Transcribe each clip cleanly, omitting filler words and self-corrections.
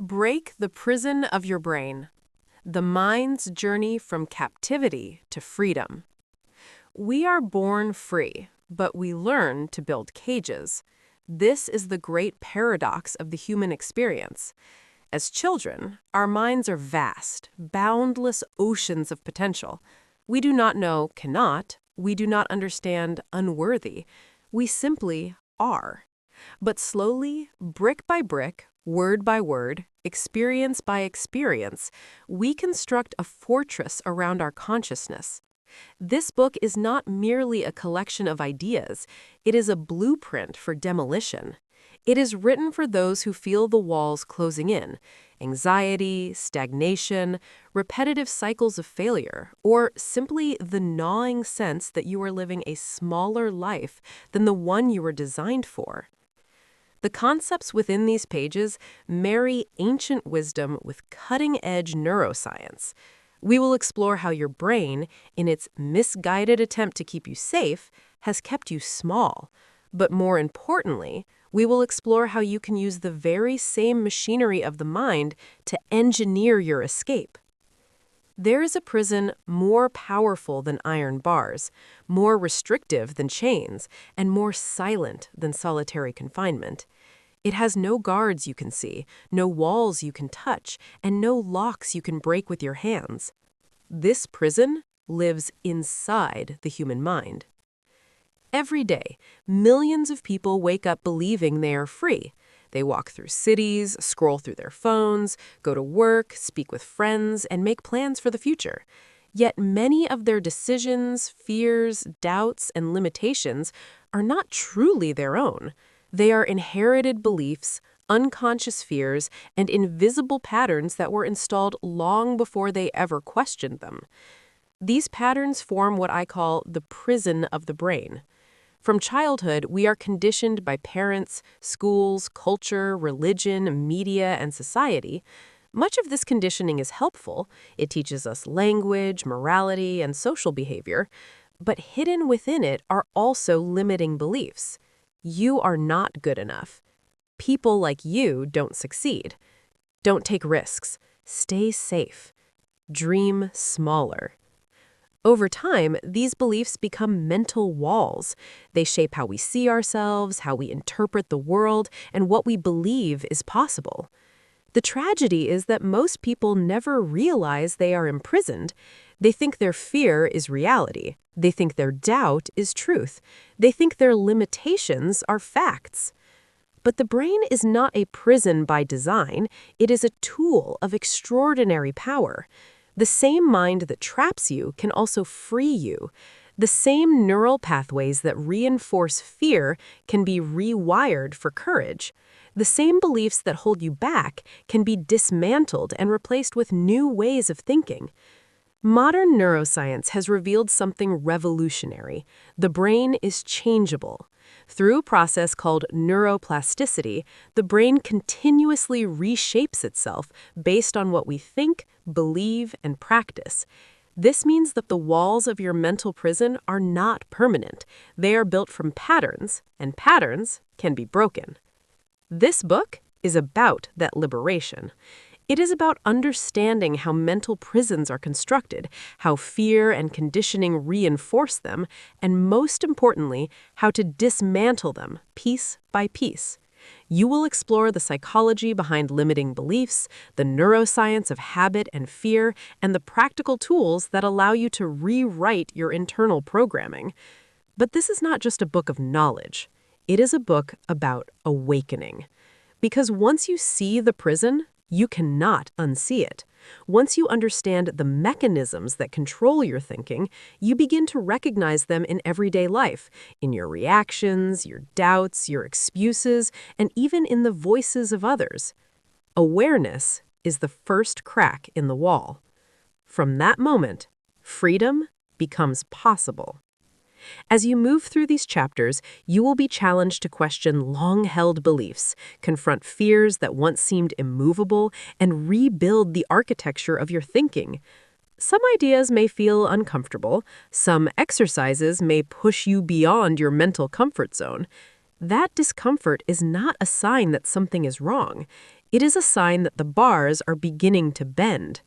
Break the prison of your brain. The mind's journey from captivity to freedom. We are born free, but we learn to build cages. This is the great paradox of the human experience. As children, our minds are vast, boundless oceans of potential. We do not know cannot, we do not understand unworthy. We simply are. But slowly, brick by brick, word by word, experience by experience, we construct a fortress around our consciousness. This book is not merely a collection of ideas, it is a blueprint for demolition. It is written for those who feel the walls closing in, anxiety, stagnation, repetitive cycles of failure, or simply the gnawing sense that you are living a smaller life than the one you were designed for. The concepts within these pages marry ancient wisdom with cutting-edge neuroscience. We will explore how your brain, in its misguided attempt to keep you safe, has kept you small. But more importantly, we will explore how you can use the very same machinery of the mind to engineer your escape. There is a prison more powerful than iron bars, more restrictive than chains, and more silent than solitary confinement. It has no guards you can see, no walls you can touch, and no locks you can break with your hands. This prison lives inside the human mind. Every day, millions of people wake up believing they are free. They walk through cities, scroll through their phones, go to work, speak with friends, and make plans for the future. Yet many of their decisions, fears, doubts, and limitations are not truly their own. They are inherited beliefs, unconscious fears, and invisible patterns that were installed long before they ever questioned them. These patterns form what I call the prison of the brain. From childhood, we are conditioned by parents, schools, culture, religion, media, and society. Much of this conditioning is helpful. It teaches us language, morality, and social behavior. But hidden within it are also limiting beliefs. You are not good enough. People like you don't succeed. Don't take risks. Stay safe. Dream smaller. Over time, these beliefs become mental walls. They shape how we see ourselves, how we interpret the world, and what we believe is possible. The tragedy is that most people never realize they are imprisoned. They think their fear is reality. They think their doubt is truth. They think their limitations are facts. But the brain is not a prison by design. It is a tool of extraordinary power. The same mind that traps you can also free you. The same neural pathways that reinforce fear can be rewired for courage. The same beliefs that hold you back can be dismantled and replaced with new ways of thinking. Modern neuroscience has revealed something revolutionary. The brain is changeable. Through a process called neuroplasticity, the brain continuously reshapes itself based on what we think, believe, and practice. This means that the walls of your mental prison are not permanent. They are built from patterns, and patterns can be broken. This book is about that liberation. It is about understanding how mental prisons are constructed, how fear and conditioning reinforce them, and most importantly, how to dismantle them piece by piece. You will explore the psychology behind limiting beliefs, the neuroscience of habit and fear, and the practical tools that allow you to rewrite your internal programming. But this is not just a book of knowledge. It is a book about awakening. Because once you see the prison, you cannot unsee it. Once you understand the mechanisms that control your thinking, you begin to recognize them in everyday life, in your reactions, your doubts, your excuses, and even in the voices of others. Awareness is the first crack in the wall. From that moment, freedom becomes possible. As you move through these chapters, you will be challenged to question long-held beliefs, confront fears that once seemed immovable, and rebuild the architecture of your thinking. Some ideas may feel uncomfortable. Some exercises may push you beyond your mental comfort zone. That discomfort is not a sign that something is wrong. It is a sign that the bars are beginning to bend.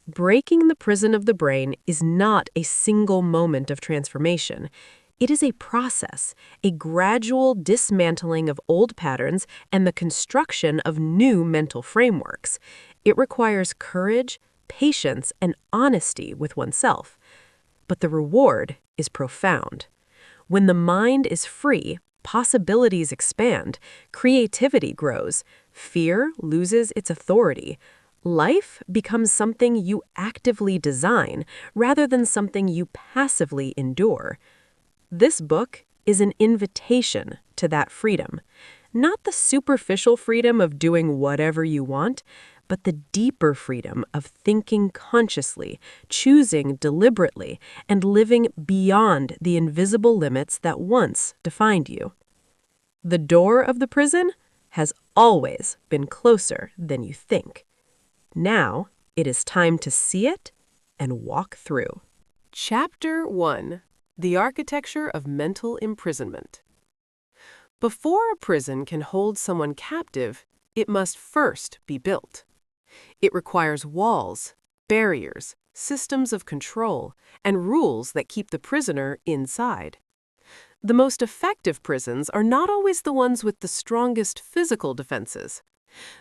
Breaking the prison of the brain is not a single moment of transformation. It is a process, a gradual dismantling of old patterns and the construction of new mental frameworks. It requires courage, patience, and honesty with oneself. But the reward is profound. When the mind is free, possibilities expand, creativity grows, fear loses its authority. Life becomes something you actively design rather than something you passively endure. This book is an invitation to that freedom. Not the superficial freedom of doing whatever you want, but the deeper freedom of thinking consciously, choosing deliberately, and living beyond the invisible limits that once defined you. The door of the prison has always been closer than you think. Now it is time to see it and walk through. Chapter 1. The Architecture of Mental Imprisonment. Before a prison can hold someone captive, it must first be built. It requires walls, barriers, systems of control, and rules that keep the prisoner inside. The most effective prisons are not always the ones with the strongest physical defenses.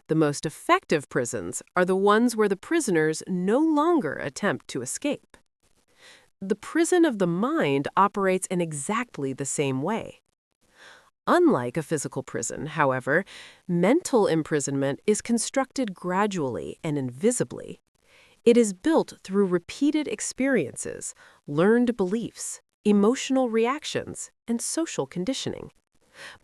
The most effective prisons are the ones where the prisoners no longer attempt to escape. The prison of the mind operates in exactly the same way. Unlike a physical prison, however, mental imprisonment is constructed gradually and invisibly. It is built through repeated experiences, learned beliefs, emotional reactions, and social conditioning.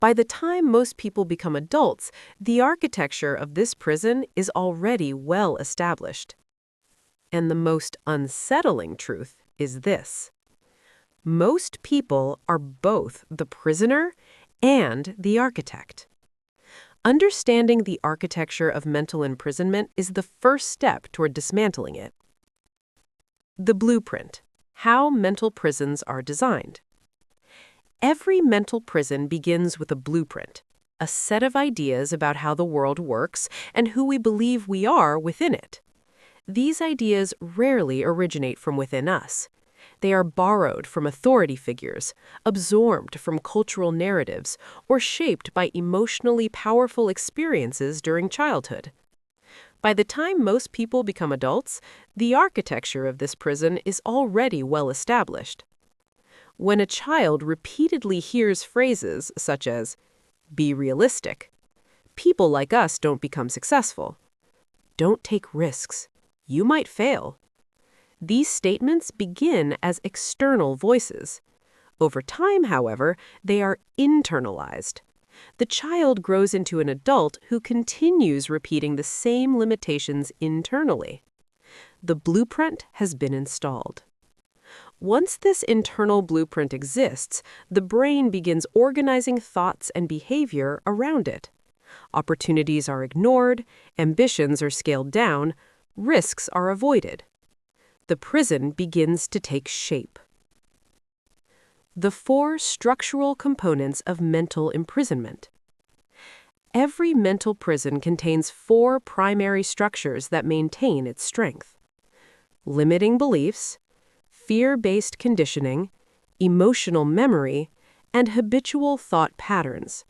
By the time most people become adults, the architecture of this prison is already well established. And the most unsettling truth is this: most people are both the prisoner and the architect. Understanding the architecture of mental imprisonment is the first step toward dismantling it. The blueprint: how mental prisons are designed. Every mental prison begins with a blueprint, a set of ideas about how the world works and who we believe we are within it. These ideas rarely originate from within us. They are borrowed from authority figures, absorbed from cultural narratives, or shaped by emotionally powerful experiences during childhood. By the time most people become adults, the architecture of this prison is already well established. When a child repeatedly hears phrases such as, "Be realistic," "People like us don't become successful," "Don't take risks," "You might fail," these statements begin as external voices. Over time, however, they are internalized. The child grows into an adult who continues repeating the same limitations internally. The blueprint has been installed. Once this internal blueprint exists, the brain begins organizing thoughts and behavior around it. Opportunities are ignored, ambitions are scaled down, risks are avoided. The prison begins to take shape. The 4 structural components of mental imprisonment. Every mental prison contains 4 primary structures that maintain its strength: limiting beliefs, fear-based conditioning, emotional memory, and habitual thought patterns.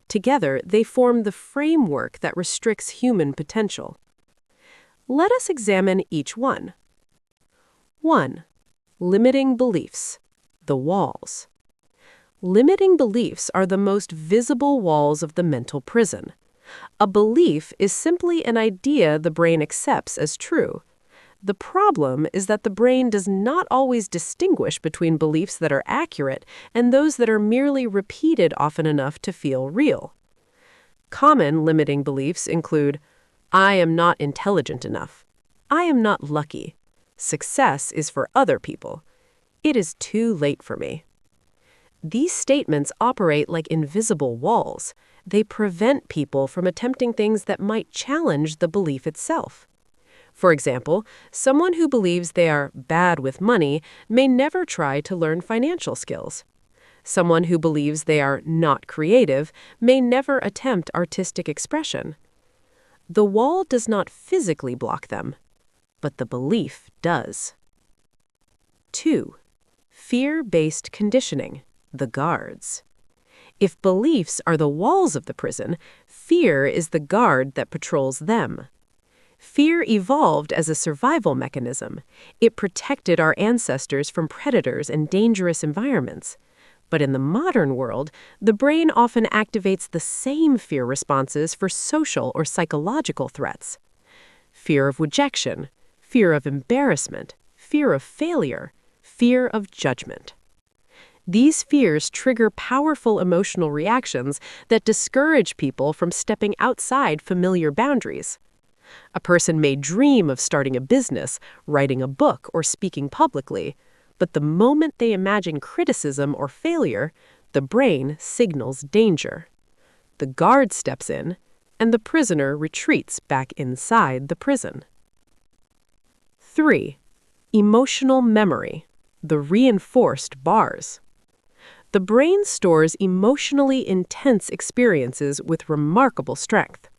Together, they form the framework that restricts human potential. Let us examine each one. 1. Limiting beliefs, the walls. Limiting beliefs are the most visible walls of the mental prison. A belief is simply an idea the brain accepts as true. The problem is that the brain does not always distinguish between beliefs that are accurate and those that are merely repeated often enough to feel real. Common limiting beliefs include, "I am not intelligent enough," "I am not lucky," "Success is for other people," "It is too late for me." These statements operate like invisible walls. They prevent people from attempting things that might challenge the belief itself. For example, someone who believes they are bad with money may never try to learn financial skills. Someone who believes they are not creative may never attempt artistic expression. The wall does not physically block them, but the belief does. 2. Fear-based conditioning, the guards. If beliefs are the walls of the prison, fear is the guard that patrols them. Fear evolved as a survival mechanism. It protected our ancestors from predators and dangerous environments. But in the modern world, the brain often activates the same fear responses for social or psychological threats. Fear of rejection, fear of embarrassment, fear of failure, fear of judgment. These fears trigger powerful emotional reactions that discourage people from stepping outside familiar boundaries. A person may dream of starting a business, writing a book, or speaking publicly, but the moment they imagine criticism or failure, the brain signals danger. The guard steps in, and the prisoner retreats back inside the prison. 3. Emotional memory, the reinforced bars. The brain stores emotionally intense experiences with remarkable strength.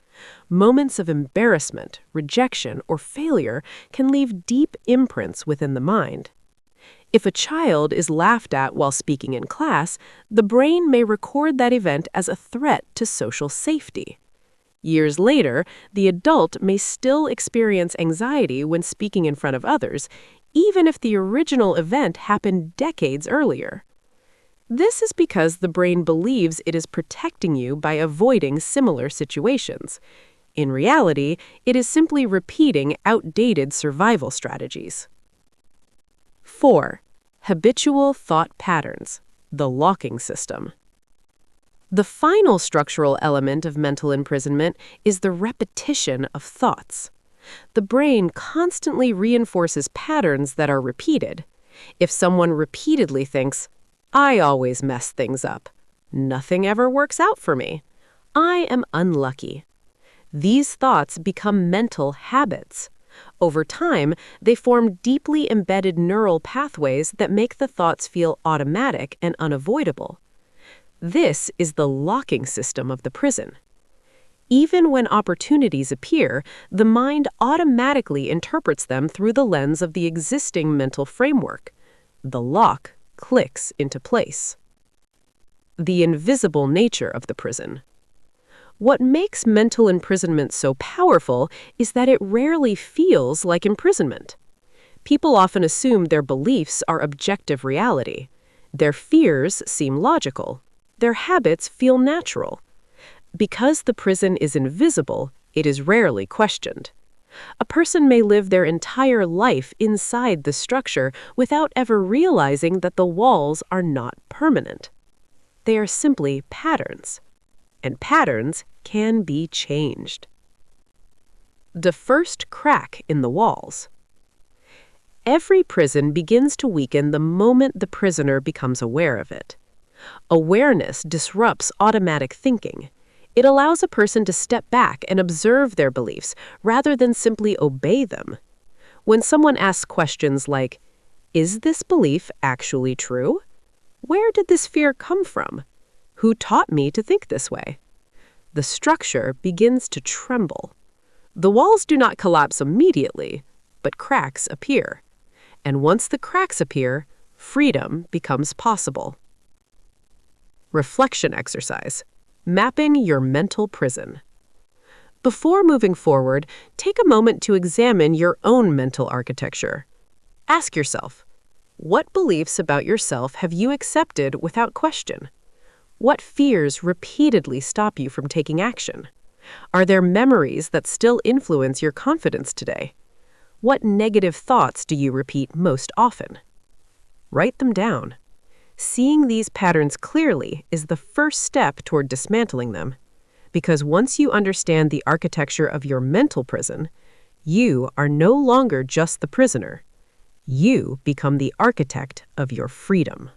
Moments of embarrassment, rejection, or failure can leave deep imprints within the mind. If a child is laughed at while speaking in class, the brain may record that event as a threat to social safety. Years later, the adult may still experience anxiety when speaking in front of others, even if the original event happened decades earlier. This is because the brain believes it is protecting you by avoiding similar situations. In reality, it is simply repeating outdated survival strategies. 4. Habitual thought patterns, the locking system. The final structural element of mental imprisonment is the repetition of thoughts. The brain constantly reinforces patterns that are repeated. If someone repeatedly thinks, "I always mess things up," "Nothing ever works out for me," "I am unlucky," these thoughts become mental habits. Over time, they form deeply embedded neural pathways that make the thoughts feel automatic and unavoidable. This is the locking system of the prison. Even when opportunities appear, the mind automatically interprets them through the lens of the existing mental framework. The lock clicks into place. The invisible nature of the prison. What makes mental imprisonment so powerful is that it rarely feels like imprisonment. People often assume their beliefs are objective reality. Their fears seem logical. Their habits feel natural. Because the prison is invisible, it is rarely questioned. A person may live their entire life inside the structure without ever realizing that the walls are not permanent. They are simply patterns. And patterns can be changed. The first crack in the walls. Every prison begins to weaken the moment the prisoner becomes aware of it. Awareness disrupts automatic thinking. It allows a person to step back and observe their beliefs rather than simply obey them. When someone asks questions like, "Is this belief actually true? Where did this fear come from? Who taught me to think this way?" the structure begins to tremble. The walls do not collapse immediately, but cracks appear. And once the cracks appear, freedom becomes possible. Reflection exercise. Mapping your mental prison. Before moving forward, take a moment to examine your own mental architecture. Ask yourself, what beliefs about yourself have you accepted without question? What fears repeatedly stop you from taking action? Are there memories that still influence your confidence today? What negative thoughts do you repeat most often? Write them down. Seeing these patterns clearly is the first step toward dismantling them. Because once you understand the architecture of your mental prison, you are no longer just the prisoner. You become the architect of your freedom.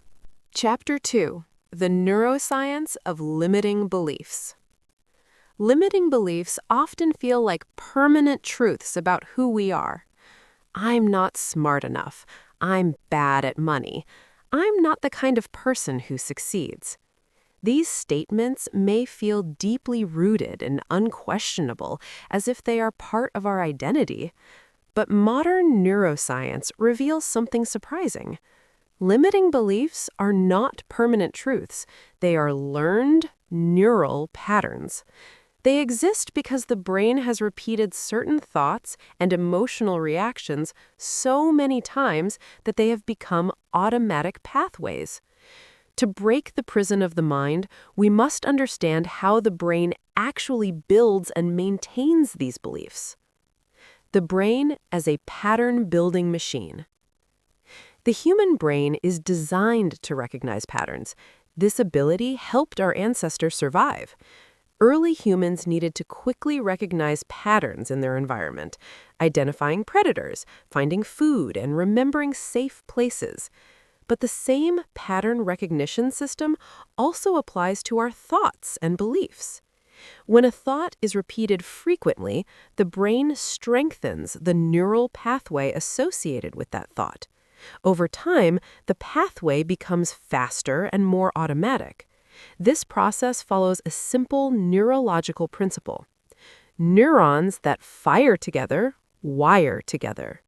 Chapter 2. The neuroscience of limiting beliefs. Limiting beliefs often feel like permanent truths about who we are. I'm not smart enough. I'm bad at money. I'm not the kind of person who succeeds. These statements may feel deeply rooted and unquestionable, as if they are part of our identity. But modern neuroscience reveals something surprising. Limiting beliefs are not permanent truths. They are learned neural patterns. They exist because the brain has repeated certain thoughts and emotional reactions so many times that they have become automatic pathways. To break the prison of the mind, we must understand how the brain actually builds and maintains these beliefs. The brain as a pattern-building machine. The human brain is designed to recognize patterns. This ability helped our ancestors survive. Early humans needed to quickly recognize patterns in their environment, identifying predators, finding food, and remembering safe places. But the same pattern recognition system also applies to our thoughts and beliefs. When a thought is repeated frequently, the brain strengthens the neural pathway associated with that thought. Over time, the pathway becomes faster and more automatic. This process follows a simple neurological principle. Neurons that fire together wire together.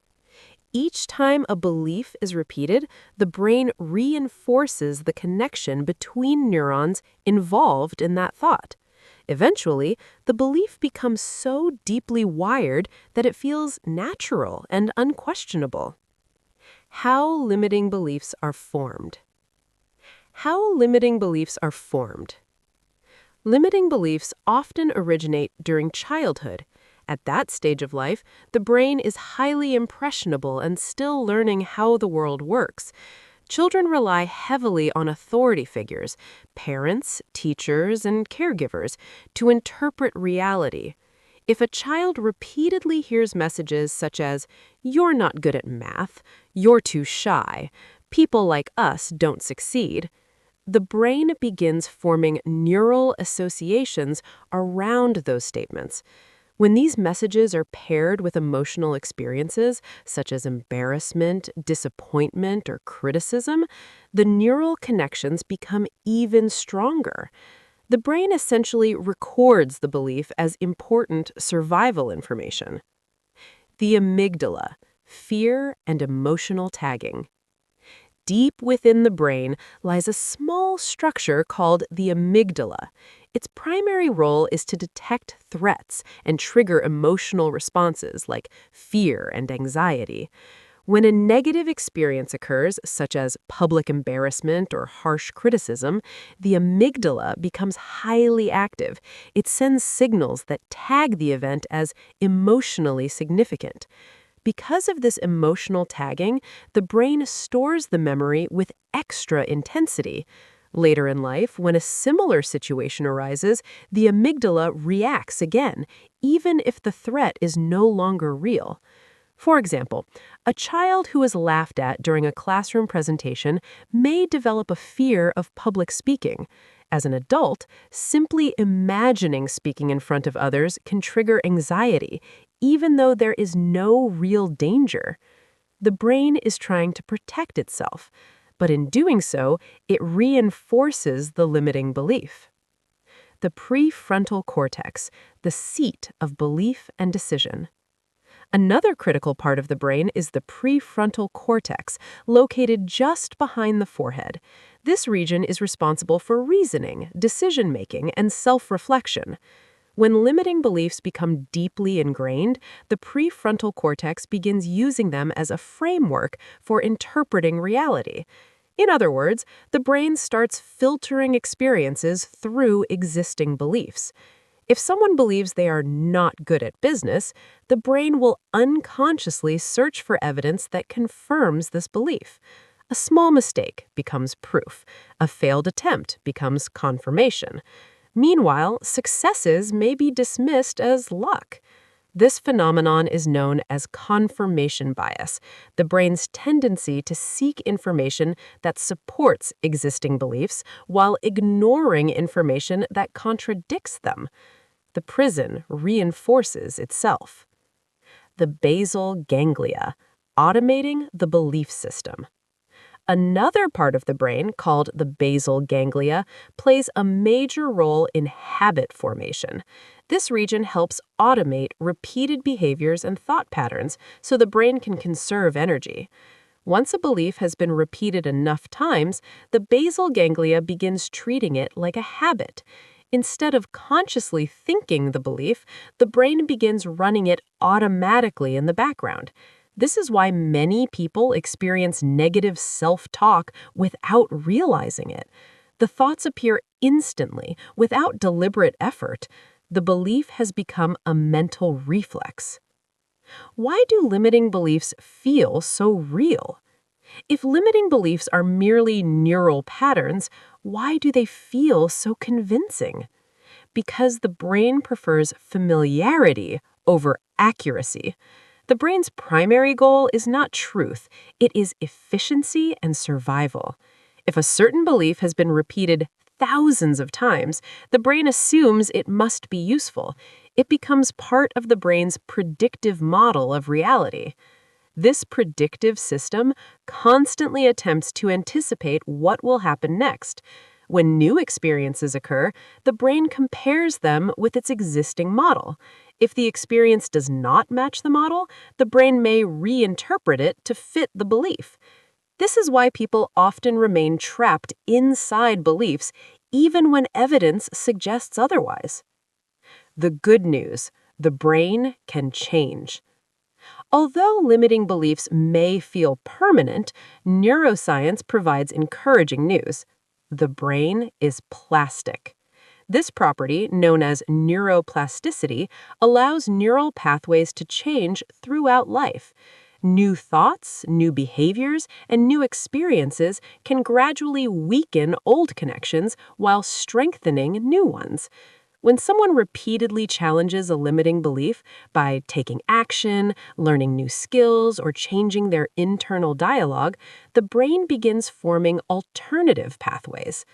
Each time a belief is repeated, the brain reinforces the connection between neurons involved in that thought. Eventually, the belief becomes so deeply wired that it feels natural and unquestionable. How limiting beliefs are formed. How limiting beliefs are formed. Limiting beliefs often originate during childhood. At that stage of life, the brain is highly impressionable and still learning how the world works. Children rely heavily on authority figures, parents, teachers, and caregivers, to interpret reality. If a child repeatedly hears messages such as, "You're not good at math," "You're too shy," "People like us don't succeed," the brain begins forming neural associations around those statements. When these messages are paired with emotional experiences, such as embarrassment, disappointment, or criticism, the neural connections become even stronger. The brain essentially records the belief as important survival information. The amygdala, fear and emotional tagging. Deep within the brain lies a small structure called the amygdala. Its primary role is to detect threats and trigger emotional responses like fear and anxiety. When a negative experience occurs, such as public embarrassment or harsh criticism, the amygdala becomes highly active. It sends signals that tag the event as emotionally significant. Because of this emotional tagging, the brain stores the memory with extra intensity. Later in life, when a similar situation arises, the amygdala reacts again, even if the threat is no longer real. For example, a child who is laughed at during a classroom presentation may develop a fear of public speaking. As an adult, simply imagining speaking in front of others can trigger anxiety, even though there is no real danger. The brain is trying to protect itself, but in doing so, it reinforces the limiting belief. The prefrontal cortex, the seat of belief and decision. Another critical part of the brain is the prefrontal cortex, located just behind the forehead. This region is responsible for reasoning, decision-making, and self-reflection. When limiting beliefs become deeply ingrained, the prefrontal cortex begins using them as a framework for interpreting reality. In other words, the brain starts filtering experiences through existing beliefs. If someone believes they are not good at business, the brain will unconsciously search for evidence that confirms this belief. A small mistake becomes proof. A failed attempt becomes confirmation. Meanwhile, successes may be dismissed as luck. This phenomenon is known as confirmation bias, the brain's tendency to seek information that supports existing beliefs while ignoring information that contradicts them. The prison reinforces itself. The basal ganglia, automating the belief system. Another part of the brain, called the basal ganglia, plays a major role in habit formation. This region helps automate repeated behaviors and thought patterns so the brain can conserve energy. Once a belief has been repeated enough times, the basal ganglia begins treating it like a habit. Instead of consciously thinking the belief, the brain begins running it automatically in the background. This is why many people experience negative self-talk without realizing it. The thoughts appear instantly, without deliberate effort. The belief has become a mental reflex. Why do limiting beliefs feel so real? If limiting beliefs are merely neural patterns, why do they feel so convincing? Because the brain prefers familiarity over accuracy. The brain's primary goal is not truth, it is efficiency and survival. If a certain belief has been repeated thousands of times, the brain assumes it must be useful. It becomes part of the brain's predictive model of reality. This predictive system constantly attempts to anticipate what will happen next. When new experiences occur, the brain compares them with its existing model. If the experience does not match the model, the brain may reinterpret it to fit the belief. This is why people often remain trapped inside beliefs, even when evidence suggests otherwise. The good news: the brain can change. Although limiting beliefs may feel permanent, neuroscience provides encouraging news. The brain is plastic. This property, known as neuroplasticity, allows neural pathways to change throughout life. New thoughts, new behaviors, and new experiences can gradually weaken old connections while strengthening new ones. When someone repeatedly challenges a limiting belief by taking action, learning new skills, or changing their internal dialogue, the brain begins forming alternative pathways.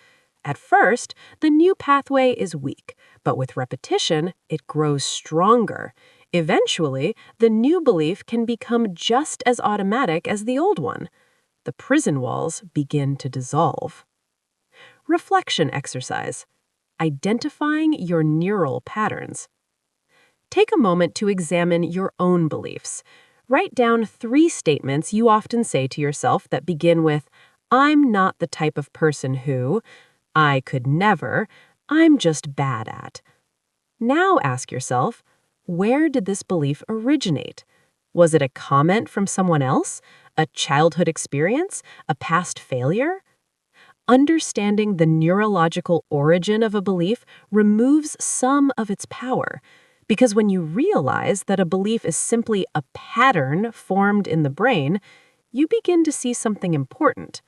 At first, the new pathway is weak, but with repetition, it grows stronger. Eventually, the new belief can become just as automatic as the old one. The prison walls begin to dissolve. Reflection exercise. Identifying your neural patterns. Take a moment to examine your own beliefs. Write down 3 statements you often say to yourself that begin with, "I'm not the type of person who," "I could never," "I'm just bad at." Now ask yourself, where did this belief originate? Was it a comment from someone else? A childhood experience? A past failure? Understanding the neurological origin of a belief removes some of its power, because when you realize that a belief is simply a pattern formed in the brain, you begin to see something important.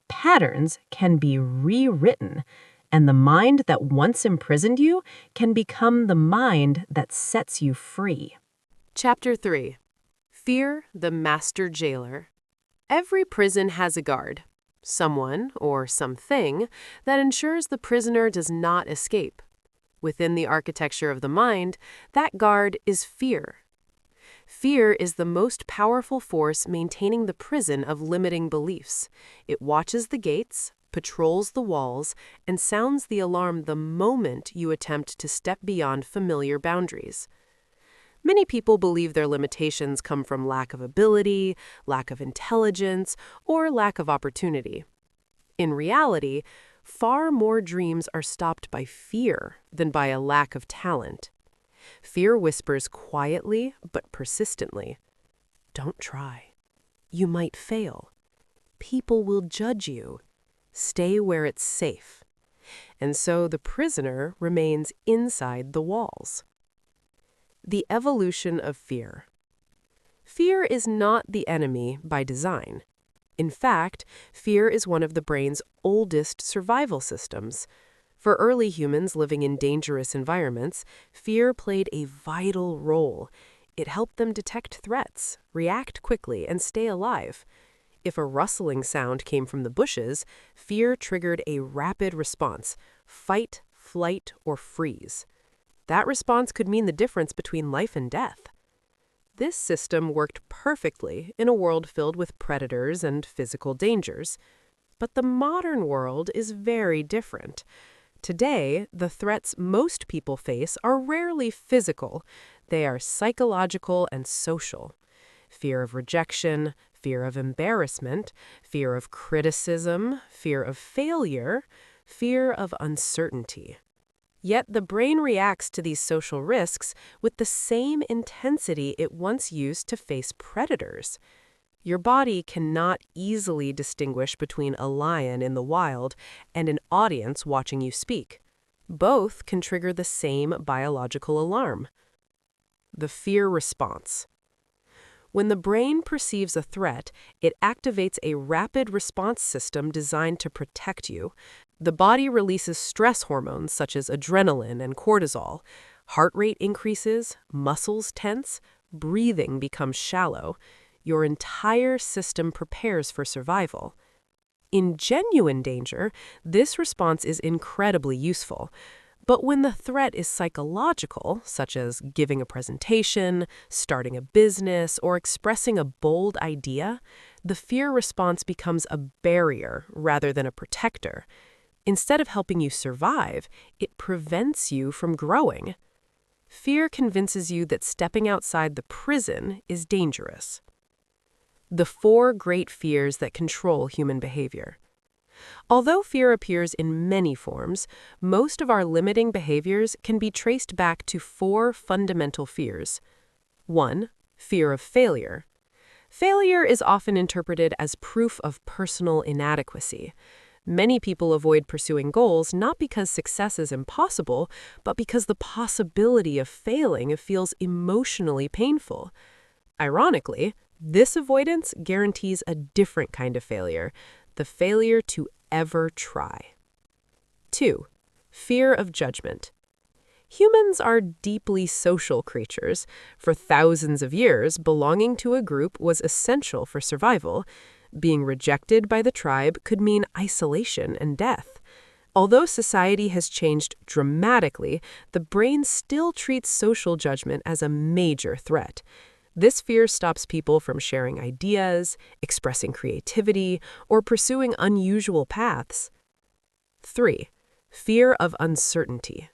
Patterns can be rewritten, and the mind that once imprisoned you can become the mind that sets you free. Chapter 3. Fear, the Master Jailer. Every prison has a guard. Someone, or something, that ensures the prisoner does not escape. Within the architecture of the mind, that guard is fear. Fear is the most powerful force maintaining the prison of limiting beliefs. It watches the gates, patrols the walls, and sounds the alarm the moment you attempt to step beyond familiar boundaries. Many people believe their limitations come from lack of ability, lack of intelligence, or lack of opportunity. In reality, far more dreams are stopped by fear than by a lack of talent. Fear whispers quietly but persistently, "Don't try. You might fail. People will judge you. Stay where it's safe." And so the prisoner remains inside the walls. The evolution of fear. Fear is not the enemy by design. In fact, fear is one of the brain's oldest survival systems. For early humans living in dangerous environments, fear played a vital role. It helped them detect threats, react quickly, and stay alive. If a rustling sound came from the bushes, fear triggered a rapid response: fight, flight, or freeze. That response could mean the difference between life and death. This system worked perfectly in a world filled with predators and physical dangers. But the modern world is very different. Today, the threats most people face are rarely physical. They are psychological and social. Fear of rejection, fear of embarrassment, fear of criticism, fear of failure, fear of uncertainty. Yet the brain reacts to these social risks with the same intensity it once used to face predators. Your body cannot easily distinguish between a lion in the wild and an audience watching you speak. Both can trigger the same biological alarm. The fear response. When the brain perceives a threat, it activates a rapid response system designed to protect you. The body releases stress hormones such as adrenaline and cortisol. Heart rate increases, muscles tense, breathing becomes shallow. Your entire system prepares for survival. In genuine danger, this response is incredibly useful. But when the threat is psychological, such as giving a presentation, starting a business, or expressing a bold idea, the fear response becomes a barrier rather than a protector. Instead of helping you survive, it prevents you from growing. Fear convinces you that stepping outside the prison is dangerous. The 4 great fears that control human behavior. Although fear appears in many forms, most of our limiting behaviors can be traced back to 4 fundamental fears. 1. Fear of failure. Failure is often interpreted as proof of personal inadequacy. Many people avoid pursuing goals not because success is impossible, but because the possibility of failing feels emotionally painful. Ironically, this avoidance guarantees a different kind of failure, the failure to ever try. 2. Fear of judgment. Humans are deeply social creatures. For thousands of years, belonging to a group was essential for survival. Being rejected by the tribe could mean isolation and death. Although society has changed dramatically, the brain still treats social judgment as a major threat. This fear stops people from sharing ideas, expressing creativity, or pursuing unusual paths. 3. Fear of uncertainty.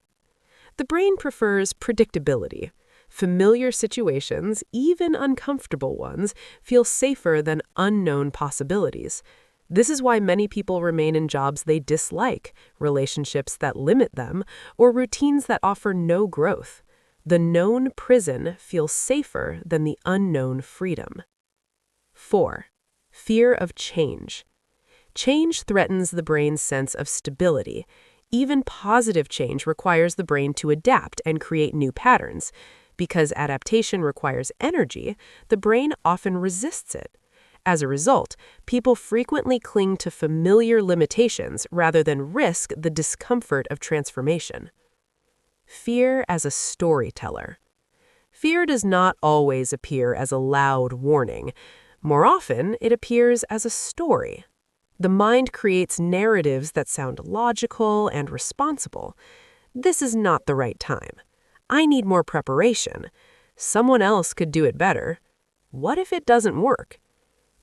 The brain prefers predictability. Familiar situations, even uncomfortable ones, feel safer than unknown possibilities. This is why many people remain in jobs they dislike, relationships that limit them, or routines that offer no growth. The known prison feels safer than the unknown freedom. 4. Fear of change. Change threatens the brain's sense of stability. Even positive change requires the brain to adapt and create new patterns. Because adaptation requires energy, the brain often resists it. As a result, people frequently cling to familiar limitations rather than risk the discomfort of transformation. Fear as a storyteller. Fear does not always appear as a loud warning. More often, it appears as a story. The mind creates narratives that sound logical and responsible. This is not the right time. I need more preparation. Someone else could do it better. What if it doesn't work?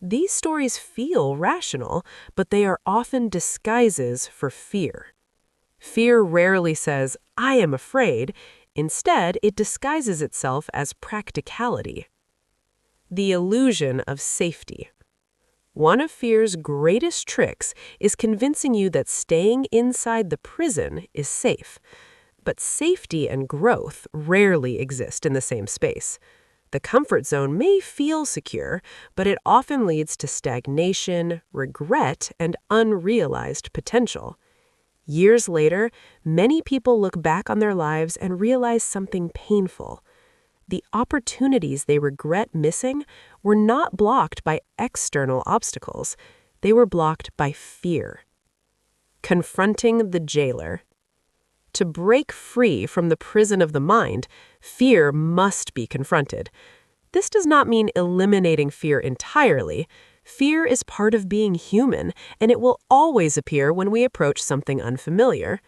These stories feel rational, but they are often disguises for fear. Fear rarely says, "I am afraid." Instead, it disguises itself as practicality. The illusion of safety. One of fear's greatest tricks is convincing you that staying inside the prison is safe. But safety and growth rarely exist in the same space. The comfort zone may feel secure, but it often leads to stagnation, regret, and unrealized potential. Years later, many people look back on their lives and realize something painful. The opportunities they regret missing were not blocked by external obstacles. They were blocked by fear. Confronting the jailer. To break free from the prison of the mind, fear must be confronted. This does not mean eliminating fear entirely. Fear is part of being human, and it will always appear when we approach something unfamiliar.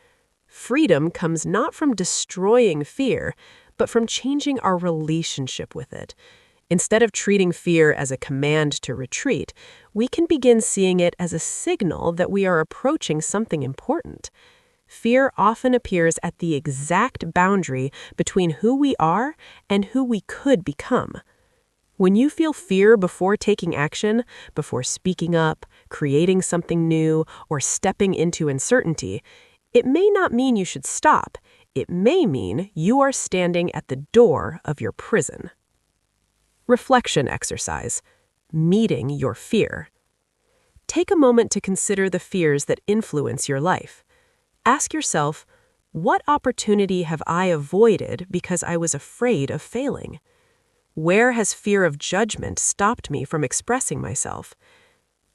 Freedom comes not from destroying fear, but from changing our relationship with it. Instead of treating fear as a command to retreat, we can begin seeing it as a signal that we are approaching something important. Fear often appears at the exact boundary between who we are and who we could become. When you feel fear before taking action, before speaking up, creating something new, or stepping into uncertainty, it may not mean you should stop. It may mean you are standing at the door of your prison. Reflection exercise. Meeting your fear. Take a moment to consider the fears that influence your life. Ask yourself, what opportunity have I avoided because I was afraid of failing? Where has fear of judgment stopped me from expressing myself?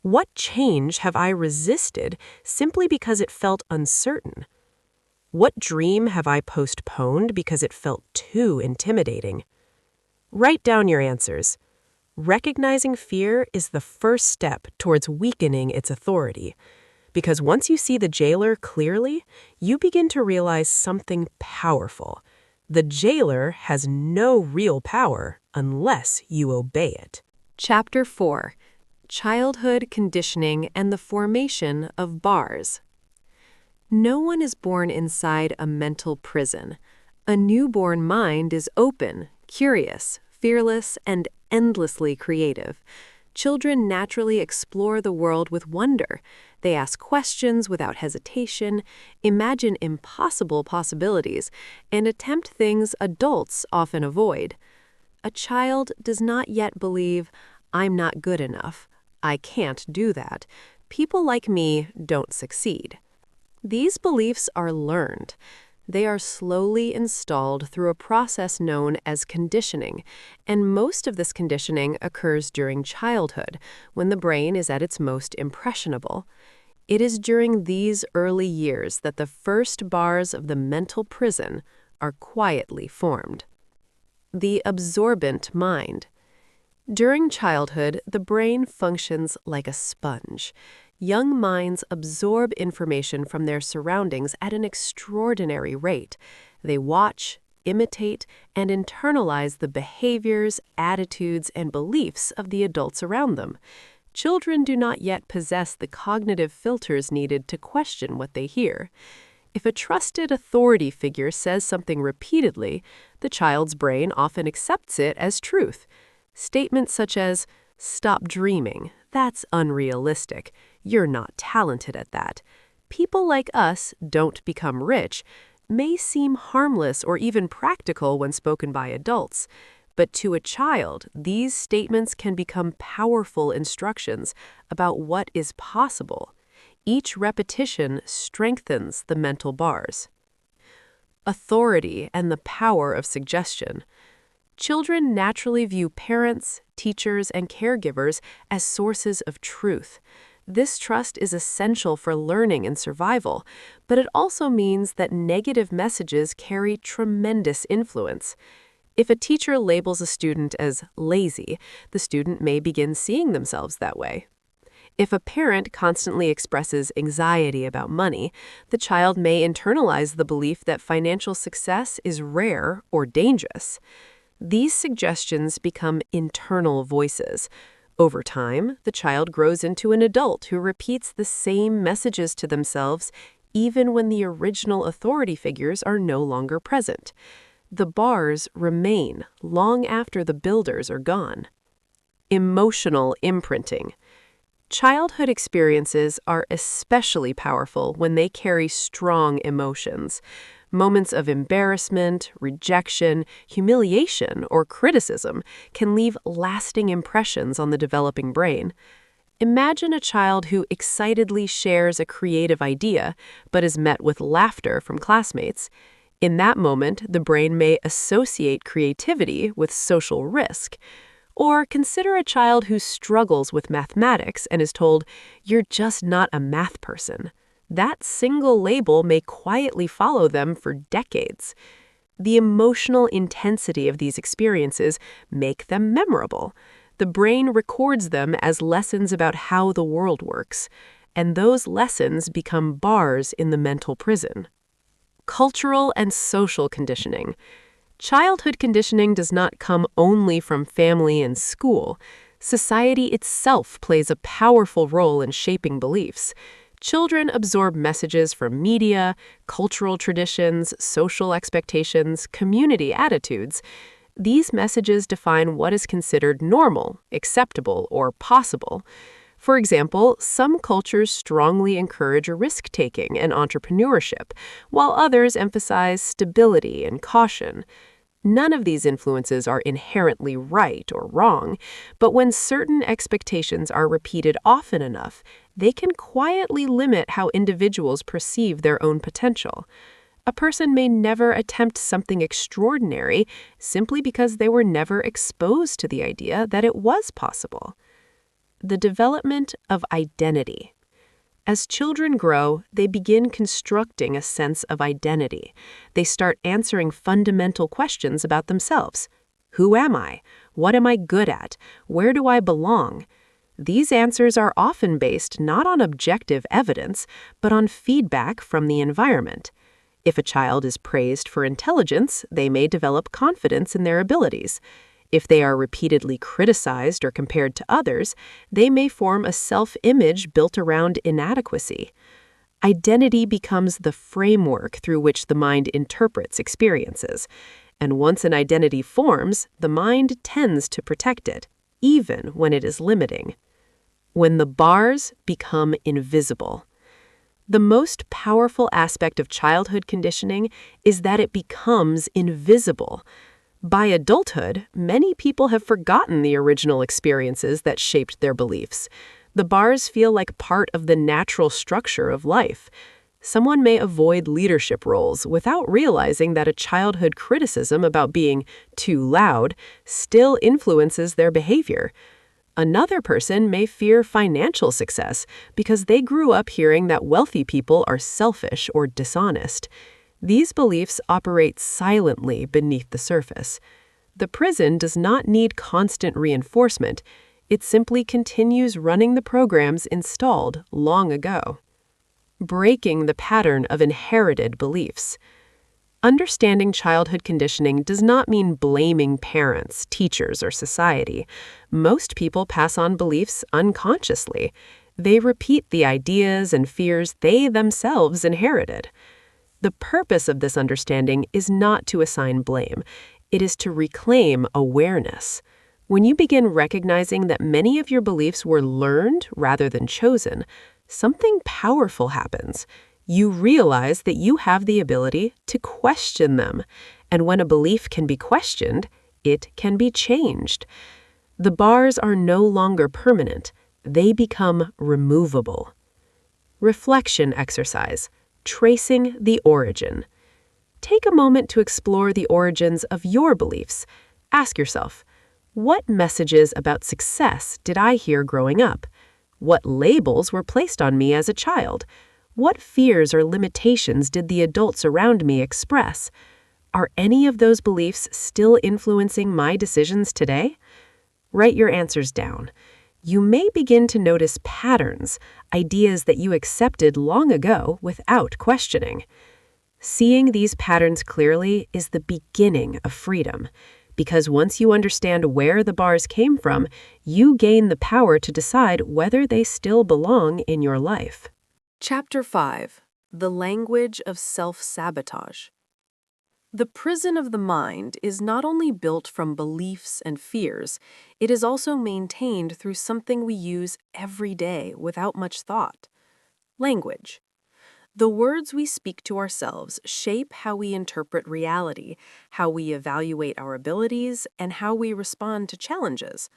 What change have I resisted simply because it felt uncertain? What dream have I postponed because it felt too intimidating? Write down your answers. Recognizing fear is the first step towards weakening its authority, because once you see the jailer clearly, you begin to realize something powerful. The jailer has no real power unless you obey it. Chapter 4. Childhood Conditioning and the Formation of Bars. No one is born inside a mental prison. A newborn mind is open, curious, fearless, and endlessly creative. Children naturally explore the world with wonder. They ask questions without hesitation, imagine impossible possibilities, and attempt things adults often avoid. A child does not yet believe, "I'm not good enough. I can't do that. People like me don't succeed." These beliefs are learned. They are slowly installed through a process known as conditioning, and most of this conditioning occurs during childhood, when the brain is at its most impressionable. It is during these early years that the first bars of the mental prison are quietly formed. The absorbent mind. During childhood, the brain functions like a sponge. Young minds absorb information from their surroundings at an extraordinary rate. They watch, imitate, and internalize the behaviors, attitudes, and beliefs of the adults around them. Children do not yet possess the cognitive filters needed to question what they hear. If a trusted authority figure says something repeatedly, the child's brain often accepts it as truth. Statements such as, "Stop dreaming, that's unrealistic. You're not talented at that. People like us don't become rich," may seem harmless or even practical when spoken by adults. But to a child, these statements can become powerful instructions about what is possible. Each repetition strengthens the mental bars. Authority and the power of suggestion. Children naturally view parents, teachers, and caregivers as sources of truth. This trust is essential for learning and survival, but it also means that negative messages carry tremendous influence. If a teacher labels a student as lazy, the student may begin seeing themselves that way. If a parent constantly expresses anxiety about money, the child may internalize the belief that financial success is rare or dangerous. These suggestions become internal voices. Over time, the child grows into an adult who repeats the same messages to themselves even when the original authority figures are no longer present. The bars remain long after the builders are gone. Emotional imprinting. Childhood experiences are especially powerful when they carry strong emotions. Moments of embarrassment, rejection, humiliation, or criticism can leave lasting impressions on the developing brain. Imagine a child who excitedly shares a creative idea but is met with laughter from classmates. In that moment, the brain may associate creativity with social risk. Or consider a child who struggles with mathematics and is told, "You're just not a math person." That single label may quietly follow them for decades. The emotional intensity of these experiences make them memorable. The brain records them as lessons about how the world works, and those lessons become bars in the mental prison. Cultural and social conditioning. Childhood conditioning does not come only from family and school. Society itself plays a powerful role in shaping beliefs. Children absorb messages from media, cultural traditions, social expectations, community attitudes. These messages define what is considered normal, acceptable, or possible. For example, some cultures strongly encourage risk-taking and entrepreneurship, while others emphasize stability and caution. None of these influences are inherently right or wrong, but when certain expectations are repeated often enough, they can quietly limit how individuals perceive their own potential. A person may never attempt something extraordinary simply because they were never exposed to the idea that it was possible. The development of identity. As children grow, they begin constructing a sense of identity. They start answering fundamental questions about themselves. Who am I? What am I good at? Where do I belong? These answers are often based not on objective evidence, but on feedback from the environment. If a child is praised for intelligence, they may develop confidence in their abilities. If they are repeatedly criticized or compared to others, they may form a self-image built around inadequacy. Identity becomes the framework through which the mind interprets experiences. And once an identity forms, the mind tends to protect it, even when it is limiting. When the bars become invisible. The most powerful aspect of childhood conditioning is that it becomes invisible. By adulthood, many people have forgotten the original experiences that shaped their beliefs. The bars feel like part of the natural structure of life. Someone may avoid leadership roles without realizing that a childhood criticism about being too loud still influences their behavior. Another person may fear financial success because they grew up hearing that wealthy people are selfish or dishonest. These beliefs operate silently beneath the surface. The prison does not need constant reinforcement. It simply continues running the programs installed long ago. Breaking the pattern of inherited beliefs. Understanding childhood conditioning does not mean blaming parents, teachers, or society. Most people pass on beliefs unconsciously. They repeat the ideas and fears they themselves inherited. The purpose of this understanding is not to assign blame. It is to reclaim awareness. When you begin recognizing that many of your beliefs were learned rather than chosen, something powerful happens. You realize that you have the ability to question them. And when a belief can be questioned, it can be changed. The bars are no longer permanent. They become removable. Reflection exercise. Tracing the origin. Take a moment to explore the origins of your beliefs. Ask yourself, what messages about success did I hear growing up? What labels were placed on me as a child? What fears or limitations did the adults around me express? Are any of those beliefs still influencing my decisions today? Write your answers down. You may begin to notice patterns, ideas that you accepted long ago without questioning. Seeing these patterns clearly is the beginning of freedom, because once you understand where the bars came from, you gain the power to decide whether they still belong in your life. Chapter 5. The Language of Self-Sabotage. The prison of the mind is not only built from beliefs and fears, it is also maintained through something we use every day without much thought: language. The words we speak to ourselves shape how we interpret reality, how we evaluate our abilities, and how we respond to challenges.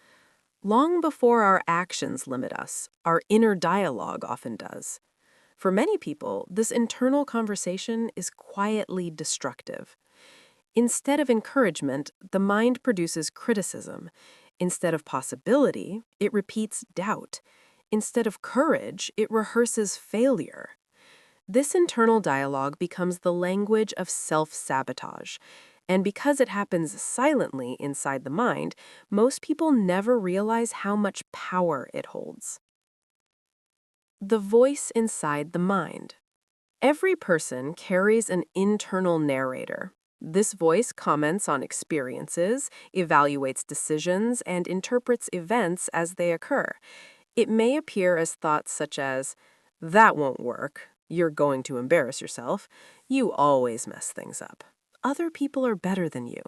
Long before our actions limit us, our inner dialogue often does. For many people, this internal conversation is quietly destructive. Instead of encouragement, the mind produces criticism. Instead of possibility, it repeats doubt. Instead of courage, it rehearses failure. This internal dialogue becomes the language of self-sabotage. And because it happens silently inside the mind, most people never realize how much power it holds. The voice inside the mind. Every person carries an internal narrator. This voice comments on experiences, evaluates decisions, and interprets events as they occur. It may appear as thoughts such as, "That won't work. You're going to embarrass yourself. You always mess things up. Other people are better than you."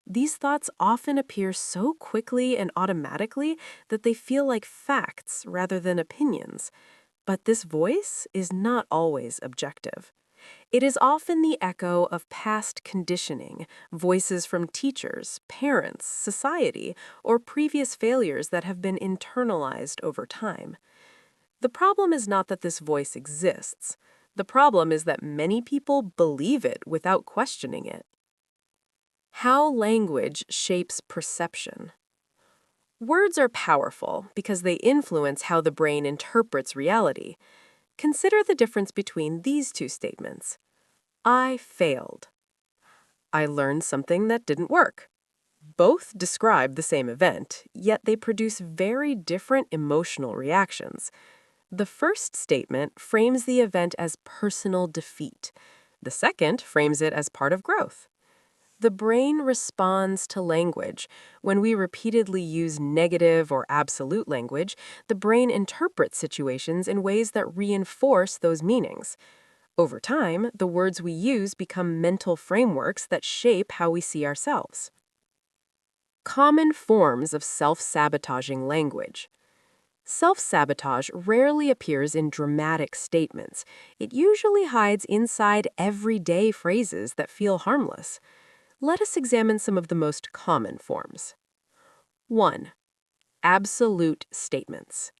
These thoughts often appear so quickly and automatically that they feel like facts rather than opinions. But this voice is not always objective. It is often the echo of past conditioning, voices from teachers, parents, society, or previous failures that have been internalized over time. The problem is not that this voice exists. The problem is that many people believe it without questioning it. How language shapes perception. Words are powerful because they influence how the brain interprets reality. Consider the difference between these two statements. I failed. I learned something that didn't work. Both describe the same event, yet they produce very different emotional reactions. The first statement frames the event as personal defeat. The second frames it as part of growth. The brain responds to language. When we repeatedly use negative or absolute language, the brain interprets situations in ways that reinforce those meanings. Over time, the words we use become mental frameworks that shape how we see ourselves. Common forms of self-sabotaging language. Self-sabotage rarely appears in dramatic statements. It usually hides inside everyday phrases that feel harmless. Let us examine some of the most common forms. 1. Absolute statements.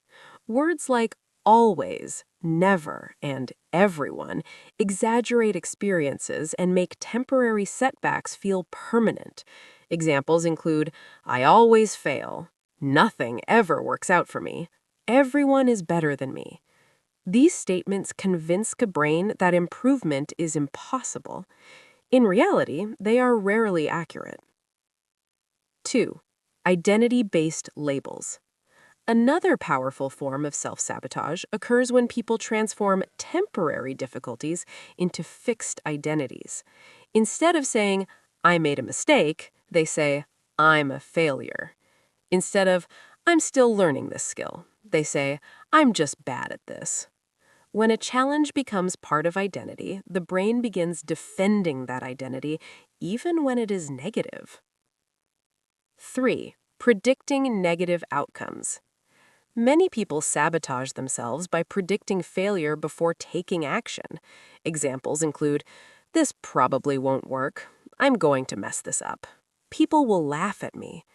Words like always, never, and everyone exaggerate experiences and make temporary setbacks feel permanent. Examples include, I always fail, nothing ever works out for me, everyone is better than me. These statements convince the brain that improvement is impossible. In reality, they are rarely accurate. 2. Identity-based labels. Another powerful form of self-sabotage occurs when people transform temporary difficulties into fixed identities. Instead of saying, I made a mistake, they say, I'm a failure. Instead of, I'm still learning this skill, they say, I'm just bad at this. When a challenge becomes part of identity, the brain begins defending that identity even when it is negative. 3. Predicting negative outcomes. Many people sabotage themselves by predicting failure before taking action. Examples include, this probably won't work. I'm going to mess this up. People will laugh at me.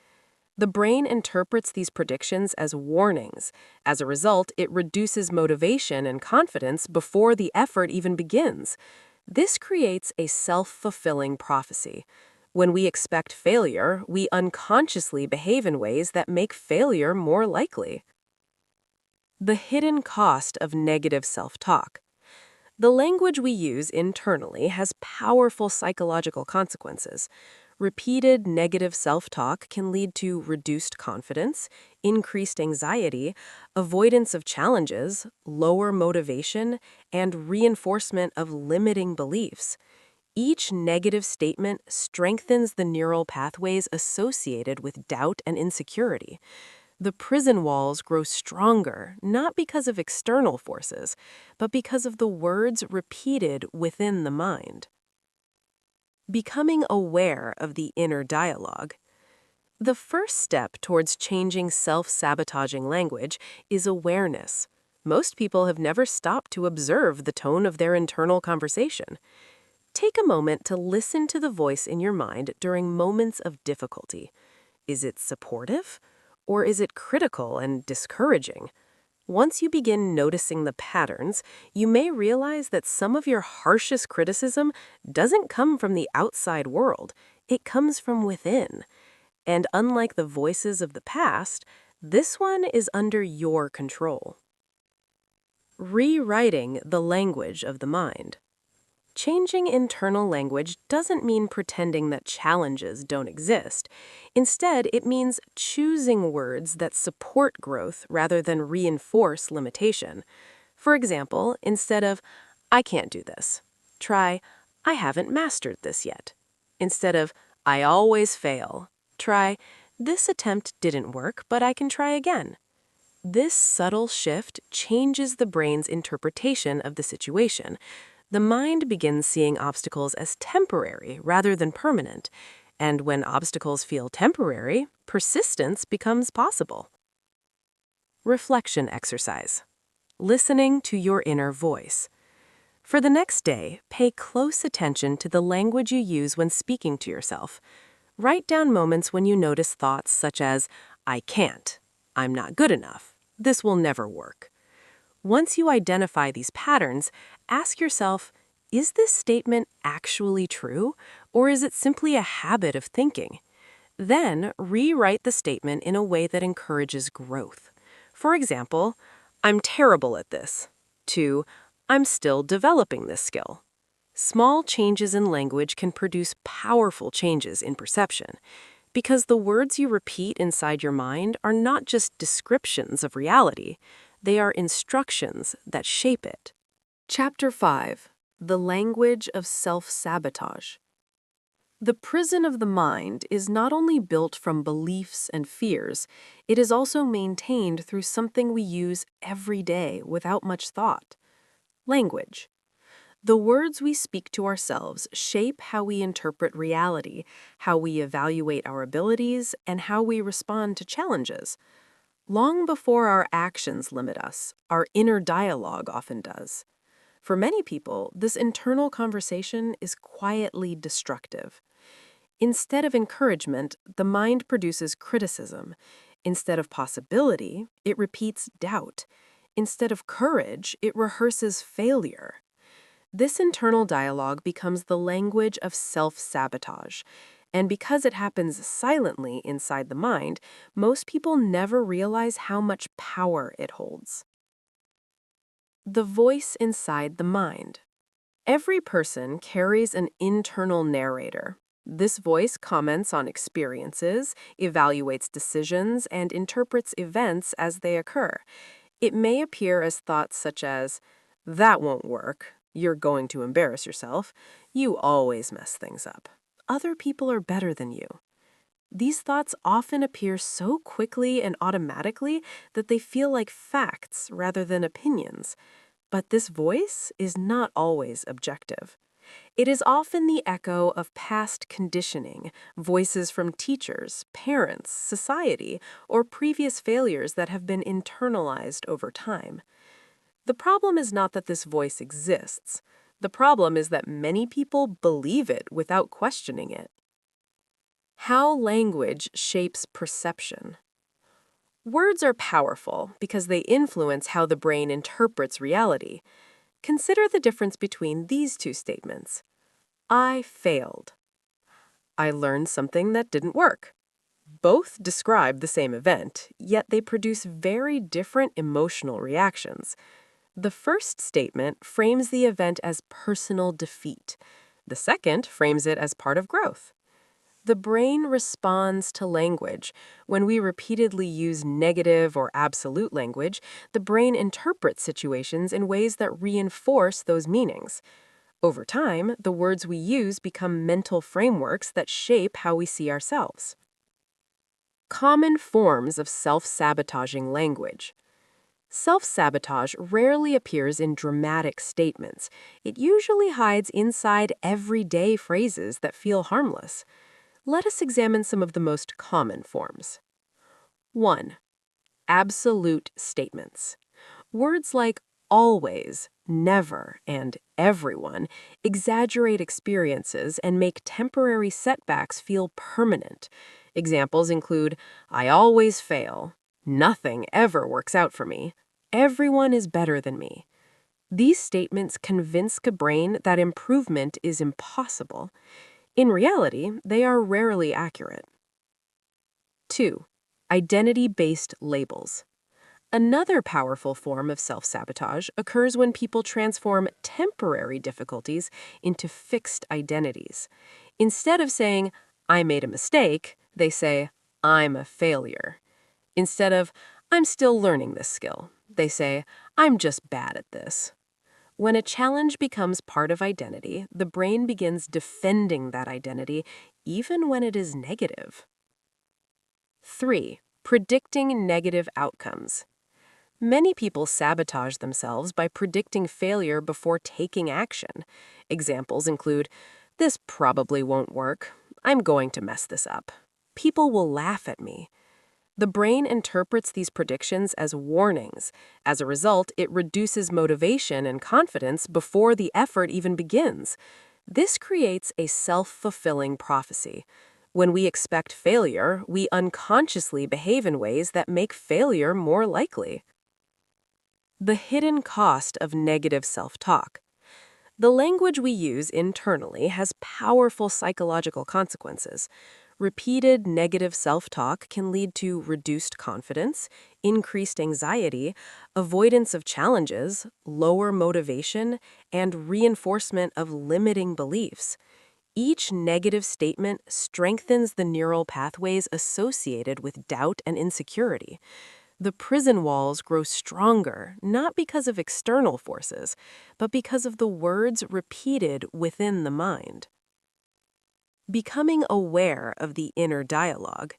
The brain interprets these predictions as warnings. As a result, it reduces motivation and confidence before the effort even begins. This creates a self-fulfilling prophecy. When we expect failure, we unconsciously behave in ways that make failure more likely. The hidden cost of negative self-talk. The language we use internally has powerful psychological consequences. Repeated negative self-talk can lead to reduced confidence, increased anxiety, avoidance of challenges, lower motivation, and reinforcement of limiting beliefs. Each negative statement strengthens the neural pathways associated with doubt and insecurity. The prison walls grow stronger, not because of external forces, but because of the words repeated within the mind. Becoming aware of the inner dialogue. The first step towards changing self-sabotaging language is awareness. Most people have never stopped to observe the tone of their internal conversation. Take a moment to listen to the voice in your mind during moments of difficulty. Is it supportive? Or is it critical and discouraging? Once you begin noticing the patterns, you may realize that some of your harshest criticism doesn't come from the outside world. It comes from within. And unlike the voices of the past, this one is under your control. Rewriting the language of the mind. Changing internal language doesn't mean pretending that challenges don't exist. Instead, it means choosing words that support growth rather than reinforce limitation. For example, instead of, I can't do this, try, I haven't mastered this yet. Instead of, I always fail, try, this attempt didn't work, but I can try again. This subtle shift changes the brain's interpretation of the situation. The mind begins seeing obstacles as temporary rather than permanent, and when obstacles feel temporary, persistence becomes possible. Reflection exercise. Listening to your inner voice. For the next day, pay close attention to the language you use when speaking to yourself. Write down moments when you notice thoughts such as, I can't, I'm not good enough, this will never work. Once you identify these patterns, ask yourself, is this statement actually true, or is it simply a habit of thinking? Then, rewrite the statement in a way that encourages growth. For example, I'm terrible at this, to I'm still developing this skill. Small changes in language can produce powerful changes in perception, because the words you repeat inside your mind are not just descriptions of reality, they are instructions that shape it. Chapter 5. The Language of Self-Sabotage. The prison of the mind is not only built from beliefs and fears, it is also maintained through something we use every day without much thought: language. The words we speak to ourselves shape how we interpret reality, how we evaluate our abilities, and how we respond to challenges. Long before our actions limit us, our inner dialogue often does. For many people, this internal conversation is quietly destructive. Instead of encouragement, the mind produces criticism. Instead of possibility, it repeats doubt. Instead of courage, it rehearses failure. This internal dialogue becomes the language of self-sabotage. And because it happens silently inside the mind, most people never realize how much power it holds. The voice inside the mind. Every person carries an internal narrator. This voice comments on experiences, evaluates decisions, and interprets events as they occur. It may appear as thoughts such as, that won't work, you're going to embarrass yourself, you always mess things up, other people are better than you. These thoughts often appear so quickly and automatically that they feel like facts rather than opinions. But this voice is not always objective. It is often the echo of past conditioning, voices from teachers, parents, society, or previous failures that have been internalized over time. The problem is not that this voice exists. The problem is that many people believe it without questioning it. How language shapes perception. Words are powerful because they influence how the brain interprets reality. Consider the difference between these two statements. I failed. I learned something that didn't work. Both describe the same event, yet they produce very different emotional reactions. The first statement frames the event as personal defeat. The second frames it as part of growth. The brain responds to language. When we repeatedly use negative or absolute language, the brain interprets situations in ways that reinforce those meanings. Over time, the words we use become mental frameworks that shape how we see ourselves. Common forms of self-sabotaging language. Self-sabotage rarely appears in dramatic statements. It usually hides inside everyday phrases that feel harmless. Let us examine some of the most common forms. 1. Absolute statements. Words like always, never, and everyone exaggerate experiences and make temporary setbacks feel permanent. Examples include, I always fail, nothing ever works out for me, everyone is better than me. These statements convince the brain that improvement is impossible. In reality, they are rarely accurate. 2. Identity-based labels. Another powerful form of self-sabotage occurs when people transform temporary difficulties into fixed identities. Instead of saying, I made a mistake, they say, I'm a failure. Instead of, I'm still learning this skill, they say, I'm just bad at this. When a challenge becomes part of identity, the brain begins defending that identity even when it is negative. 3. Predicting negative outcomes. Many people sabotage themselves by predicting failure before taking action. Examples include, "This probably won't work. I'm going to mess this up. People will laugh at me." The brain interprets these predictions as warnings. As a result, it reduces motivation and confidence before the effort even begins. This creates a self-fulfilling prophecy. When we expect failure, we unconsciously behave in ways that make failure more likely. The hidden cost of negative self-talk. The language we use internally has powerful psychological consequences. Repeated negative self-talk can lead to reduced confidence, increased anxiety, avoidance of challenges, lower motivation, and reinforcement of limiting beliefs. Each negative statement strengthens the neural pathways associated with doubt and insecurity. The prison walls grow stronger, not because of external forces, but because of the words repeated within the mind. Becoming aware of the inner dialogue.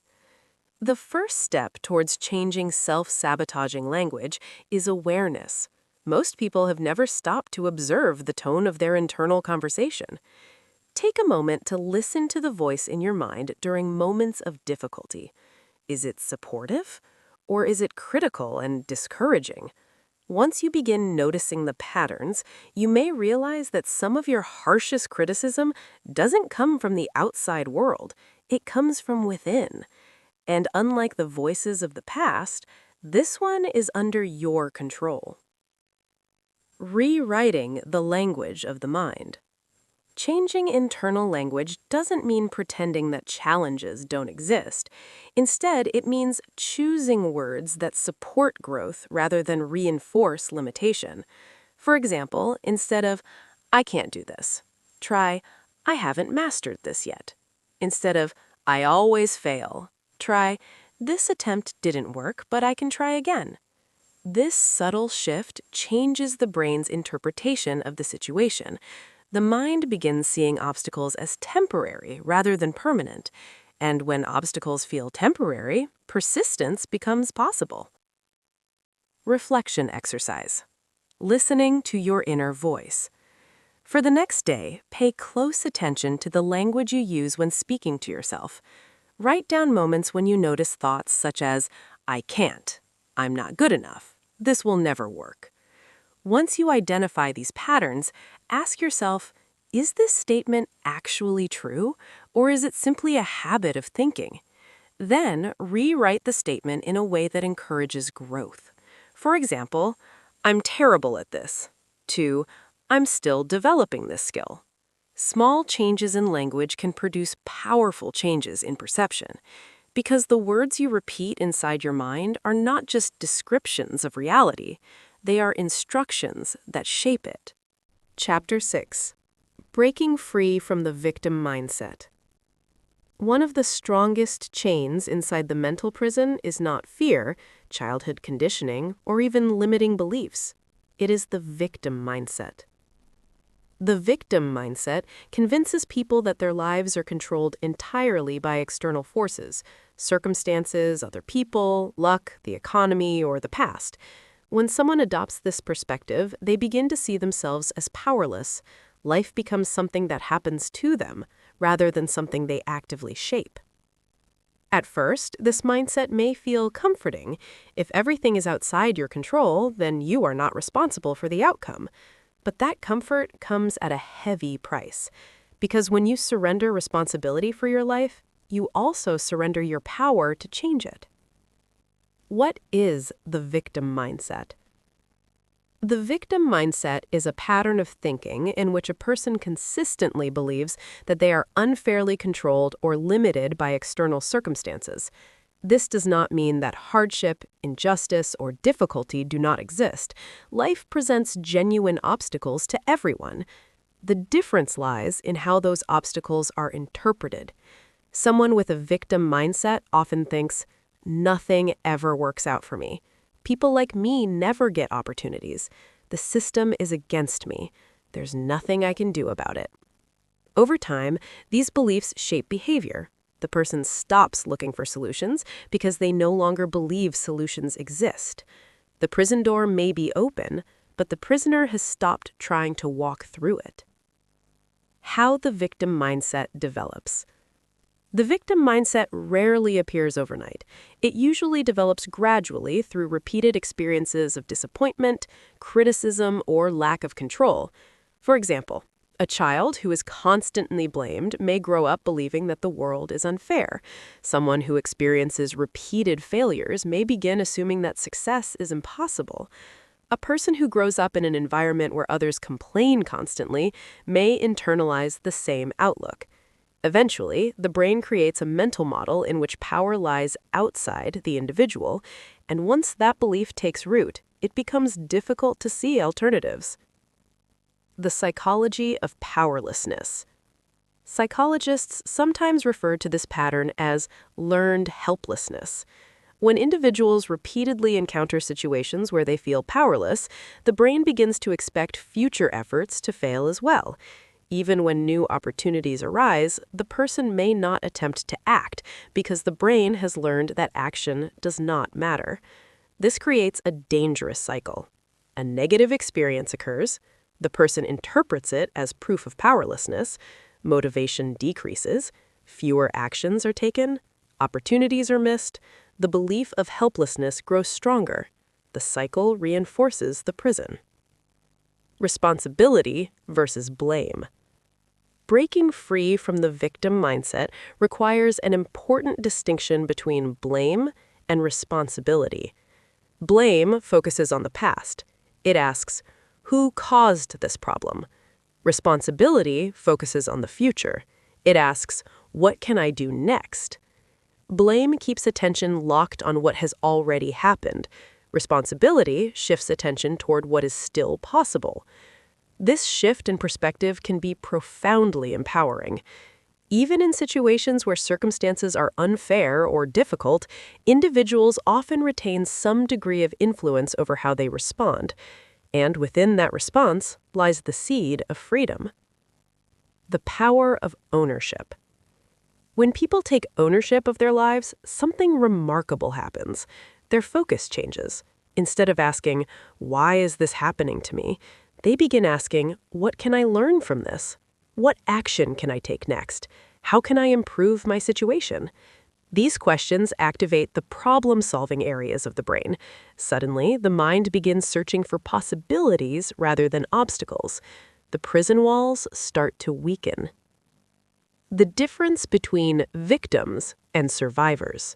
The first step towards changing self-sabotaging language is awareness. Most people have never stopped to observe the tone of their internal conversation. Take a moment to listen to the voice in your mind during moments of difficulty. Is it supportive? Or is it critical and discouraging? Once you begin noticing the patterns, you may realize that some of your harshest criticism doesn't come from the outside world, it comes from within. And unlike the voices of the past, this one is under your control. Rewriting the language of the mind. Changing internal language doesn't mean pretending that challenges don't exist. Instead, it means choosing words that support growth rather than reinforce limitation. For example, instead of, "I can't do this," try, "I haven't mastered this yet." Instead of, "I always fail," try, "This attempt didn't work, but I can try again." This subtle shift changes the brain's interpretation of the situation. The mind begins seeing obstacles as temporary rather than permanent, and when obstacles feel temporary, persistence becomes possible. Reflection exercise. Listening to your inner voice. For the next day, pay close attention to the language you use when speaking to yourself. Write down moments when you notice thoughts such as, "I can't," "I'm not good enough," "This will never work." Once you identify these patterns, ask yourself, is this statement actually true, or is it simply a habit of thinking? Then, rewrite the statement in a way that encourages growth. For example, "I'm terrible at this," to "I'm still developing this skill." Small changes in language can produce powerful changes in perception, because the words you repeat inside your mind are not just descriptions of reality. They are instructions that shape it. Chapter 6. Breaking free from the victim mindset. One of the strongest chains inside the mental prison is not fear, childhood conditioning, or even limiting beliefs. It is the victim mindset. The victim mindset convinces people that their lives are controlled entirely by external forces, circumstances, other people, luck, the economy, or the past. When someone adopts this perspective, they begin to see themselves as powerless. Life becomes something that happens to them, rather than something they actively shape. At first, this mindset may feel comforting. If everything is outside your control, then you are not responsible for the outcome. But that comfort comes at a heavy price, because when you surrender responsibility for your life, you also surrender your power to change it. What is the victim mindset? The victim mindset is a pattern of thinking in which a person consistently believes that they are unfairly controlled or limited by external circumstances. This does not mean that hardship, injustice, or difficulty do not exist. Life presents genuine obstacles to everyone. The difference lies in how those obstacles are interpreted. Someone with a victim mindset often thinks, "Nothing ever works out for me. People like me never get opportunities." The system is against me. There's nothing I can do about it. Over time, these beliefs shape behavior. The person stops looking for solutions because they no longer believe solutions exist. The prison door may be open, but the prisoner has stopped trying to walk through it. How the victim mindset develops. The victim mindset rarely appears overnight. It usually develops gradually through repeated experiences of disappointment, criticism, or lack of control. For example, a child who is constantly blamed may grow up believing that the world is unfair. Someone who experiences repeated failures may begin assuming that success is impossible. A person who grows up in an environment where others complain constantly may internalize the same outlook. Eventually, the brain creates a mental model in which power lies outside the individual, and once that belief takes root, it becomes difficult to see alternatives. The psychology of powerlessness. Psychologists sometimes refer to this pattern as learned helplessness. When individuals repeatedly encounter situations where they feel powerless, the brain begins to expect future efforts to fail as well. Even when new opportunities arise, the person may not attempt to act because the brain has learned that action does not matter. This creates a dangerous cycle. A negative experience occurs. The person interprets it as proof of powerlessness. Motivation decreases. Fewer actions are taken. Opportunities are missed. The belief of helplessness grows stronger. The cycle reinforces the prison. Responsibility versus blame. Breaking free from the victim mindset requires an important distinction between blame and responsibility. Blame focuses on the past. It asks, who caused this problem? Responsibility focuses on the future. It asks, what can I do next? Blame keeps attention locked on what has already happened. Responsibility shifts attention toward what is still possible. This shift in perspective can be profoundly empowering. Even in situations where circumstances are unfair or difficult, individuals often retain some degree of influence over how they respond. And within that response lies the seed of freedom. The power of ownership. When people take ownership of their lives, something remarkable happens. Their focus changes. Instead of asking, why is this happening to me? They begin asking, what can I learn from this? What action can I take next? How can I improve my situation? These questions activate the problem-solving areas of the brain. Suddenly, the mind begins searching for possibilities rather than obstacles. The prison walls start to weaken. The difference between victims and survivors.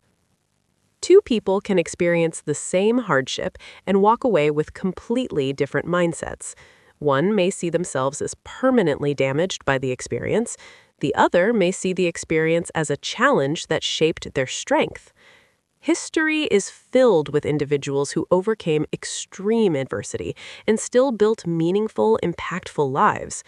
Two people can experience the same hardship and walk away with completely different mindsets. One may see themselves as permanently damaged by the experience. The other may see the experience as a challenge that shaped their strength. History is filled with individuals who overcame extreme adversity and still built meaningful, impactful lives.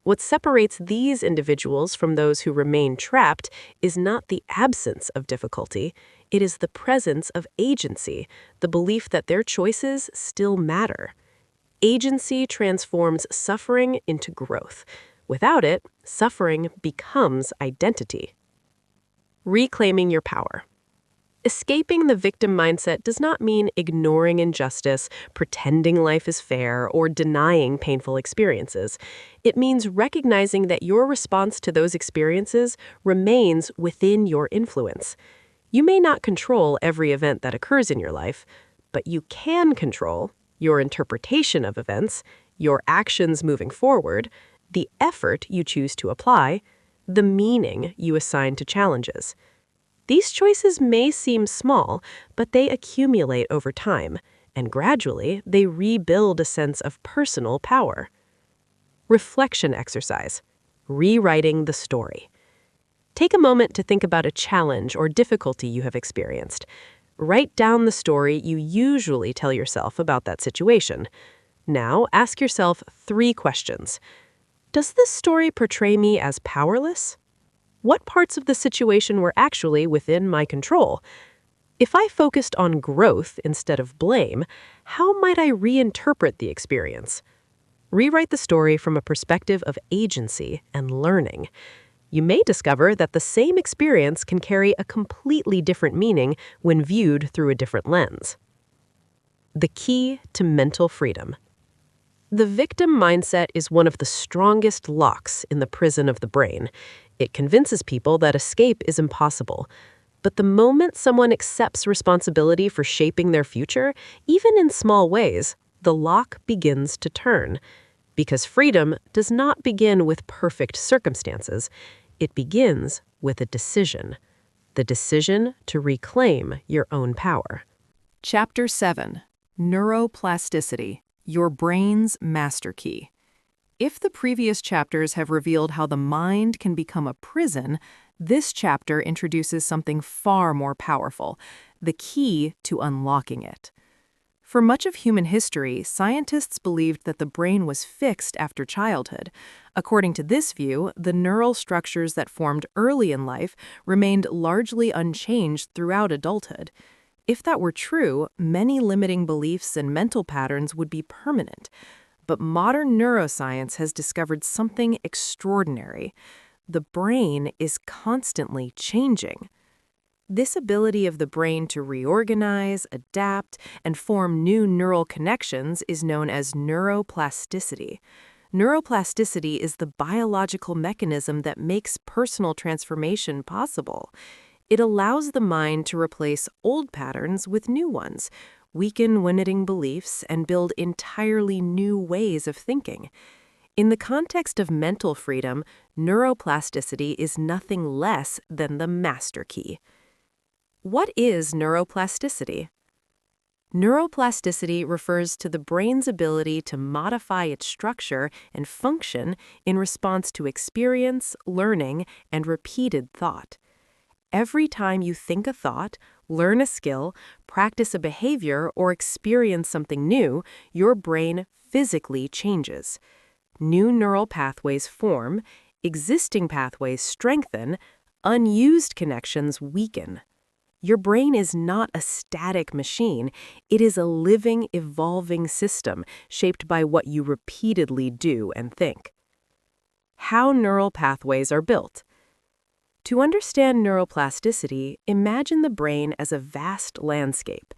What separates these individuals from those who remain trapped is not the absence of difficulty. It is the presence of agency, the belief that their choices still matter. Agency transforms suffering into growth. Without it, suffering becomes identity. Reclaiming your power. Escaping the victim mindset does not mean ignoring injustice, pretending life is fair, or denying painful experiences. It means recognizing that your response to those experiences remains within your influence. You may not control every event that occurs in your life, but you can control your interpretation of events, your actions moving forward, the effort you choose to apply, the meaning you assign to challenges. These choices may seem small, but they accumulate over time, and gradually they rebuild a sense of personal power. Reflection exercise. Rewriting the story. Take a moment to think about a challenge or difficulty you have experienced. Write down the story you usually tell yourself about that situation. Now, ask yourself 3 questions. Does this story portray me as powerless? What parts of the situation were actually within my control? If I focused on growth instead of blame, how might I reinterpret the experience? Rewrite the story from a perspective of agency and learning. You may discover that the same experience can carry a completely different meaning when viewed through a different lens. The key to mental freedom. The victim mindset is one of the strongest locks in the prison of the brain. It convinces people that escape is impossible. But the moment someone accepts responsibility for shaping their future, even in small ways, the lock begins to turn. Because freedom does not begin with perfect circumstances. It begins with a decision. The decision to reclaim your own power. Chapter 7. Neuroplasticity, your brain's master key. If the previous chapters have revealed how the mind can become a prison, this chapter introduces something far more powerful, the key to unlocking it. For much of human history, scientists believed that the brain was fixed after childhood. According to this view, the neural structures that formed early in life remained largely unchanged throughout adulthood. If that were true, many limiting beliefs and mental patterns would be permanent. But modern neuroscience has discovered something extraordinary. The brain is constantly changing. This ability of the brain to reorganize, adapt, and form new neural connections is known as neuroplasticity. Neuroplasticity is the biological mechanism that makes personal transformation possible. It allows the mind to replace old patterns with new ones, weaken limiting beliefs, and build entirely new ways of thinking. In the context of mental freedom, neuroplasticity is nothing less than the master key. What is neuroplasticity? Neuroplasticity refers to the brain's ability to modify its structure and function in response to experience, learning, and repeated thought. Every time you think a thought, learn a skill, practice a behavior, or experience something new, your brain physically changes. New neural pathways form, existing pathways strengthen, unused connections weaken. Your brain is not a static machine. It is a living, evolving system shaped by what you repeatedly do and think. How neural pathways are built. To understand neuroplasticity, imagine the brain as a vast landscape.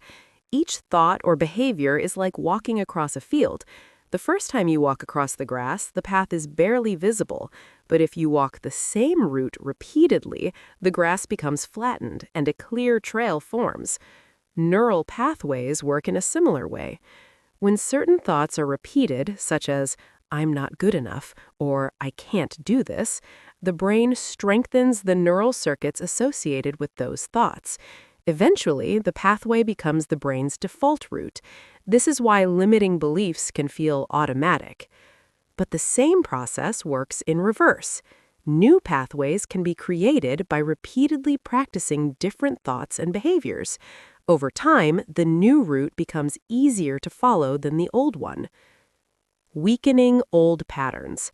Each thought or behavior is like walking across a field. The first time you walk across the grass, the path is barely visible, but if you walk the same route repeatedly, the grass becomes flattened and a clear trail forms. Neural pathways work in a similar way. When certain thoughts are repeated, such as, "I'm not good enough," or "I can't do this," the brain strengthens the neural circuits associated with those thoughts. Eventually, the pathway becomes the brain's default route. This is why limiting beliefs can feel automatic. But the same process works in reverse. New pathways can be created by repeatedly practicing different thoughts and behaviors. Over time, the new route becomes easier to follow than the old one. Weakening old patterns.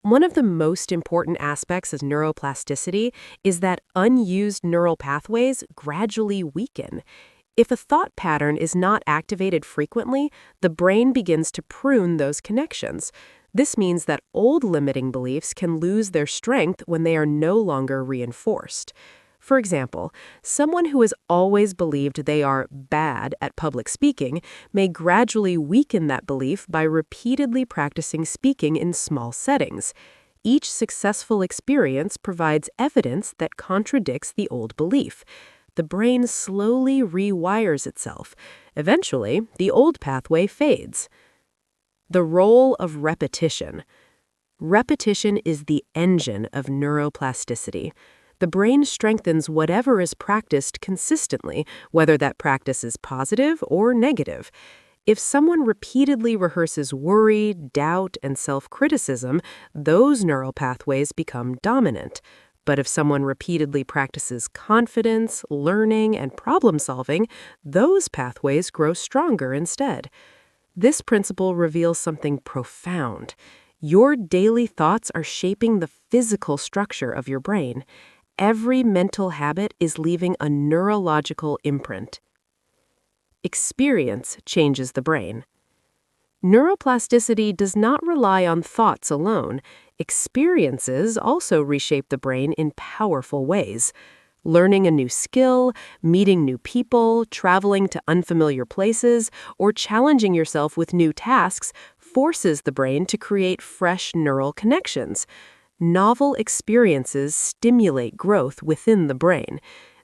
One of the most important aspects of neuroplasticity is that unused neural pathways gradually weaken. If a thought pattern is not activated frequently, the brain begins to prune those connections. This means that old limiting beliefs can lose their strength when they are no longer reinforced. For example, someone who has always believed they are bad at public speaking may gradually weaken that belief by repeatedly practicing speaking in small settings. Each successful experience provides evidence that contradicts the old belief. The brain slowly rewires itself. Eventually, the old pathway fades. The role of repetition. Repetition is the engine of neuroplasticity. The brain strengthens whatever is practiced consistently, whether that practice is positive or negative. If someone repeatedly rehearses worry, doubt, and self-criticism, those neural pathways become dominant. But if someone repeatedly practices confidence, learning, and problem-solving, those pathways grow stronger instead. This principle reveals something profound. Your daily thoughts are shaping the physical structure of your brain. Every mental habit is leaving a neurological imprint. Experience changes the brain. Neuroplasticity does not rely on thoughts alone. Experiences also reshape the brain in powerful ways. Learning a new skill, meeting new people, traveling to unfamiliar places, or challenging yourself with new tasks forces the brain to create fresh neural connections. Novel experiences stimulate growth within the brain.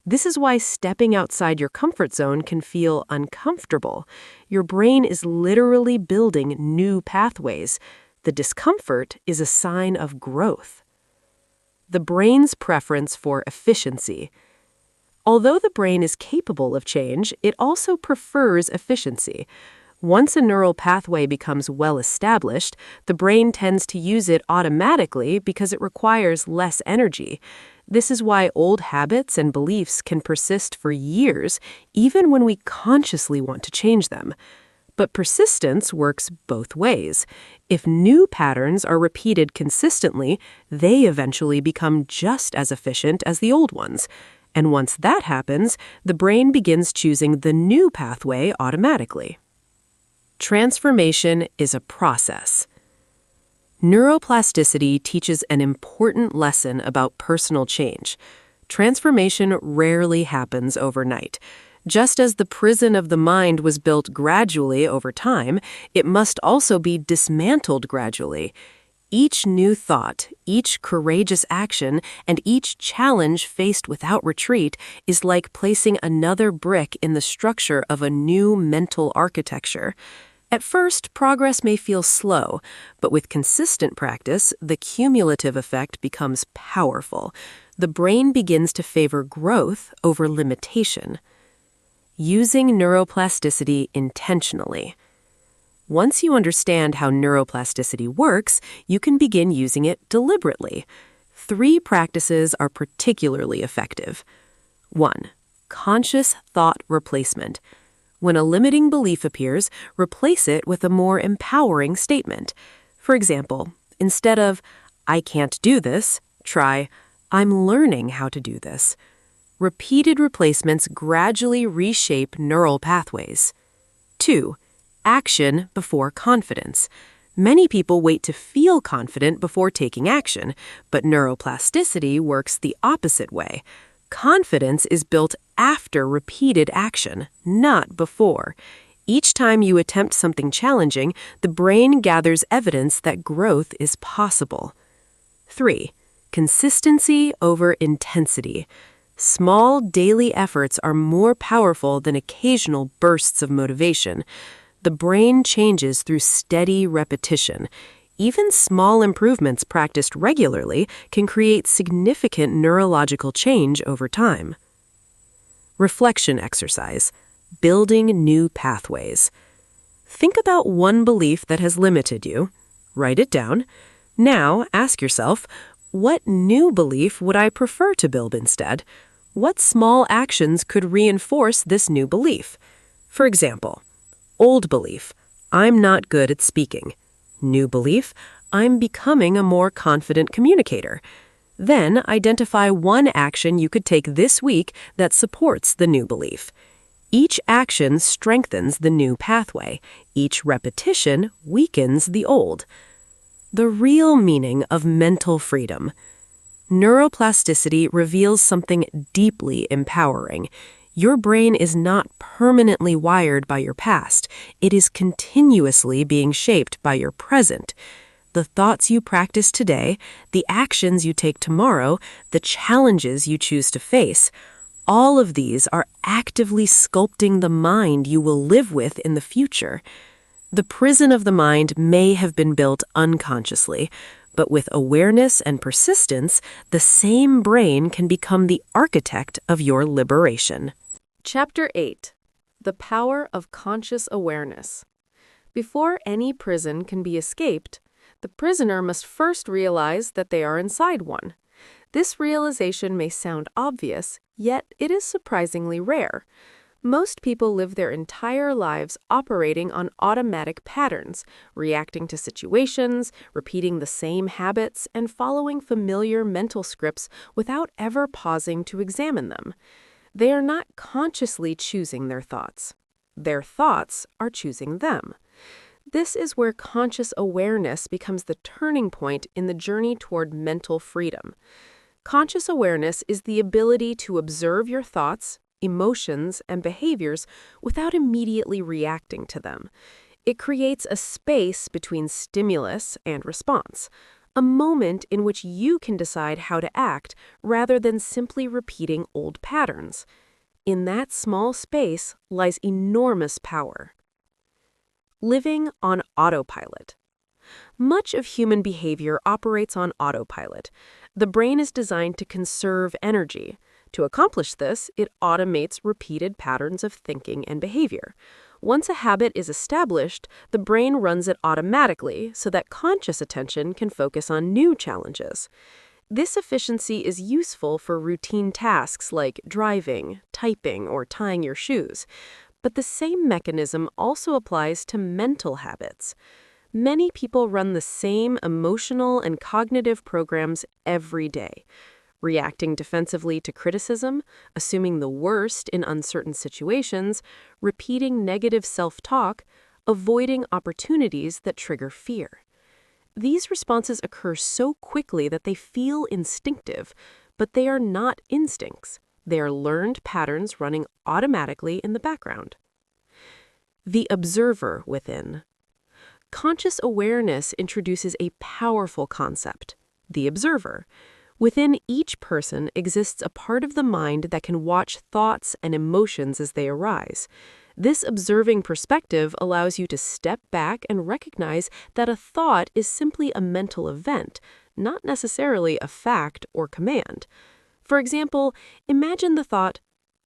This is why stepping outside your comfort zone can feel uncomfortable. Your brain is literally building new pathways. The discomfort is a sign of growth. The brain's preference for efficiency. Although the brain is capable of change, it also prefers efficiency. Once a neural pathway becomes well established, the brain tends to use it automatically because it requires less energy. This is why old habits and beliefs can persist for years, even when we consciously want to change them. But persistence works both ways. If new patterns are repeated consistently, they eventually become just as efficient as the old ones. And once that happens, the brain begins choosing the new pathway automatically. Transformation is a process. Neuroplasticity teaches an important lesson about personal change. Transformation rarely happens overnight. Just as the prison of the mind was built gradually over time, it must also be dismantled gradually. Each new thought, each courageous action, and each challenge faced without retreat is like placing another brick in the structure of a new mental architecture. At first, progress may feel slow, but with consistent practice, the cumulative effect becomes powerful. The brain begins to favor growth over limitation. Using neuroplasticity intentionally. Once you understand how neuroplasticity works, you can begin using it deliberately. 3 practices are particularly effective. 1. Conscious thought replacement. When a limiting belief appears, replace it with a more empowering statement. For example, instead of, "I can't do this," try, "I'm learning how to do this." Repeated replacements gradually reshape neural pathways. 2. Action before confidence. Many people wait to feel confident before taking action, but neuroplasticity works the opposite way. Confidence is built after repeated action, not before. Each time you attempt something challenging, the brain gathers evidence that growth is possible. 3. Consistency over intensity. Small daily efforts are more powerful than occasional bursts of motivation. The brain changes through steady repetition. Even small improvements practiced regularly can create significant neurological change over time. Reflection exercise. Building new pathways. Think about one belief that has limited you. Write it down. Now ask yourself, what new belief would I prefer to build instead? What small actions could reinforce this new belief? For example, old belief, I'm not good at speaking. New belief, I'm becoming a more confident communicator. Then identify one action you could take this week that supports the new belief. Each action strengthens the new pathway. Each repetition weakens the old. The real meaning of mental freedom. Neuroplasticity reveals something deeply empowering. Your brain is not permanently wired by your past. It is continuously being shaped by your present. The thoughts you practice today, the actions you take tomorrow, the challenges you choose to face, all of these are actively sculpting the mind you will live with in the future. The prison of the mind may have been built unconsciously, but with awareness and persistence, the same brain can become the architect of your liberation. Chapter 8. The Power of Conscious Awareness. Before any prison can be escaped, the prisoner must first realize that they are inside one. This realization may sound obvious, yet it is surprisingly rare. Most people live their entire lives operating on automatic patterns, reacting to situations, repeating the same habits, and following familiar mental scripts without ever pausing to examine them. They are not consciously choosing their thoughts. Their thoughts are choosing them. This is where conscious awareness becomes the turning point in the journey toward mental freedom. Conscious awareness is the ability to observe your thoughts, emotions, and behaviors without immediately reacting to them. It creates a space between stimulus and response, a moment in which you can decide how to act rather than simply repeating old patterns. In that small space lies enormous power. Living on autopilot. Much of human behavior operates on autopilot. The brain is designed to conserve energy. To accomplish this, it automates repeated patterns of thinking and behavior. Once a habit is established, the brain runs it automatically so that conscious attention can focus on new challenges. This efficiency is useful for routine tasks like driving, typing, or tying your shoes. But the same mechanism also applies to mental habits. Many people run the same emotional and cognitive programs every day. Reacting defensively to criticism, assuming the worst in uncertain situations, repeating negative self-talk, avoiding opportunities that trigger fear. These responses occur so quickly that they feel instinctive, but they are not instincts. They are learned patterns running automatically in the background. The observer within. Conscious awareness introduces a powerful concept, the observer. Within each person exists a part of the mind that can watch thoughts and emotions as they arise. This observing perspective allows you to step back and recognize that a thought is simply a mental event, not necessarily a fact or command. For example, imagine the thought,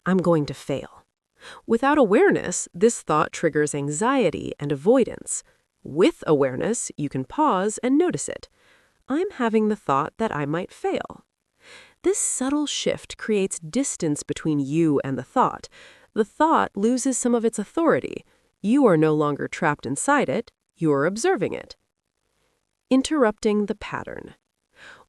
"I'm going to fail." Without awareness, this thought triggers anxiety and avoidance. With awareness, you can pause and notice it. I'm having the thought that I might fail. This subtle shift creates distance between you and the thought. The thought loses some of its authority. You are no longer trapped inside it, you're observing it. Interrupting the pattern.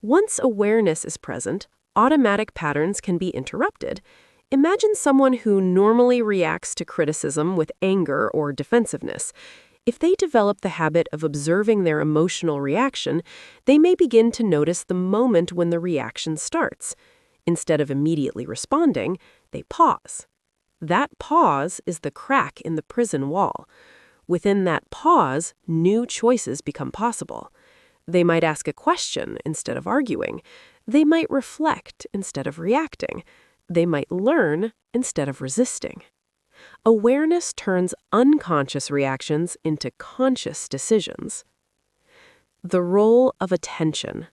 Once awareness is present, automatic patterns can be interrupted. Imagine someone who normally reacts to criticism with anger or defensiveness. If they develop the habit of observing their emotional reaction, they may begin to notice the moment when the reaction starts. Instead of immediately responding, they pause. That pause is the crack in the prison wall. Within that pause, new choices become possible. They might ask a question instead of arguing. They might reflect instead of reacting. They might learn instead of resisting. Awareness turns unconscious reactions into conscious decisions. The role of attention.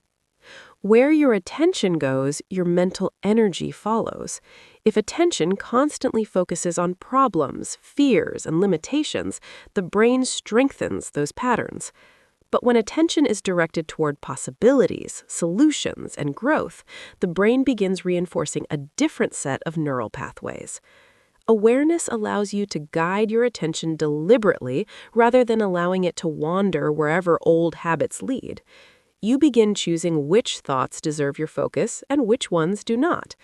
Where your attention goes, your mental energy follows. If attention constantly focuses on problems, fears, and limitations, the brain strengthens those patterns. But when attention is directed toward possibilities, solutions, and growth, the brain begins reinforcing a different set of neural pathways. Awareness allows you to guide your attention deliberately rather than allowing it to wander wherever old habits lead. You begin choosing which thoughts deserve your focus and which ones do not.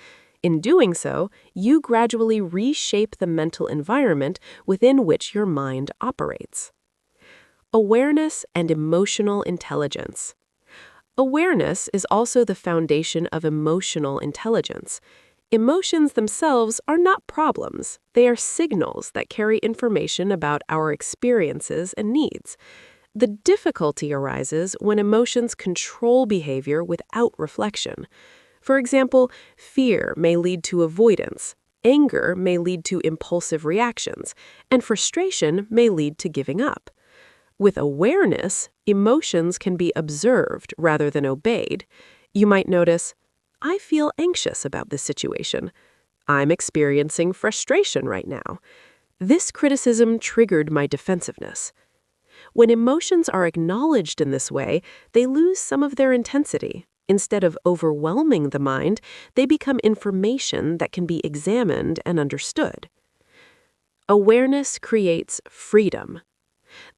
In doing so, you gradually reshape the mental environment within which your mind operates. Awareness and emotional intelligence. Awareness is also the foundation of emotional intelligence. Emotions themselves are not problems. They are signals that carry information about our experiences and needs. The difficulty arises when emotions control behavior without reflection. For example, fear may lead to avoidance, anger may lead to impulsive reactions, and frustration may lead to giving up. With awareness, emotions can be observed rather than obeyed. You might notice, I feel anxious about this situation. I'm experiencing frustration right now. This criticism triggered my defensiveness. When emotions are acknowledged in this way, they lose some of their intensity. Instead of overwhelming the mind, they become information that can be examined and understood. Awareness creates freedom.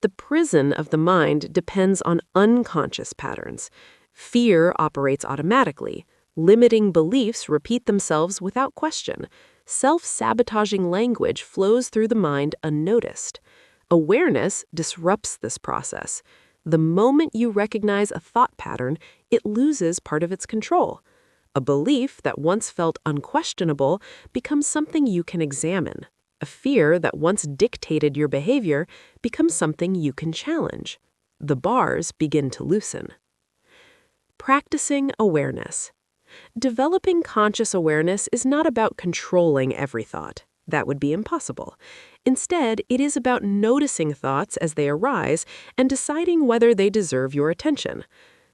The prison of the mind depends on unconscious patterns. Fear operates automatically. Limiting beliefs repeat themselves without question. Self-sabotaging language flows through the mind unnoticed. Awareness disrupts this process. The moment you recognize a thought pattern, it loses part of its control. A belief that once felt unquestionable becomes something you can examine. A fear that once dictated your behavior becomes something you can challenge. The bars begin to loosen. Practicing awareness. Developing conscious awareness is not about controlling every thought. That would be impossible. Instead, it is about noticing thoughts as they arise and deciding whether they deserve your attention.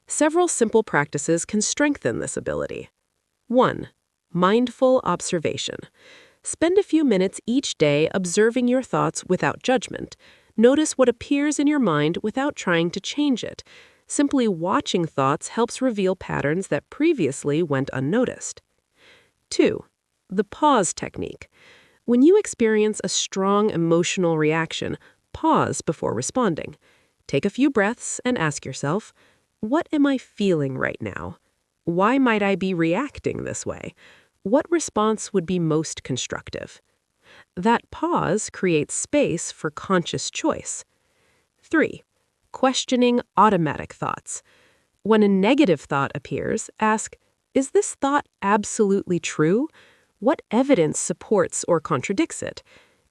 Several simple practices can strengthen this ability. 1. Mindful observation. Spend a few minutes each day observing your thoughts without judgment. Notice what appears in your mind without trying to change it. Simply watching thoughts helps reveal patterns that previously went unnoticed. 2. The pause technique. When you experience a strong emotional reaction, pause before responding. Take a few breaths and ask yourself, what am I feeling right now? Why might I be reacting this way? What response would be most constructive? That pause creates space for conscious choice. 3. Questioning automatic thoughts. When a negative thought appears, ask, is this thought absolutely true? What evidence supports or contradicts it?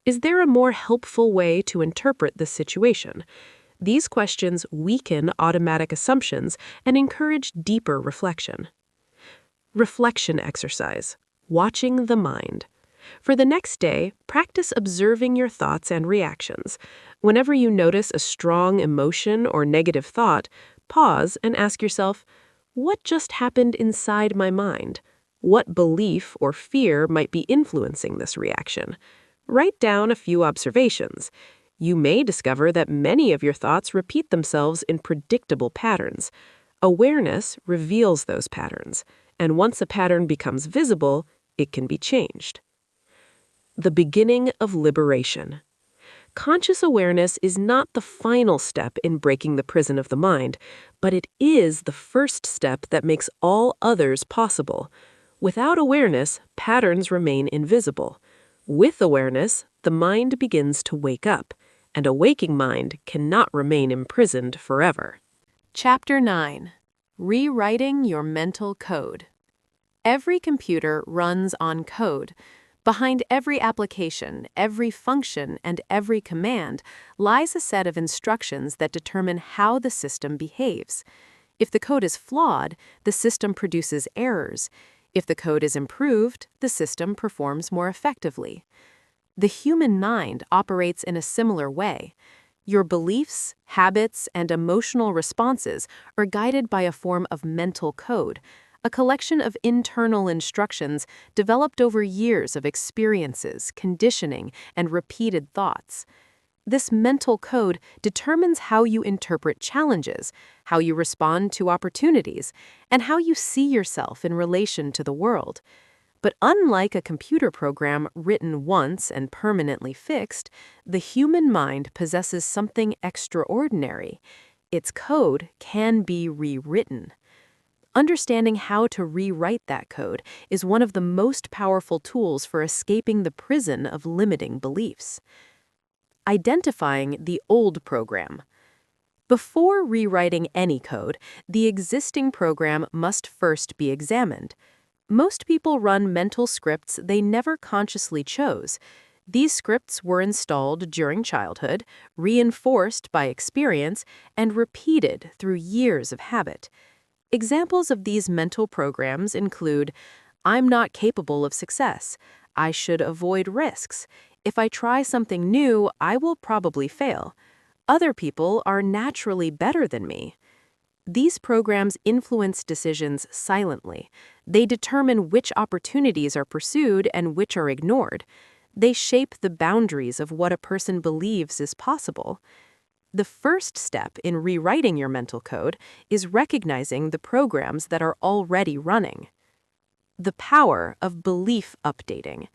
Is there a more helpful way to interpret this situation? These questions weaken automatic assumptions and encourage deeper reflection. Reflection exercise. Watching the mind. For the next day, practice observing your thoughts and reactions. Whenever you notice a strong emotion or negative thought, pause and ask yourself, what just happened inside my mind? What belief or fear might be influencing this reaction? Write down a few observations. You may discover that many of your thoughts repeat themselves in predictable patterns. Awareness reveals those patterns, and once a pattern becomes visible, it can be changed. The beginning of liberation. Conscious awareness is not the final step in breaking the prison of the mind, but it is the first step that makes all others possible. Without awareness, patterns remain invisible. With awareness, the mind begins to wake up, and a waking mind cannot remain imprisoned forever. Chapter 9. Rewriting your mental code. Every computer runs on code. Behind every application, every function, and every command lies a set of instructions that determine how the system behaves. If the code is flawed, the system produces errors. If the code is improved, the system performs more effectively. The human mind operates in a similar way. Your beliefs, habits, and emotional responses are guided by a form of mental code, a collection of internal instructions developed over years of experiences, conditioning, and repeated thoughts. This mental code determines how you interpret challenges, how you respond to opportunities, and how you see yourself in relation to the world. But unlike a computer program written once and permanently fixed, the human mind possesses something extraordinary. Its code can be rewritten. Understanding how to rewrite that code is one of the most powerful tools for escaping the prison of limiting beliefs. Identifying the old program. Before rewriting any code, the existing program must first be examined. Most people run mental scripts they never consciously chose. These scripts were installed during childhood, reinforced by experience, and repeated through years of habit. Examples of these mental programs include, I'm not capable of success. I should avoid risks. If I try something new, I will probably fail. Other people are naturally better than me. These programs influence decisions silently. They determine which opportunities are pursued and which are ignored. They shape the boundaries of what a person believes is possible. The first step in rewriting your mental code is recognizing the programs that are already running. The power of belief updating.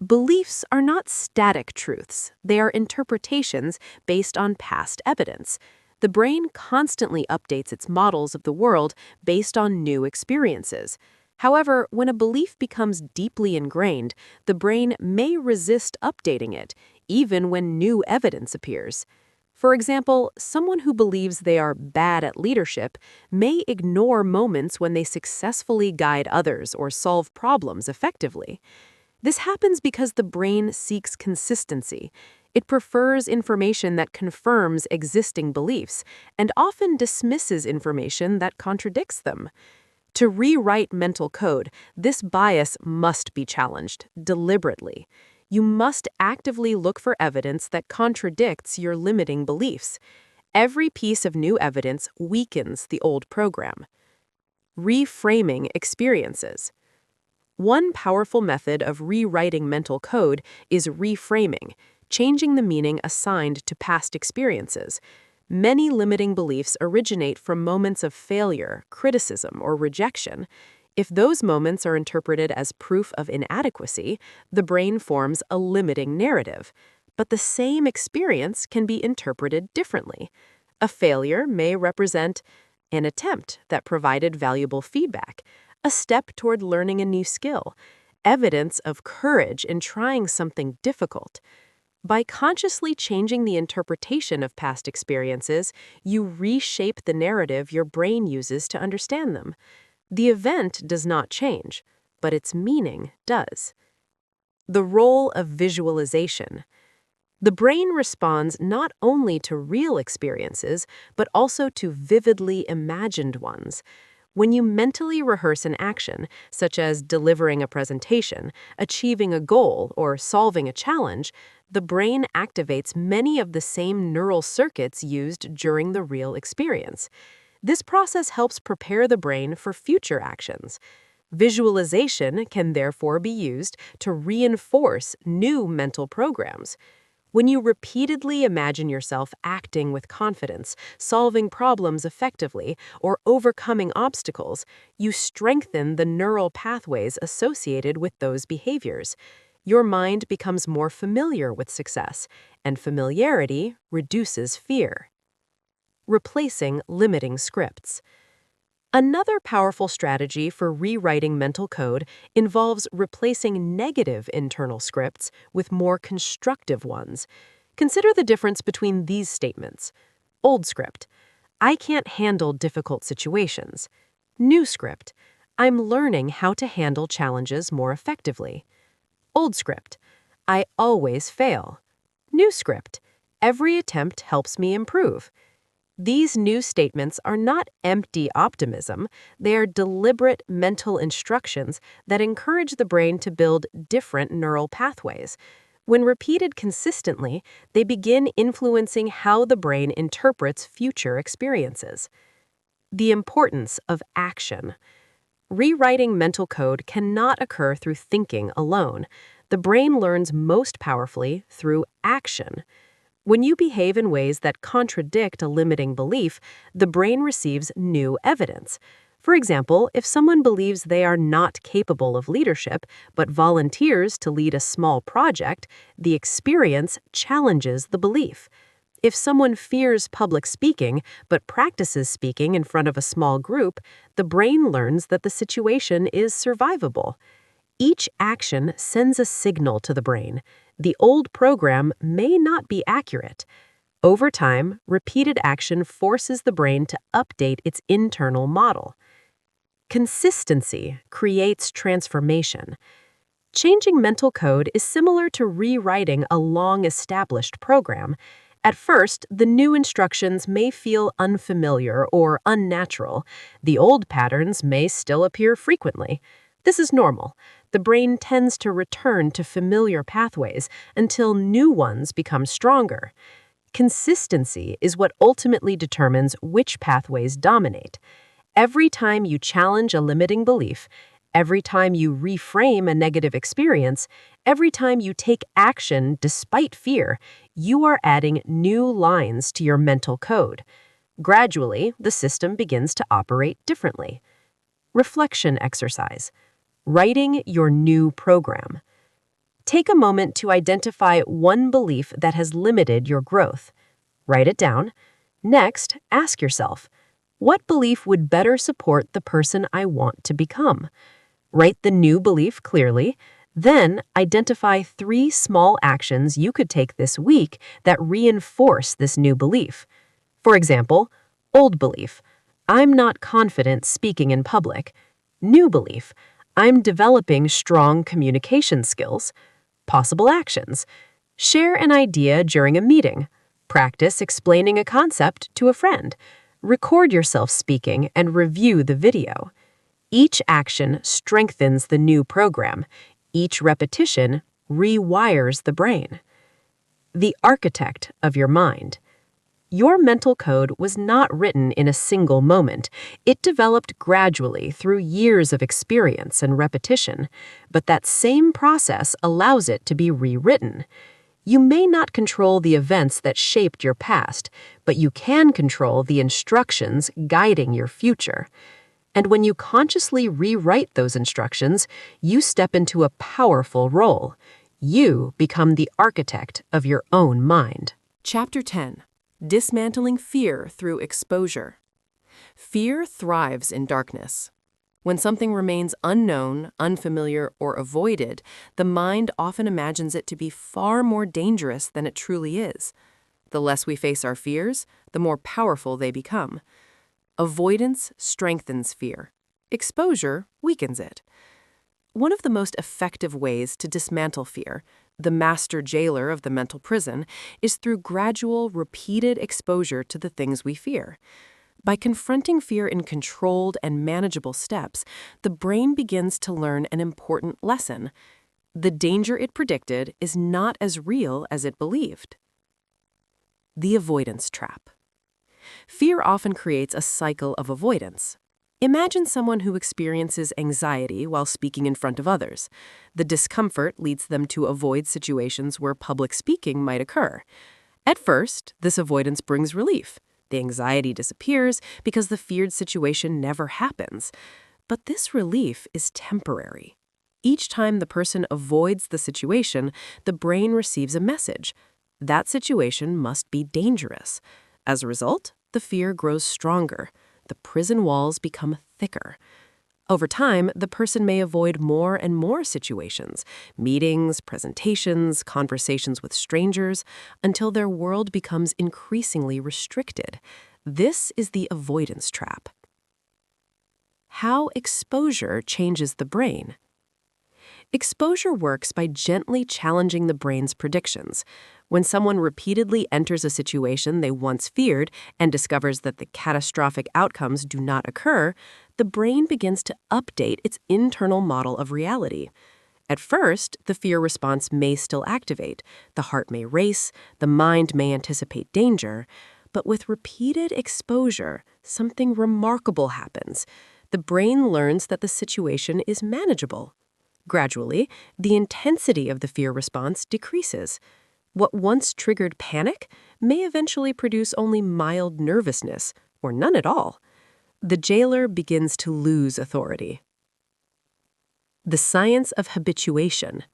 Beliefs are not static truths. They are interpretations based on past evidence. The brain constantly updates its models of the world based on new experiences. However, when a belief becomes deeply ingrained, the brain may resist updating it, even when new evidence appears. For example, someone who believes they are bad at leadership may ignore moments when they successfully guide others or solve problems effectively. This happens because the brain seeks consistency. It prefers information that confirms existing beliefs and often dismisses information that contradicts them. To rewrite mental code, this bias must be challenged deliberately. You must actively look for evidence that contradicts your limiting beliefs. Every piece of new evidence weakens the old program. Reframing experiences. One powerful method of rewriting mental code is reframing, changing the meaning assigned to past experiences. Many limiting beliefs originate from moments of failure, criticism, or rejection. If those moments are interpreted as proof of inadequacy, the brain forms a limiting narrative. But the same experience can be interpreted differently. A failure may represent an attempt that provided valuable feedback, a step toward learning a new skill, evidence of courage in trying something difficult. By consciously changing the interpretation of past experiences, you reshape the narrative your brain uses to understand them. The event does not change, but its meaning does. The role of visualization. The brain responds not only to real experiences, but also to vividly imagined ones. When you mentally rehearse an action, such as delivering a presentation, achieving a goal, or solving a challenge, the brain activates many of the same neural circuits used during the real experience. This process helps prepare the brain for future actions. Visualization can therefore be used to reinforce new mental programs. When you repeatedly imagine yourself acting with confidence, solving problems effectively, or overcoming obstacles, you strengthen the neural pathways associated with those behaviors. Your mind becomes more familiar with success, and familiarity reduces fear. Replacing limiting scripts. Another powerful strategy for rewriting mental code involves replacing negative internal scripts with more constructive ones. Consider the difference between these statements. Old script: I can't handle difficult situations. New script: I'm learning how to handle challenges more effectively. Old script: I always fail. New script: every attempt helps me improve. These new statements are not empty optimism, they are deliberate mental instructions that encourage the brain to build different neural pathways. When repeated consistently, they begin influencing how the brain interprets future experiences. The importance of action. Rewriting mental code cannot occur through thinking alone. The brain learns most powerfully through action. When you behave in ways that contradict a limiting belief, the brain receives new evidence. For example, if someone believes they are not capable of leadership but volunteers to lead a small project, the experience challenges the belief. If someone fears public speaking but practices speaking in front of a small group, the brain learns that the situation is survivable. Each action sends a signal to the brain. The old program may not be accurate. Over time, repeated action forces the brain to update its internal model. Consistency creates transformation. Changing mental code is similar to rewriting a long-established program. At first, the new instructions may feel unfamiliar or unnatural. The old patterns may still appear frequently. This is normal. The brain tends to return to familiar pathways until new ones become stronger. Consistency is what ultimately determines which pathways dominate. Every time you challenge a limiting belief, every time you reframe a negative experience, every time you take action despite fear, you are adding new lines to your mental code. Gradually, the system begins to operate differently. Reflection exercise. Writing your new program. Take a moment to identify one belief that has limited your growth. Write it down. Next, ask yourself, what belief would better support the person I want to become? Write the new belief clearly. Then, identify 3 small actions you could take this week that reinforce this new belief. For example, old belief, I'm not confident speaking in public. New belief, I'm developing strong communication skills. Possible actions, share an idea during a meeting. Practice explaining a concept to a friend. Record yourself speaking and review the video. Each action strengthens the new program. Each repetition rewires the brain. The architect of your mind. Your mental code was not written in a single moment. It developed gradually through years of experience and repetition, but that same process allows it to be rewritten. You may not control the events that shaped your past, but you can control the instructions guiding your future. And when you consciously rewrite those instructions, you step into a powerful role. You become the architect of your own mind. Chapter 10. Dismantling Fear Through Exposure. Fear thrives in darkness. When something remains unknown, unfamiliar, or avoided, the mind often imagines it to be far more dangerous than it truly is. The less we face our fears, the more powerful they become. Avoidance strengthens fear. Exposure weakens it. One of the most effective ways to dismantle fear, the master jailer of the mental prison, is through gradual, repeated exposure to the things we fear. By confronting fear in controlled and manageable steps, the brain begins to learn an important lesson. The danger it predicted is not as real as it believed. The avoidance trap. Fear often creates a cycle of avoidance. Imagine someone who experiences anxiety while speaking in front of others. The discomfort leads them to avoid situations where public speaking might occur. At first, this avoidance brings relief. The anxiety disappears because the feared situation never happens. But this relief is temporary. Each time the person avoids the situation, the brain receives a message. That situation must be dangerous. As a result, the fear grows stronger. The prison walls become thicker. Over time, the person may avoid more and more situations, meetings, presentations, conversations with strangers, until their world becomes increasingly restricted. This is the avoidance trap. How exposure changes the brain. Exposure works by gently challenging the brain's predictions. When someone repeatedly enters a situation they once feared and discovers that the catastrophic outcomes do not occur, the brain begins to update its internal model of reality. At first, the fear response may still activate. The heart may race, the mind may anticipate danger. But with repeated exposure, something remarkable happens. The brain learns that the situation is manageable. Gradually, the intensity of the fear response decreases. What once triggered panic may eventually produce only mild nervousness, or none at all. The jailer begins to lose authority. The science of habituation.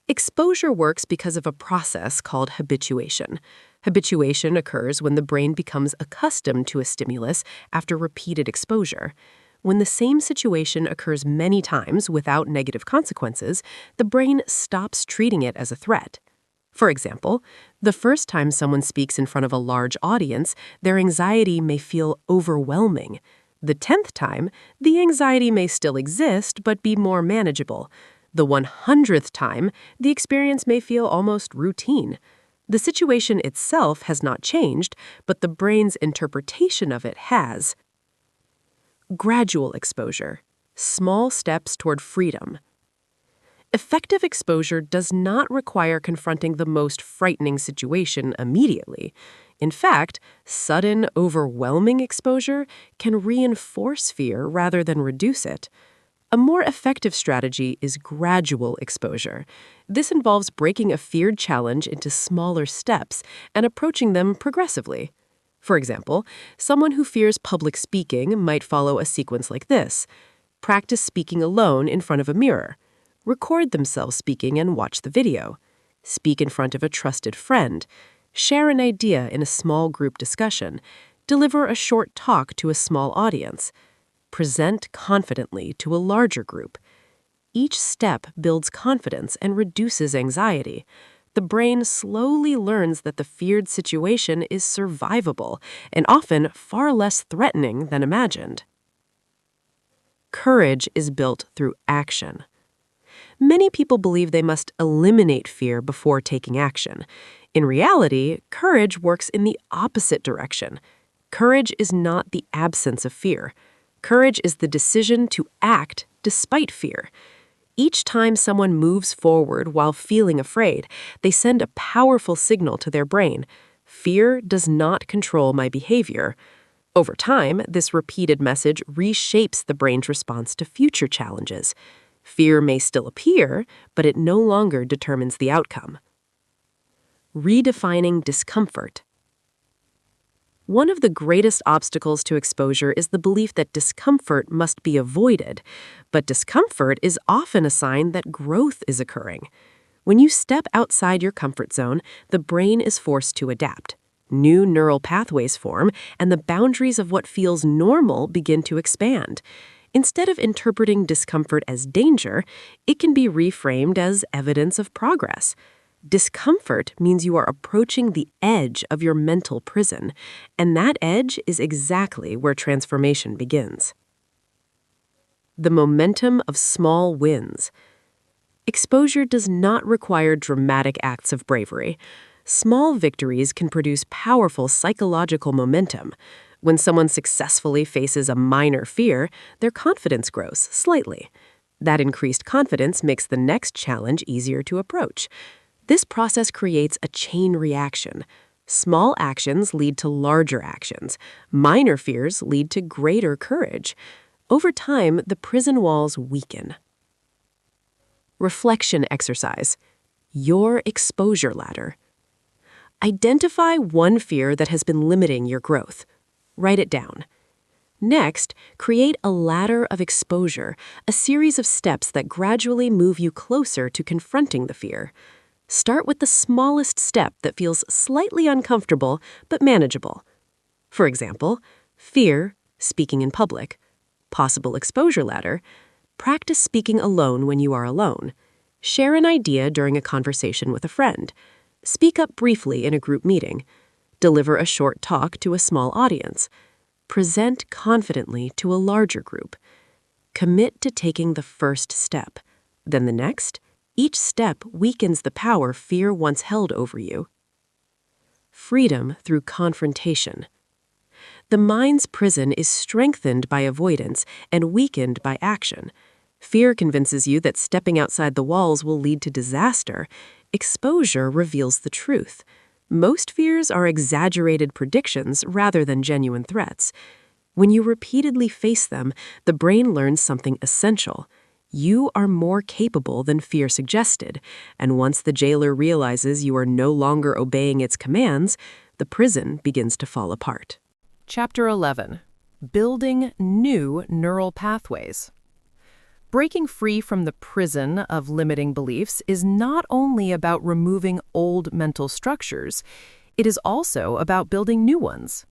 Exposure works because of a process called habituation. Habituation occurs when the brain becomes accustomed to a stimulus after repeated exposure. When the same situation occurs many times without negative consequences, the brain stops treating it as a threat. For example, the first time someone speaks in front of a large audience, their anxiety may feel overwhelming. The 10th time, the anxiety may still exist but be more manageable. The 100th time, the experience may feel almost routine. The situation itself has not changed, but the brain's interpretation of it has. Gradual exposure. Small steps toward freedom. Effective exposure does not require confronting the most frightening situation immediately. In fact, sudden, overwhelming exposure can reinforce fear rather than reduce it. A more effective strategy is gradual exposure. This involves breaking a feared challenge into smaller steps and approaching them progressively. For example, someone who fears public speaking might follow a sequence like this. Practice speaking alone in front of a mirror. record themselves speaking and watch the video, speak in front of a trusted friend, share an idea in a small group discussion, deliver a short talk to a small audience, present confidently to a larger group. Each step builds confidence and reduces anxiety. The brain slowly learns that the feared situation is survivable and often far less threatening than imagined. Courage is built through action. Many people believe they must eliminate fear before taking action. In reality, courage works in the opposite direction. Courage is not the absence of fear. Courage is the decision to act despite fear. Each time someone moves forward while feeling afraid, they send a powerful signal to their brain. Fear does not control my behavior. Over time, this repeated message reshapes the brain's response to future challenges. Fear may still appear, but it no longer determines the outcome. Redefining discomfort. One of the greatest obstacles to exposure is the belief that discomfort must be avoided, but discomfort is often a sign that growth is occurring. When you step outside your comfort zone, the brain is forced to adapt. New neural pathways form, and the boundaries of what feels normal begin to expand. Instead of interpreting discomfort as danger, it can be reframed as evidence of progress. Discomfort means you are approaching the edge of your mental prison, and that edge is exactly where transformation begins. The momentum of small wins. Exposure does not require dramatic acts of bravery. Small victories can produce powerful psychological momentum. When someone successfully faces a minor fear, their confidence grows slightly. That increased confidence makes the next challenge easier to approach. This process creates a chain reaction. Small actions lead to larger actions. Minor fears lead to greater courage. Over time, the prison walls weaken. Reflection exercise. Your exposure ladder. Identify one fear that has been limiting your growth. Write it down. Next, create a ladder of exposure, a series of steps that gradually move you closer to confronting the fear. Start with the smallest step that feels slightly uncomfortable but manageable. For example, fear, speaking in public. Possible exposure ladder, practice speaking alone when you are alone. Share an idea during a conversation with a friend. Speak up briefly in a group meeting. Deliver a short talk to a small audience. Present confidently to a larger group. Commit to taking the first step, then the next. Each step weakens the power fear once held over you. Freedom through confrontation. The mind's prison is strengthened by avoidance and weakened by action. Fear convinces you that stepping outside the walls will lead to disaster. Exposure reveals the truth. Most fears are exaggerated predictions rather than genuine threats. When you repeatedly face them, the brain learns something essential. You are more capable than fear suggested, and once the jailer realizes you are no longer obeying its commands, the prison begins to fall apart. Chapter 11. Building New Neural Pathways. Breaking free from the prison of limiting beliefs is not only about removing old mental structures, it is also about building new ones.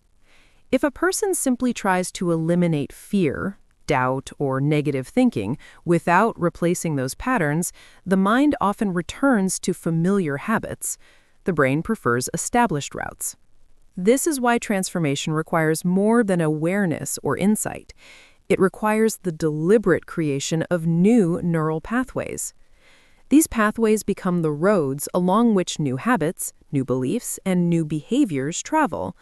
If a person simply tries to eliminate fear, doubt, or negative thinking without replacing those patterns, the mind often returns to familiar habits. The brain prefers established routes. This is why transformation requires more than awareness or insight. It requires the deliberate creation of new neural pathways. These pathways become the roads along which new habits, new beliefs, and new behaviors travel.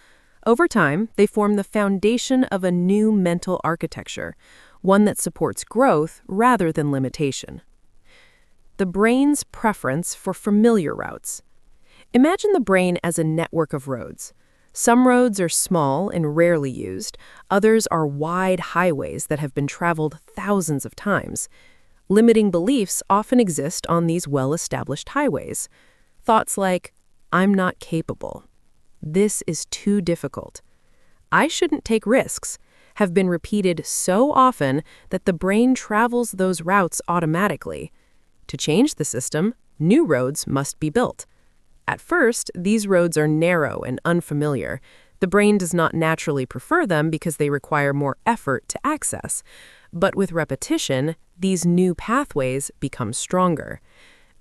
Over time, they form the foundation of a new mental architecture, one that supports growth rather than limitation. The brain's preference for familiar routes. Imagine the brain as a network of roads. Some roads are small and rarely used. Others are wide highways that have been traveled thousands of times. Limiting beliefs often exist on these well-established highways. Thoughts like, "I'm not capable," "This is too difficult," "I shouldn't take risks," have been repeated so often that the brain travels those routes automatically. To change the system, new roads must be built. At first, these roads are narrow and unfamiliar. The brain does not naturally prefer them because they require more effort to access. But with repetition, these new pathways become stronger.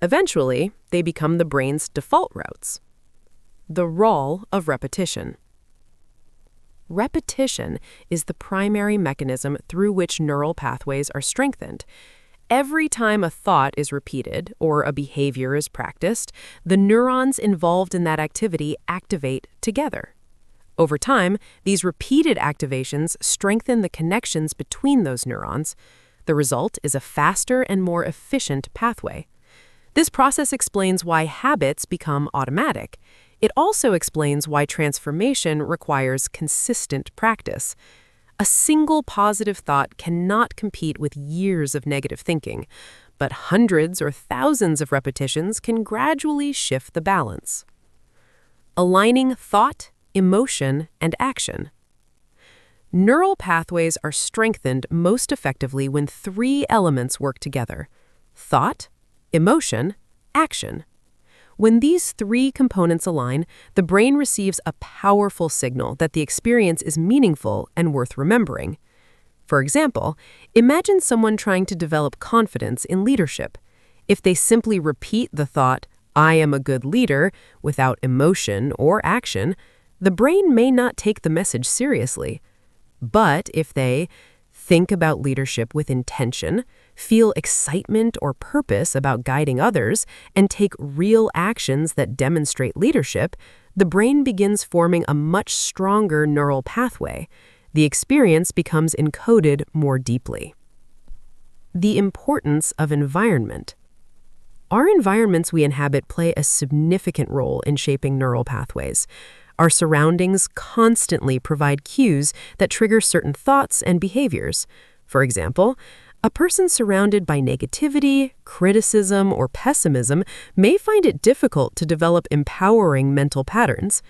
Eventually, they become the brain's default routes. The role of repetition. Repetition is the primary mechanism through which neural pathways are strengthened. Every time a thought is repeated or a behavior is practiced, the neurons involved in that activity activate together. Over time, these repeated activations strengthen the connections between those neurons. The result is a faster and more efficient pathway. This process explains why habits become automatic. It also explains why transformation requires consistent practice. A single positive thought cannot compete with years of negative thinking, but hundreds or thousands of repetitions can gradually shift the balance. Aligning thought, emotion, and action. Neural pathways are strengthened most effectively when three elements work together: thought, emotion, action. When these three components align, the brain receives a powerful signal that the experience is meaningful and worth remembering. For example, imagine someone trying to develop confidence in leadership. If they simply repeat the thought, "I am a good leader," without emotion or action, the brain may not take the message seriously. But if they think about leadership with intention, feel excitement or purpose about guiding others, and take real actions that demonstrate leadership, the brain begins forming a much stronger neural pathway. The experience becomes encoded more deeply. The importance of environment. Our environments we inhabit play a significant role in shaping neural pathways. Our surroundings constantly provide cues that trigger certain thoughts and behaviors. For example, a person surrounded by negativity, criticism, or pessimism may find it difficult to develop empowering mental patterns.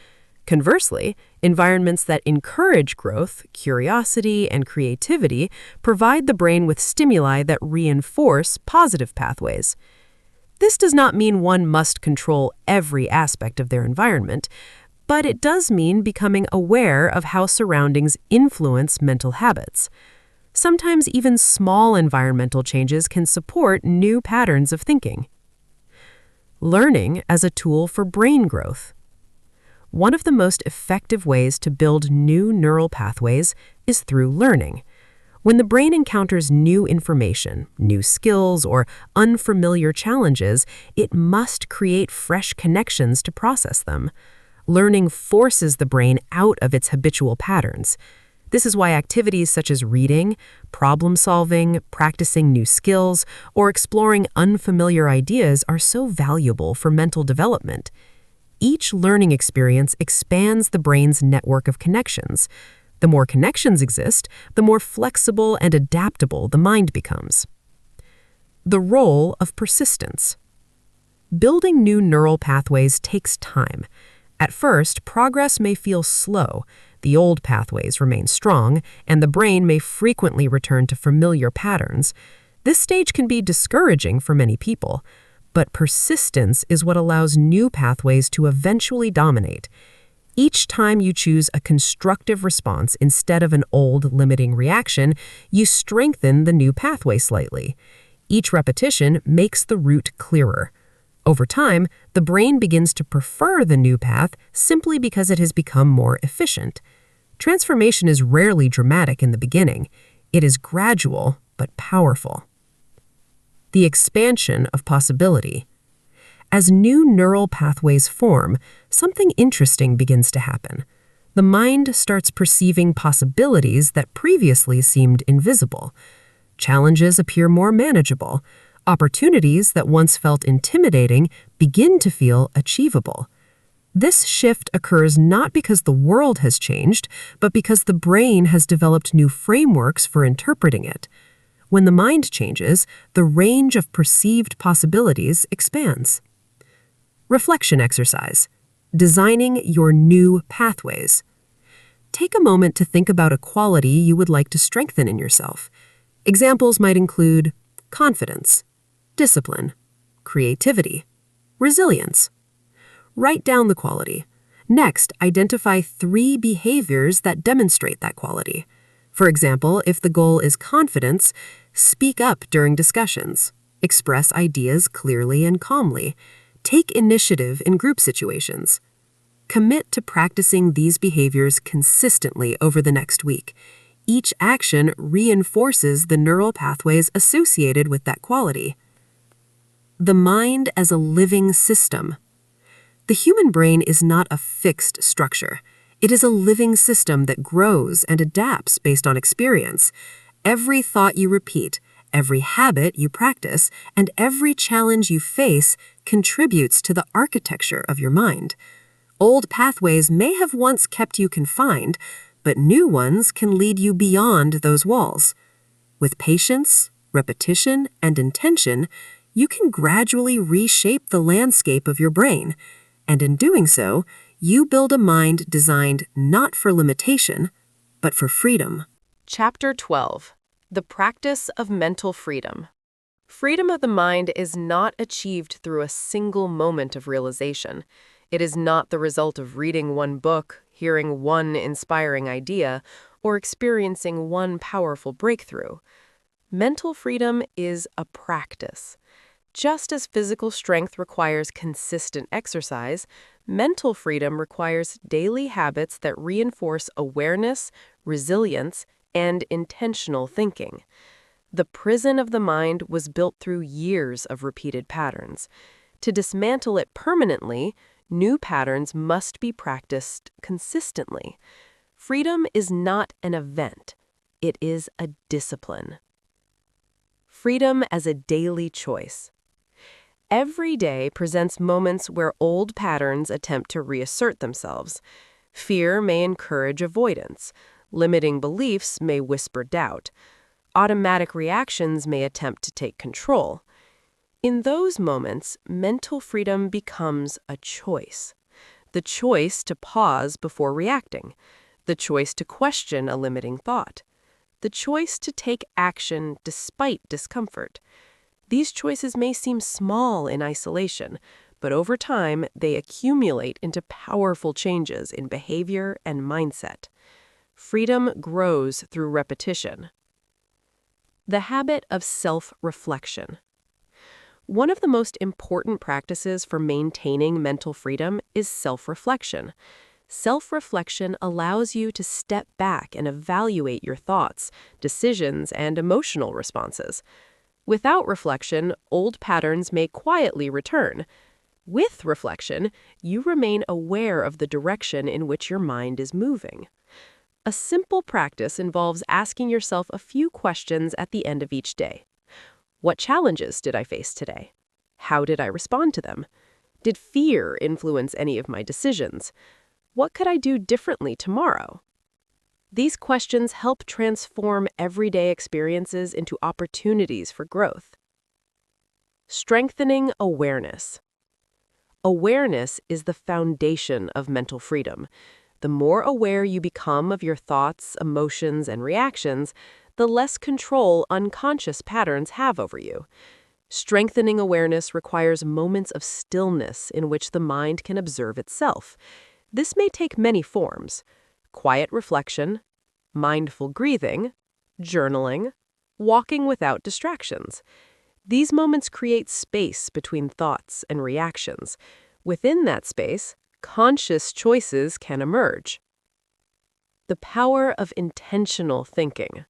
Conversely, environments that encourage growth, curiosity, and creativity provide the brain with stimuli that reinforce positive pathways. This does not mean one must control every aspect of their environment, but it does mean becoming aware of how surroundings influence mental habits. Sometimes even small environmental changes can support new patterns of thinking. Learning as a tool for brain growth. One of the most effective ways to build new neural pathways is through learning. When the brain encounters new information, new skills, or unfamiliar challenges, it must create fresh connections to process them. Learning forces the brain out of its habitual patterns. This is why activities such as reading, problem solving, practicing new skills, or exploring unfamiliar ideas are so valuable for mental development. Each learning experience expands the brain's network of connections. The more connections exist, the more flexible and adaptable the mind becomes. The role of persistence. Building new neural pathways takes time. At first, progress may feel slow. The old pathways remain strong, and the brain may frequently return to familiar patterns. This stage can be discouraging for many people, but persistence is what allows new pathways to eventually dominate. Each time you choose a constructive response instead of an old limiting reaction, you strengthen the new pathway slightly. Each repetition makes the route clearer. Over time, the brain begins to prefer the new path simply because it has become more efficient. Transformation is rarely dramatic in the beginning. It is gradual but powerful. The expansion of possibility. As new neural pathways form, something interesting begins to happen. The mind starts perceiving possibilities that previously seemed invisible. Challenges appear more manageable. Opportunities that once felt intimidating begin to feel achievable. This shift occurs not because the world has changed, but because the brain has developed new frameworks for interpreting it. When the mind changes, the range of perceived possibilities expands. Reflection exercise. Designing your new pathways. Take a moment to think about a quality you would like to strengthen in yourself. Examples might include confidence, discipline, creativity. Resilience. Write down the quality. Next, identify 3 behaviors that demonstrate that quality. For example, if the goal is confidence, speak up during discussions. Express ideas clearly and calmly. Take initiative in group situations. Commit to practicing these behaviors consistently over the next week. Each action reinforces the neural pathways associated with that quality. The mind as a living system. The human brain is not a fixed structure. It is a living system that grows and adapts based on experience. Every thought you repeat, every habit you practice, and every challenge you face contributes to the architecture of your mind. Old pathways may have once kept you confined, but new ones can lead you beyond those walls. With patience, repetition, and intention, you can gradually reshape the landscape of your brain. And in doing so, you build a mind designed not for limitation, but for freedom. Chapter 12. The Practice of Mental Freedom. Freedom of the mind is not achieved through a single moment of realization. It is not the result of reading one book, hearing one inspiring idea, or experiencing one powerful breakthrough. Mental freedom is a practice. Just as physical strength requires consistent exercise, mental freedom requires daily habits that reinforce awareness, resilience, and intentional thinking. The prison of the mind was built through years of repeated patterns. To dismantle it permanently, new patterns must be practiced consistently. Freedom is not an event. It is a discipline. Freedom as a daily choice. Every day presents moments where old patterns attempt to reassert themselves. Fear may encourage avoidance. Limiting beliefs may whisper doubt. Automatic reactions may attempt to take control. In those moments, mental freedom becomes a choice. The choice to pause before reacting. The choice to question a limiting thought. The choice to take action despite discomfort. These choices may seem small in isolation, but over time they accumulate into powerful changes in behavior and mindset. Freedom grows through repetition. The habit of self-reflection. One of the most important practices for maintaining mental freedom is self-reflection. Self-reflection allows you to step back and evaluate your thoughts, decisions, and emotional responses. Without reflection, old patterns may quietly return. With reflection, you remain aware of the direction in which your mind is moving. A simple practice involves asking yourself a few questions at the end of each day. What challenges did I face today? How did I respond to them? Did fear influence any of my decisions? What could I do differently tomorrow? These questions help transform everyday experiences into opportunities for growth. Strengthening awareness. Awareness is the foundation of mental freedom. The more aware you become of your thoughts, emotions, and reactions, the less control unconscious patterns have over you. Strengthening awareness requires moments of stillness in which the mind can observe itself. This may take many forms: quiet reflection, mindful breathing, journaling, walking without distractions. These moments create space between thoughts and reactions. Within that space, conscious choices can emerge. The power of intentional thinking.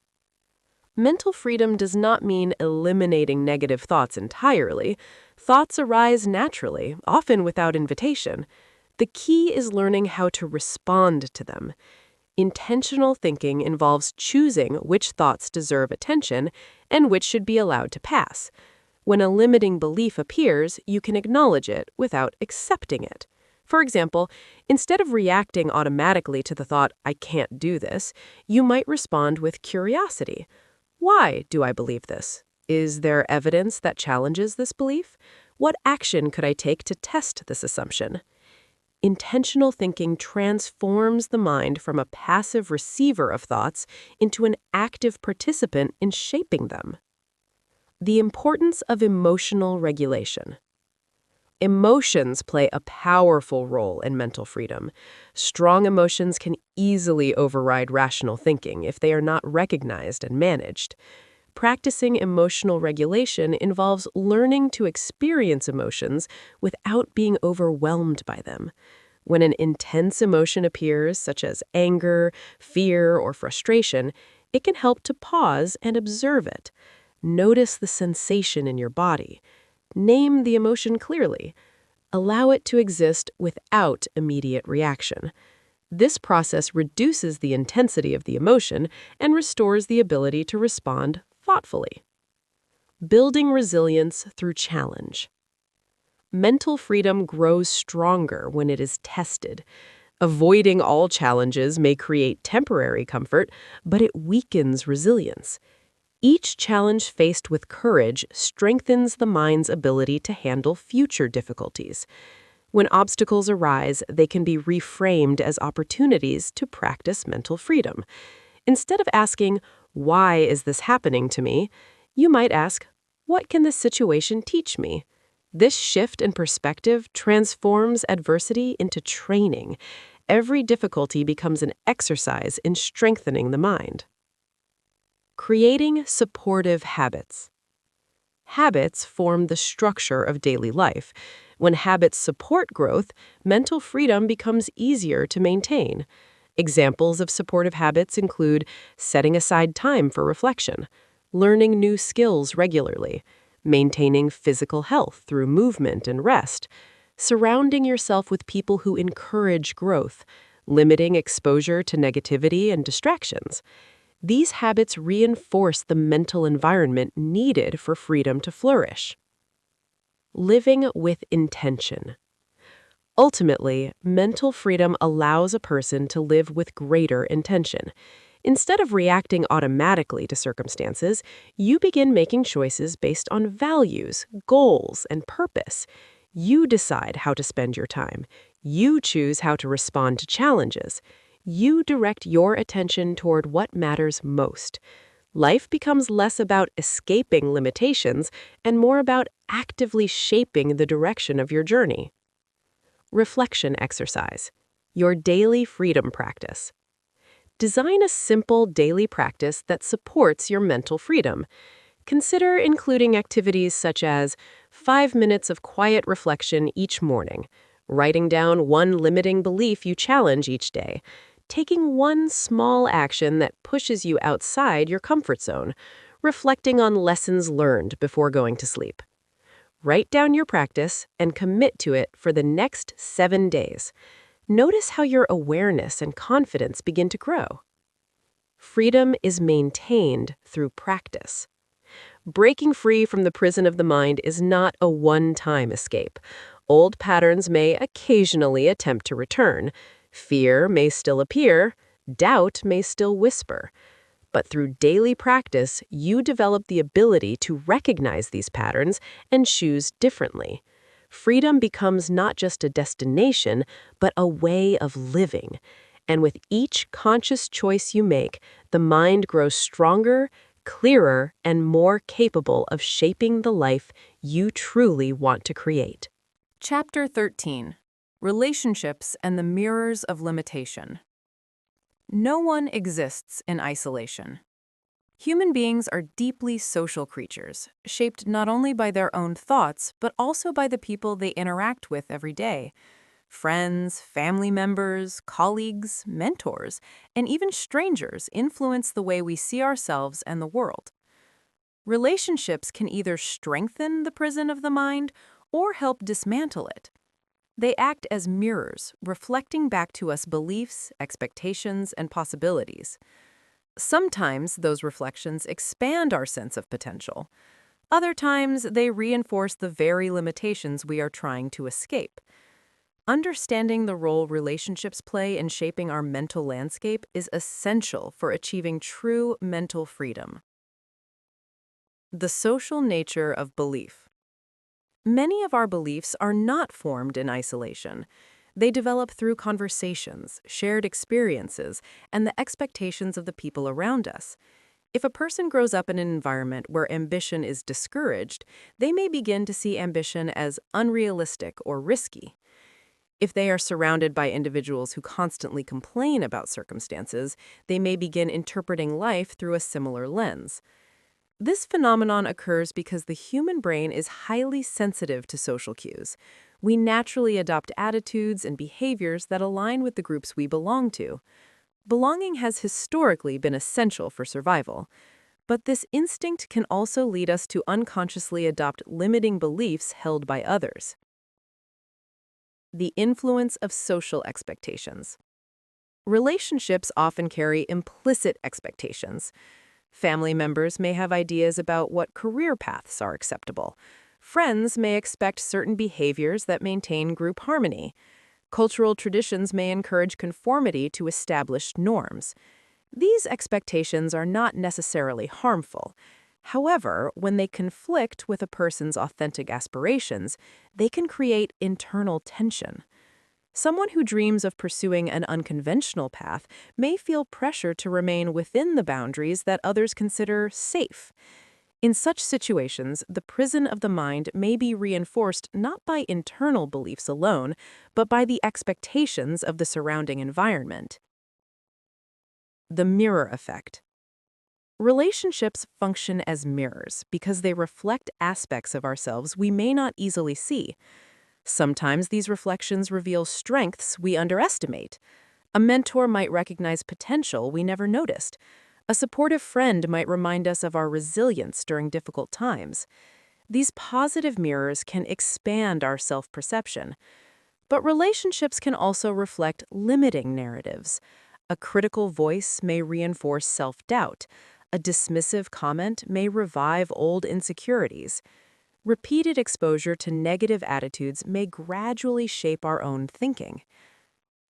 Mental freedom does not mean eliminating negative thoughts entirely. Thoughts arise naturally, often without invitation. The key is learning how to respond to them. Intentional thinking involves choosing which thoughts deserve attention and which should be allowed to pass. When a limiting belief appears, you can acknowledge it without accepting it. For example, instead of reacting automatically to the thought, "I can't do this," you might respond with curiosity. Why do I believe this? Is there evidence that challenges this belief? What action could I take to test this assumption? Intentional thinking transforms the mind from a passive receiver of thoughts into an active participant in shaping them. The importance of emotional regulation. Emotions play a powerful role in mental freedom. Strong emotions can easily override rational thinking if they are not recognized and managed. Practicing emotional regulation involves learning to experience emotions without being overwhelmed by them. When an intense emotion appears, such as anger, fear, or frustration, it can help to pause and observe it. Notice the sensation in your body. Name the emotion clearly. Allow it to exist without immediate reaction. This process reduces the intensity of the emotion and restores the ability to respond thoughtfully. Building resilience through challenge. Mental freedom grows stronger when it is tested. Avoiding all challenges may create temporary comfort, but it weakens resilience. Each challenge faced with courage strengthens the mind's ability to handle future difficulties. When obstacles arise, they can be reframed as opportunities to practice mental freedom. Instead of asking, "Why is this happening to me?" you might ask, "What can this situation teach me?" This shift in perspective transforms adversity into training. Every difficulty becomes an exercise in strengthening the mind. Creating supportive habits. Habits form the structure of daily life. When habits support growth, mental freedom becomes easier to maintain. Examples of supportive habits include setting aside time for reflection, learning new skills regularly, maintaining physical health through movement and rest, surrounding yourself with people who encourage growth, limiting exposure to negativity and distractions. These habits reinforce the mental environment needed for freedom to flourish. Living with intention. Ultimately, mental freedom allows a person to live with greater intention. Instead of reacting automatically to circumstances, you begin making choices based on values, goals, and purpose. You decide how to spend your time. You choose how to respond to challenges. You direct your attention toward what matters most. Life becomes less about escaping limitations and more about actively shaping the direction of your journey. Reflection exercise. Your daily freedom practice. Design a simple daily practice that supports your mental freedom. Consider including activities such as 5 minutes of quiet reflection each morning, writing down one limiting belief you challenge each day, taking one small action that pushes you outside your comfort zone, reflecting on lessons learned before going to sleep. Write down your practice and commit to it for the next 7 days. Notice how your awareness and confidence begin to grow. Freedom is maintained through practice. Breaking free from the prison of the mind is not a one-time escape. Old patterns may occasionally attempt to return. Fear may still appear. Doubt may still whisper. But through daily practice, you develop the ability to recognize these patterns and choose differently. Freedom becomes not just a destination, but a way of living. And with each conscious choice you make, the mind grows stronger, clearer, and more capable of shaping the life you truly want to create. Chapter 13. Relationships and the Mirrors of Limitation. No one exists in isolation. Human beings are deeply social creatures, shaped not only by their own thoughts, but also by the people they interact with every day. Friends, family members, colleagues, mentors, and even strangers influence the way we see ourselves and the world. Relationships can either strengthen the prison of the mind or help dismantle it. They act as mirrors, reflecting back to us beliefs, expectations, and possibilities. Sometimes those reflections expand our sense of potential. Other times, they reinforce the very limitations we are trying to escape. Understanding the role relationships play in shaping our mental landscape is essential for achieving true mental freedom. The social nature of belief. Many of our beliefs are not formed in isolation. They develop through conversations, shared experiences, and the expectations of the people around us. If a person grows up in an environment where ambition is discouraged, they may begin to see ambition as unrealistic or risky. If they are surrounded by individuals who constantly complain about circumstances, they may begin interpreting life through a similar lens. This phenomenon occurs because the human brain is highly sensitive to social cues. We naturally adopt attitudes and behaviors that align with the groups we belong to. Belonging has historically been essential for survival, but this instinct can also lead us to unconsciously adopt limiting beliefs held by others. The influence of social expectations. Relationships often carry implicit expectations. Family members may have ideas about what career paths are acceptable. Friends may expect certain behaviors that maintain group harmony. Cultural traditions may encourage conformity to established norms. These expectations are not necessarily harmful. However, when they conflict with a person's authentic aspirations, they can create internal tension. Someone who dreams of pursuing an unconventional path may feel pressure to remain within the boundaries that others consider safe. In such situations, the prison of the mind may be reinforced not by internal beliefs alone, but by the expectations of the surrounding environment. The mirror effect. Relationships function as mirrors because they reflect aspects of ourselves we may not easily see. Sometimes these reflections reveal strengths we underestimate. A mentor might recognize potential we never noticed. A supportive friend might remind us of our resilience during difficult times. These positive mirrors can expand our self-perception. But relationships can also reflect limiting narratives. A critical voice may reinforce self-doubt. A dismissive comment may revive old insecurities. Repeated exposure to negative attitudes may gradually shape our own thinking.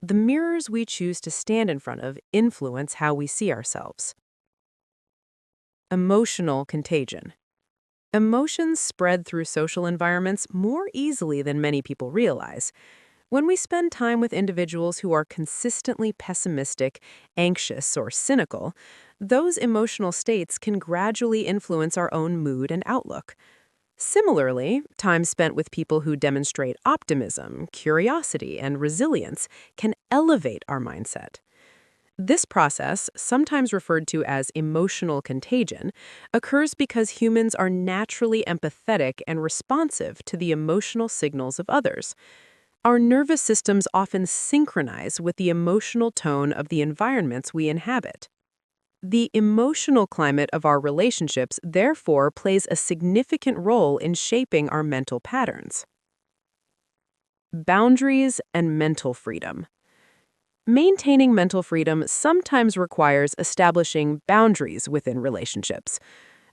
The mirrors we choose to stand in front of influence how we see ourselves. Emotional contagion. Emotions spread through social environments more easily than many people realize. When we spend time with individuals who are consistently pessimistic, anxious, or cynical, those emotional states can gradually influence our own mood and outlook. Similarly, time spent with people who demonstrate optimism, curiosity, and resilience can elevate our mindset. This process, sometimes referred to as emotional contagion, occurs because humans are naturally empathetic and responsive to the emotional signals of others. Our nervous systems often synchronize with the emotional tone of the environments we inhabit. The emotional climate of our relationships therefore plays a significant role in shaping our mental patterns. Boundaries and mental freedom. Maintaining mental freedom sometimes requires establishing boundaries within relationships.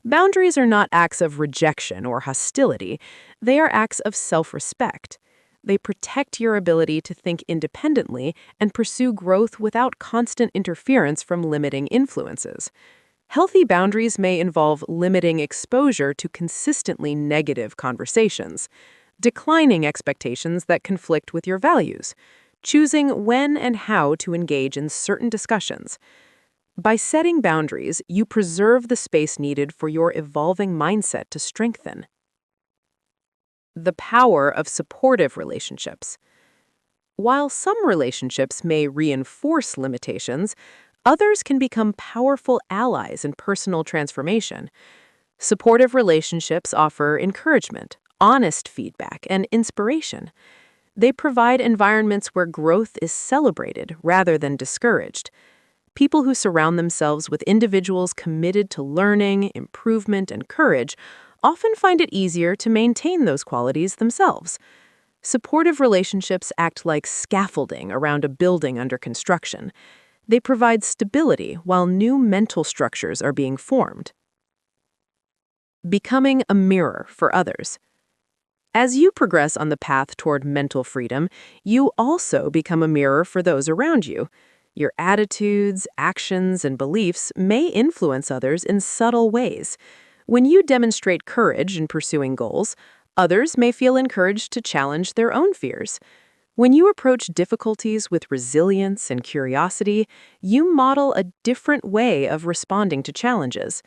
Boundaries are not acts of rejection or hostility, they are acts of self-respect. They protect your ability to think independently and pursue growth without constant interference from limiting influences. Healthy boundaries may involve limiting exposure to consistently negative conversations, declining expectations that conflict with your values, choosing when and how to engage in certain discussions. By setting boundaries, you preserve the space needed for your evolving mindset to strengthen. The power of supportive relationships. While some relationships may reinforce limitations, others can become powerful allies in personal transformation. Supportive relationships offer encouragement, honest feedback, and inspiration. They provide environments where growth is celebrated rather than discouraged. People who surround themselves with individuals committed to learning, improvement, and courage often find it easier to maintain those qualities themselves. Supportive relationships act like scaffolding around a building under construction. They provide stability while new mental structures are being formed. Becoming a mirror for others. As you progress on the path toward mental freedom, you also become a mirror for those around you. Your attitudes, actions, and beliefs may influence others in subtle ways. When you demonstrate courage in pursuing goals, others may feel encouraged to challenge their own fears. When you approach difficulties with resilience and curiosity, you model a different way of responding to challenges.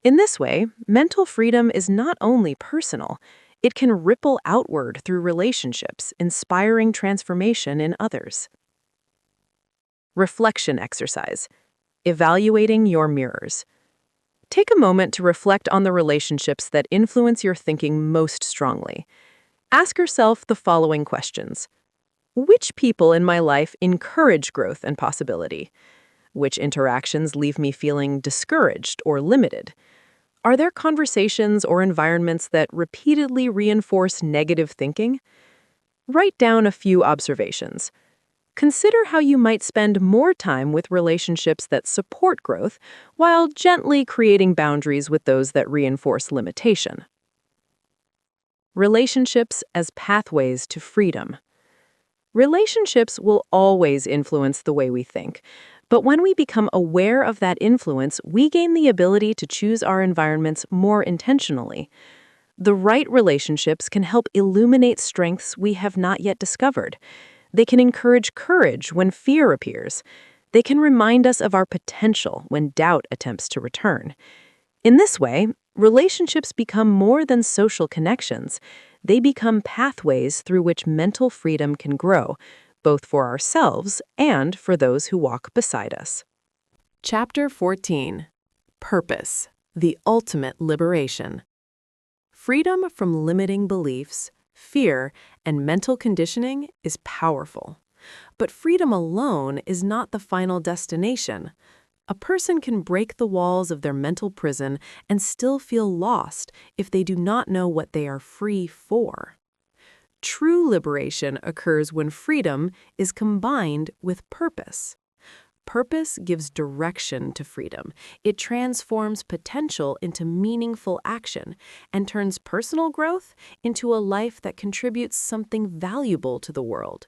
In this way, mental freedom is not only personal, it can ripple outward through relationships, inspiring transformation in others. Reflection exercise. Evaluating your mirrors. Take a moment to reflect on the relationships that influence your thinking most strongly. Ask yourself the following questions. Which people in my life encourage growth and possibility? Which interactions leave me feeling discouraged or limited? Are there conversations or environments that repeatedly reinforce negative thinking? Write down a few observations. Consider how you might spend more time with relationships that support growth while gently creating boundaries with those that reinforce limitation. Relationships as pathways to freedom. Relationships will always influence the way we think, but when we become aware of that influence, we gain the ability to choose our environments more intentionally. The right relationships can help illuminate strengths we have not yet discovered. They can encourage courage when fear appears. They can remind us of our potential when doubt attempts to return. In this way, relationships become more than social connections. They become pathways through which mental freedom can grow, both for ourselves and for those who walk beside us. Chapter 14. Purpose, the ultimate liberation. Freedom from limiting beliefs, fear, and mental conditioning is powerful. But freedom alone is not the final destination. A person can break the walls of their mental prison and still feel lost if they do not know what they are free for. True liberation occurs when freedom is combined with purpose. Purpose gives direction to freedom. It transforms potential into meaningful action and turns personal growth into a life that contributes something valuable to the world.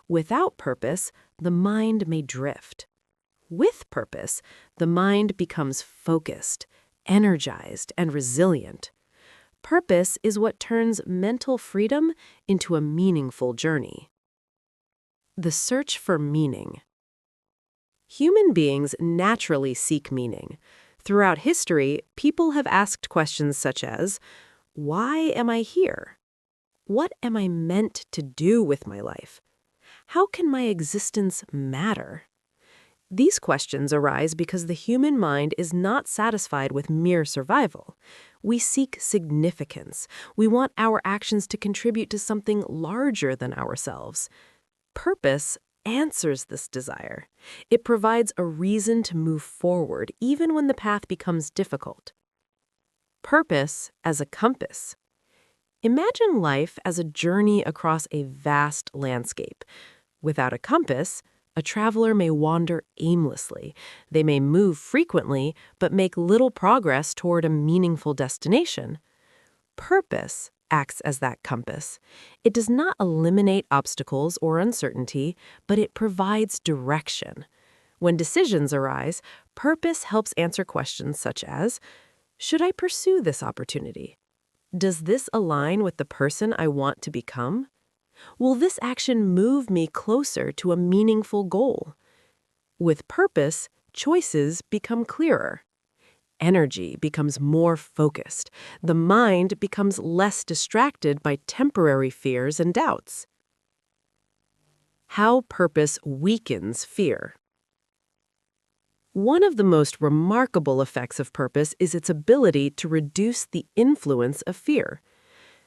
Without purpose, the mind may drift. With purpose, the mind becomes focused, energized, and resilient. Purpose is what turns mental freedom into a meaningful journey. The search for meaning. Human beings naturally seek meaning. Throughout history, people have asked questions such as, why am I here? What am I meant to do with my life? How can my existence matter? These questions arise because the human mind is not satisfied with mere survival. We seek significance. We want our actions to contribute to something larger than ourselves. Purpose answers this desire. It provides a reason to move forward even when the path becomes difficult. Purpose as a compass. Imagine life as a journey across a vast landscape. Without a compass, a traveler may wander aimlessly. They may move frequently, but make little progress toward a meaningful destination. Purpose acts as that compass. It does not eliminate obstacles or uncertainty, but it provides direction. When decisions arise, purpose helps answer questions such as, should I pursue this opportunity? Does this align with the person I want to become? Will this action move me closer to a meaningful goal? With purpose, choices become clearer. Energy becomes more focused. The mind becomes less distracted by temporary fears and doubts. How purpose weakens fear. One of the most remarkable effects of purpose is its ability to reduce the influence of fear.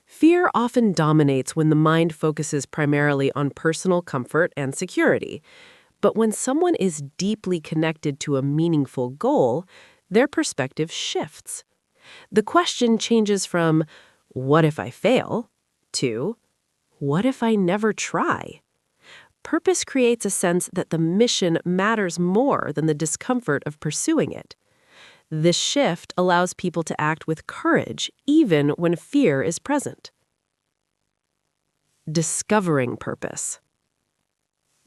Fear often dominates when the mind focuses primarily on personal comfort and security. But when someone is deeply connected to a meaningful goal, their perspective shifts. The question changes from, what if I fail, to, what if I never try? Purpose creates a sense that the mission matters more than the discomfort of pursuing it. This shift allows people to act with courage even when fear is present. Discovering purpose.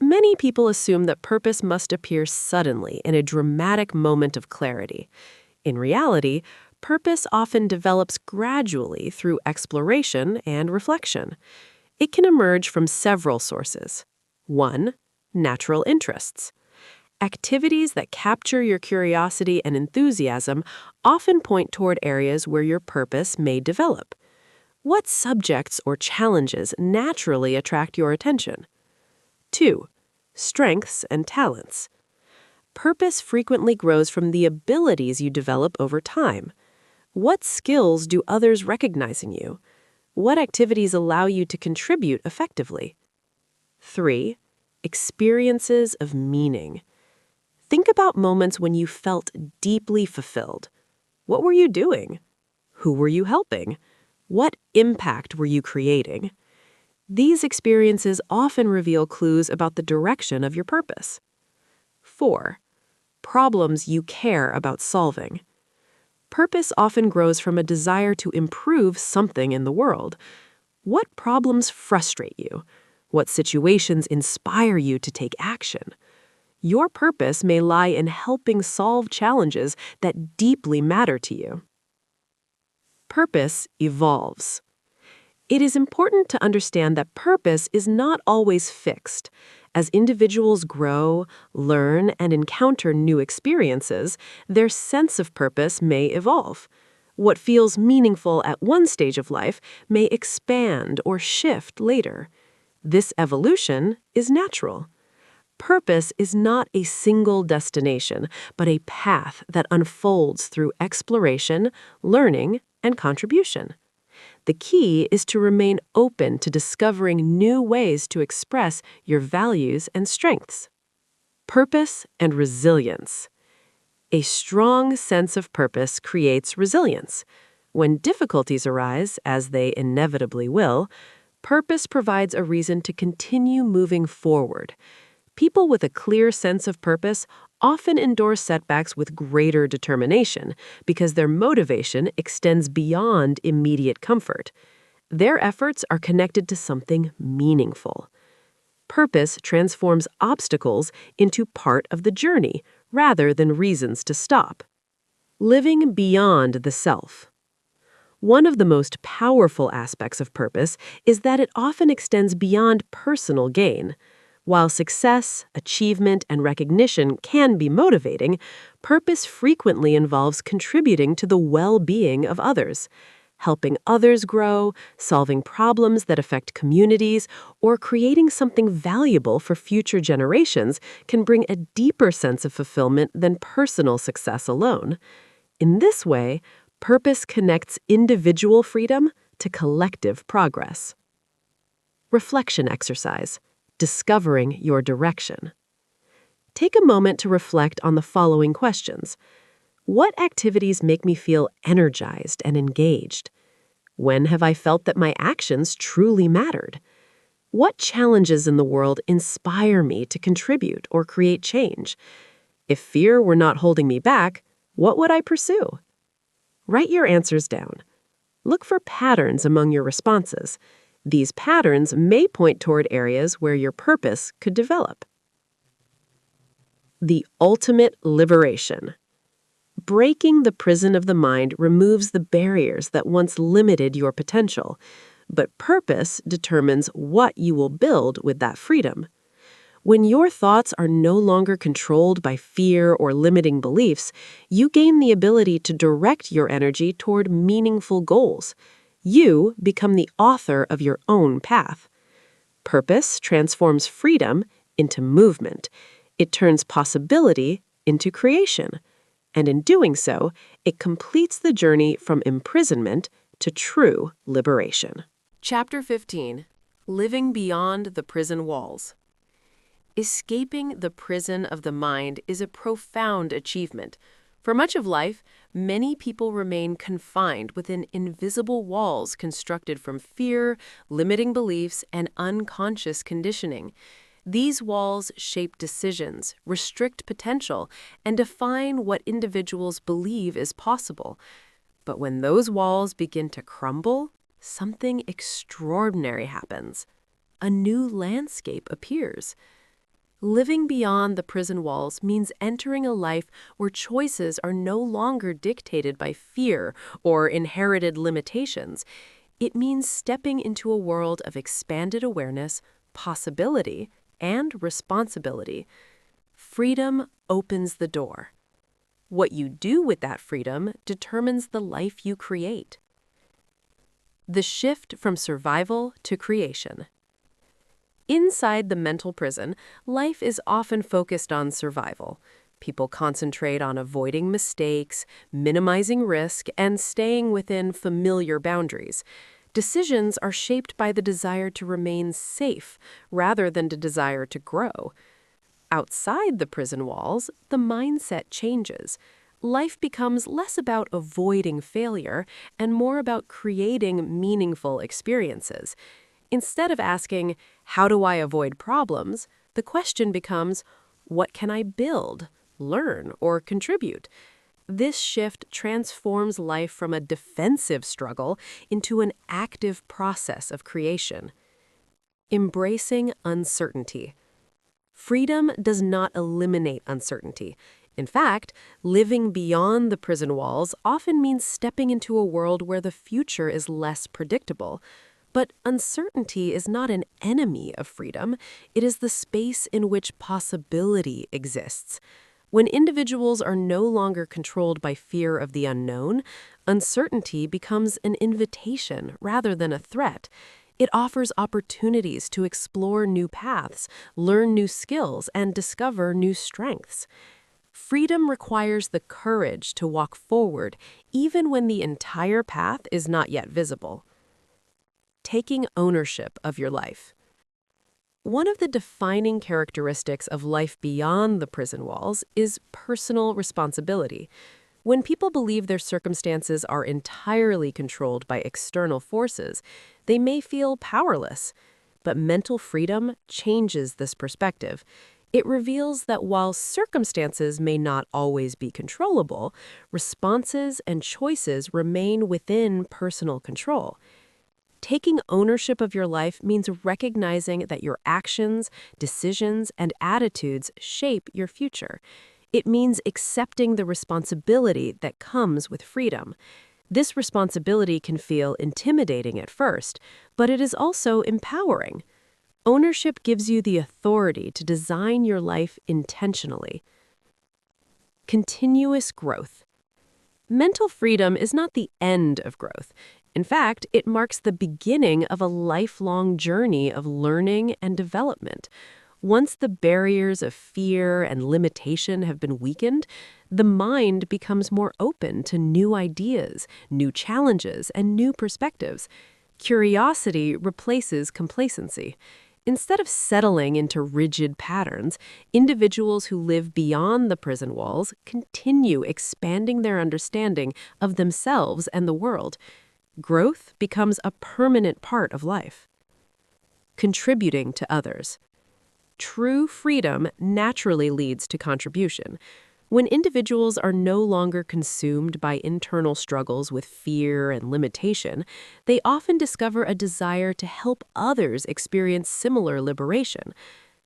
Many people assume that purpose must appear suddenly in a dramatic moment of clarity. In reality, purpose often develops gradually through exploration and reflection. It can emerge from several sources. 1. Natural interests. Activities that capture your curiosity and enthusiasm often point toward areas where your purpose may develop. What subjects or challenges naturally attract your attention? 2. Strengths and talents. Purpose frequently grows from the abilities you develop over time. What skills do others recognize in you? What activities allow you to contribute effectively? 3. Experiences of meaning. Think about moments when you felt deeply fulfilled. What were you doing? Who were you helping? What impact were you creating? These experiences often reveal clues about the direction of your purpose. 4. Problems you care about solving. Purpose often grows from a desire to improve something in the world. What problems frustrate you? What situations inspire you to take action? Your purpose may lie in helping solve challenges that deeply matter to you. Purpose evolves. It is important to understand that purpose is not always fixed. As individuals grow, learn, and encounter new experiences, their sense of purpose may evolve. What feels meaningful at one stage of life may expand or shift later. This evolution is natural. Purpose is not a single destination, but a path that unfolds through exploration, learning, and contribution. The key is to remain open to discovering new ways to express your values and strengths. Purpose and resilience. A strong sense of purpose creates resilience. When difficulties arise, as they inevitably will, purpose provides a reason to continue moving forward. People with a clear sense of purpose often endure setbacks with greater determination because their motivation extends beyond immediate comfort. Their efforts are connected to something meaningful. Purpose transforms obstacles into part of the journey rather than reasons to stop. Living beyond the self. One of the most powerful aspects of purpose is that it often extends beyond personal gain. While success, achievement, and recognition can be motivating, purpose frequently involves contributing to the well-being of others. Helping others grow, solving problems that affect communities, or creating something valuable for future generations can bring a deeper sense of fulfillment than personal success alone. In this way, purpose connects individual freedom to collective progress. Reflection exercise. Discovering your direction. Take a moment to reflect on the following questions. What activities make me feel energized and engaged? When have I felt that my actions truly mattered? What challenges in the world inspire me to contribute or create change? If fear were not holding me back, what would I pursue? Write your answers down. Look for patterns among your responses. These patterns may point toward areas where your purpose could develop. The ultimate liberation. Breaking the prison of the mind removes the barriers that once limited your potential, but purpose determines what you will build with that freedom. When your thoughts are no longer controlled by fear or limiting beliefs, you gain the ability to direct your energy toward meaningful goals. You become the author of your own path. Purpose transforms freedom into movement. It turns possibility into creation. And in doing so, it completes the journey from imprisonment to true liberation. Chapter 15. Living Beyond the Prison Walls. Escaping the prison of the mind is a profound achievement. For much of life, many people remain confined within invisible walls constructed from fear, limiting beliefs, and unconscious conditioning. These walls shape decisions, restrict potential, and define what individuals believe is possible. But when those walls begin to crumble, something extraordinary happens. A new landscape appears. Living beyond the prison walls means entering a life where choices are no longer dictated by fear or inherited limitations. It means stepping into a world of expanded awareness, possibility, and responsibility. Freedom opens the door. What you do with that freedom determines the life you create. The shift from survival to creation. Inside the mental prison, life is often focused on survival. People concentrate on avoiding mistakes, minimizing risk, and staying within familiar boundaries. Decisions are shaped by the desire to remain safe rather than the desire to grow. Outside the prison walls, the mindset changes. Life becomes less about avoiding failure and more about creating meaningful experiences. Instead of asking, "How do I avoid problems?" the question becomes, "What can I build, learn, or contribute?" This shift transforms life from a defensive struggle into an active process of creation. Embracing uncertainty. Freedom does not eliminate uncertainty. In fact, living beyond the prison walls often means stepping into a world where the future is less predictable. But uncertainty is not an enemy of freedom. It is the space in which possibility exists. When individuals are no longer controlled by fear of the unknown, uncertainty becomes an invitation rather than a threat. It offers opportunities to explore new paths, learn new skills, and discover new strengths. Freedom requires the courage to walk forward even when the entire path is not yet visible. Taking ownership of your life. One of the defining characteristics of life beyond the prison walls is personal responsibility. When people believe their circumstances are entirely controlled by external forces, they may feel powerless. But mental freedom changes this perspective. It reveals that while circumstances may not always be controllable, responses and choices remain within personal control. Taking ownership of your life means recognizing that your actions, decisions, and attitudes shape your future. It means accepting the responsibility that comes with freedom. This responsibility can feel intimidating at first, but it is also empowering. Ownership gives you the authority to design your life intentionally. Continuous growth. Mental freedom is not the end of growth. In fact, it marks the beginning of a lifelong journey of learning and development. Once the barriers of fear and limitation have been weakened, the mind becomes more open to new ideas, new challenges, and new perspectives. Curiosity replaces complacency. Instead of settling into rigid patterns, individuals who live beyond the prison walls continue expanding their understanding of themselves and the world. Growth becomes a permanent part of life. Contributing to others. True freedom naturally leads to contribution. When individuals are no longer consumed by internal struggles with fear and limitation, they often discover a desire to help others experience similar liberation.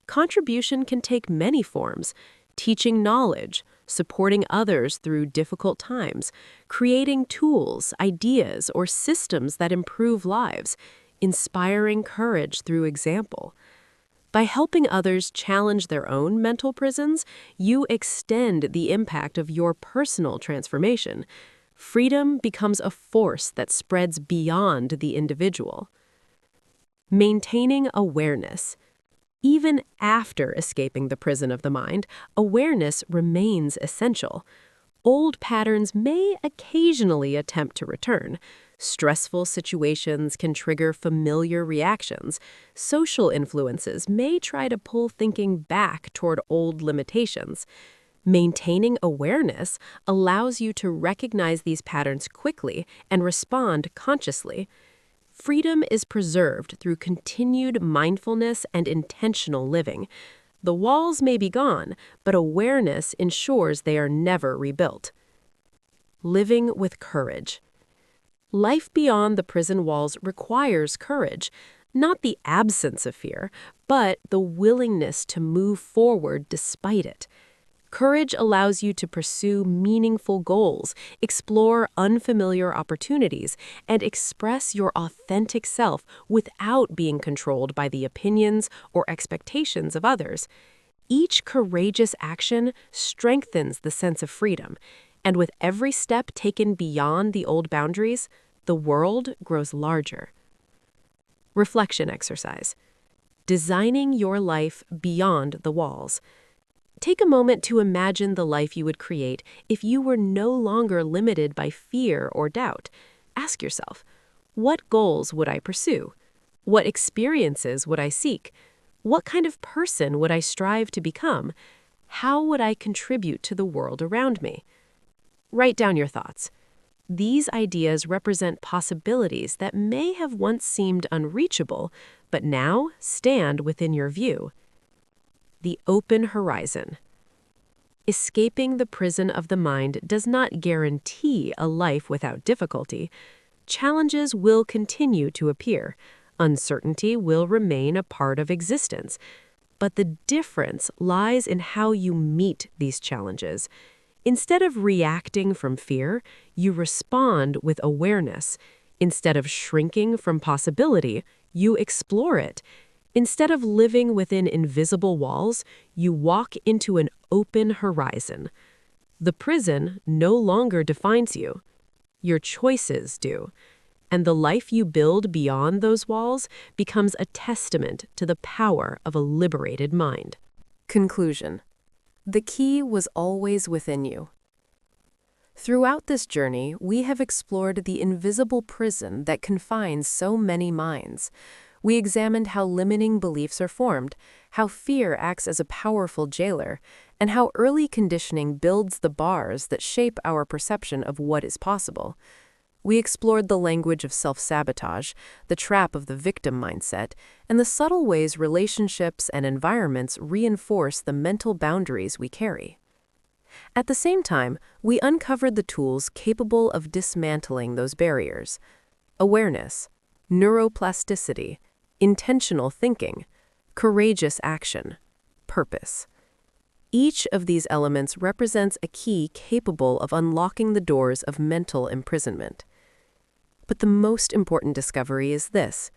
Contribution can take many forms: teaching knowledge, supporting others through difficult times, creating tools, ideas, or systems that improve lives, inspiring courage through example. By helping others challenge their own mental prisons, you extend the impact of your personal transformation. Freedom becomes a force that spreads beyond the individual. Maintaining awareness. Even after escaping the prison of the mind, awareness remains essential. Old patterns may occasionally attempt to return. Stressful situations can trigger familiar reactions. Social influences may try to pull thinking back toward old limitations. Maintaining awareness allows you to recognize these patterns quickly and respond consciously. Freedom is preserved through continued mindfulness and intentional living. The walls may be gone, but awareness ensures they are never rebuilt. Living with courage. Life beyond the prison walls requires courage, not the absence of fear, but the willingness to move forward despite it. Courage allows you to pursue meaningful goals, explore unfamiliar opportunities, and express your authentic self without being controlled by the opinions or expectations of others. Each courageous action strengthens the sense of freedom, and with every step taken beyond the old boundaries, the world grows larger. Reflection exercise. Designing your life beyond the walls. Take a moment to imagine the life you would create if you were no longer limited by fear or doubt. Ask yourself, what goals would I pursue? What experiences would I seek? What kind of person would I strive to become? How would I contribute to the world around me? Write down your thoughts. These ideas represent possibilities that may have once seemed unreachable, but now stand within your view. The open horizon. Escaping the prison of the mind does not guarantee a life without difficulty. Challenges will continue to appear. Uncertainty will remain a part of existence. But the difference lies in how you meet these challenges. Instead of reacting from fear, you respond with awareness. Instead of shrinking from possibility, you explore it. Instead of living within invisible walls, you walk into an open horizon. The prison no longer defines you. Your choices do. And the life you build beyond those walls becomes a testament to the power of a liberated mind. Conclusion. The key was always within you. Throughout this journey, we have explored the invisible prison that confines so many minds. We examined how limiting beliefs are formed, how fear acts as a powerful jailer, and how early conditioning builds the bars that shape our perception of what is possible. We explored the language of self-sabotage, the trap of the victim mindset, and the subtle ways relationships and environments reinforce the mental boundaries we carry. At the same time, we uncovered the tools capable of dismantling those barriers: awareness, neuroplasticity, intentional thinking, courageous action, purpose. Each of these elements represents a key capable of unlocking the doors of mental imprisonment. But the most important discovery is this: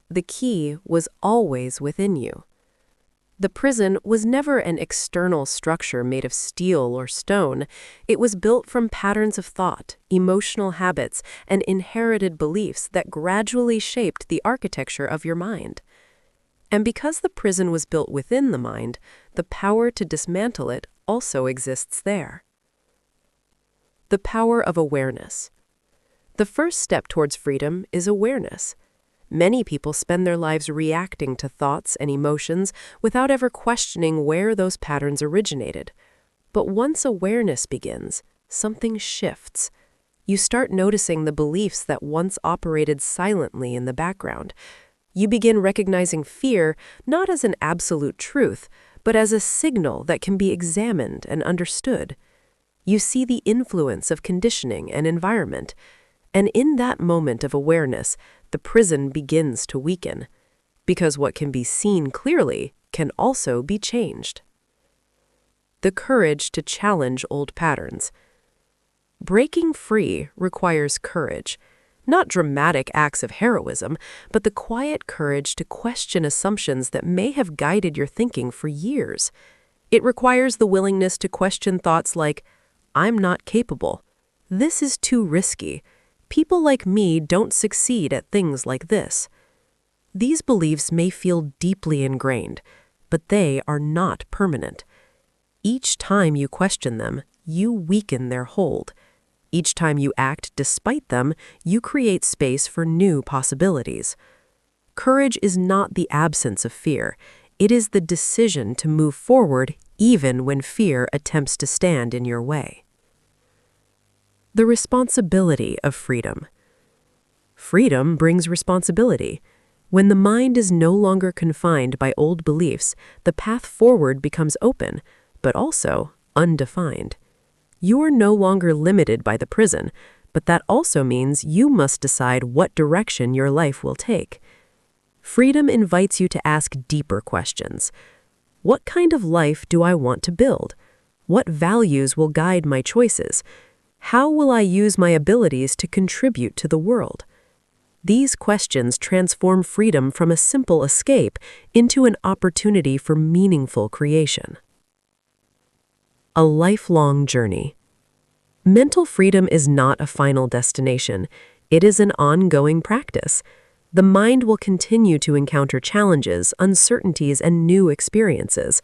the key was always within you. The prison was never an external structure made of steel or stone. It was built from patterns of thought, emotional habits, and inherited beliefs that gradually shaped the architecture of your mind. And because the prison was built within the mind, the power to dismantle it also exists there. The power of awareness. The first step towards freedom is awareness. Many people spend their lives reacting to thoughts and emotions without ever questioning where those patterns originated. But once awareness begins, something shifts. You start noticing the beliefs that once operated silently in the background. You begin recognizing fear not as an absolute truth, but as a signal that can be examined and understood. You see the influence of conditioning and environment. And in that moment of awareness, the prison begins to weaken, because what can be seen clearly can also be changed. The courage to challenge old patterns. Breaking free requires courage, not dramatic acts of heroism, but the quiet courage to question assumptions that may have guided your thinking for years. It requires the willingness to question thoughts like, "I'm not capable. This is too risky. People like me don't succeed at things like this." These beliefs may feel deeply ingrained, but they are not permanent. Each time you question them, you weaken their hold. Each time you act despite them, you create space for new possibilities. Courage is not the absence of fear. It is the decision to move forward even when fear attempts to stand in your way. The responsibility of freedom. Freedom brings responsibility. When the mind is no longer confined by old beliefs, the path forward becomes open, but also undefined. You are no longer limited by the prison, but that also means you must decide what direction your life will take. Freedom invites you to ask deeper questions. What kind of life do I want to build? What values will guide my choices? How will I use my abilities to contribute to the world? These questions transform freedom from a simple escape into an opportunity for meaningful creation. A lifelong journey. Mental freedom is not a final destination. It is an ongoing practice. The mind will continue to encounter challenges, uncertainties, and new experiences.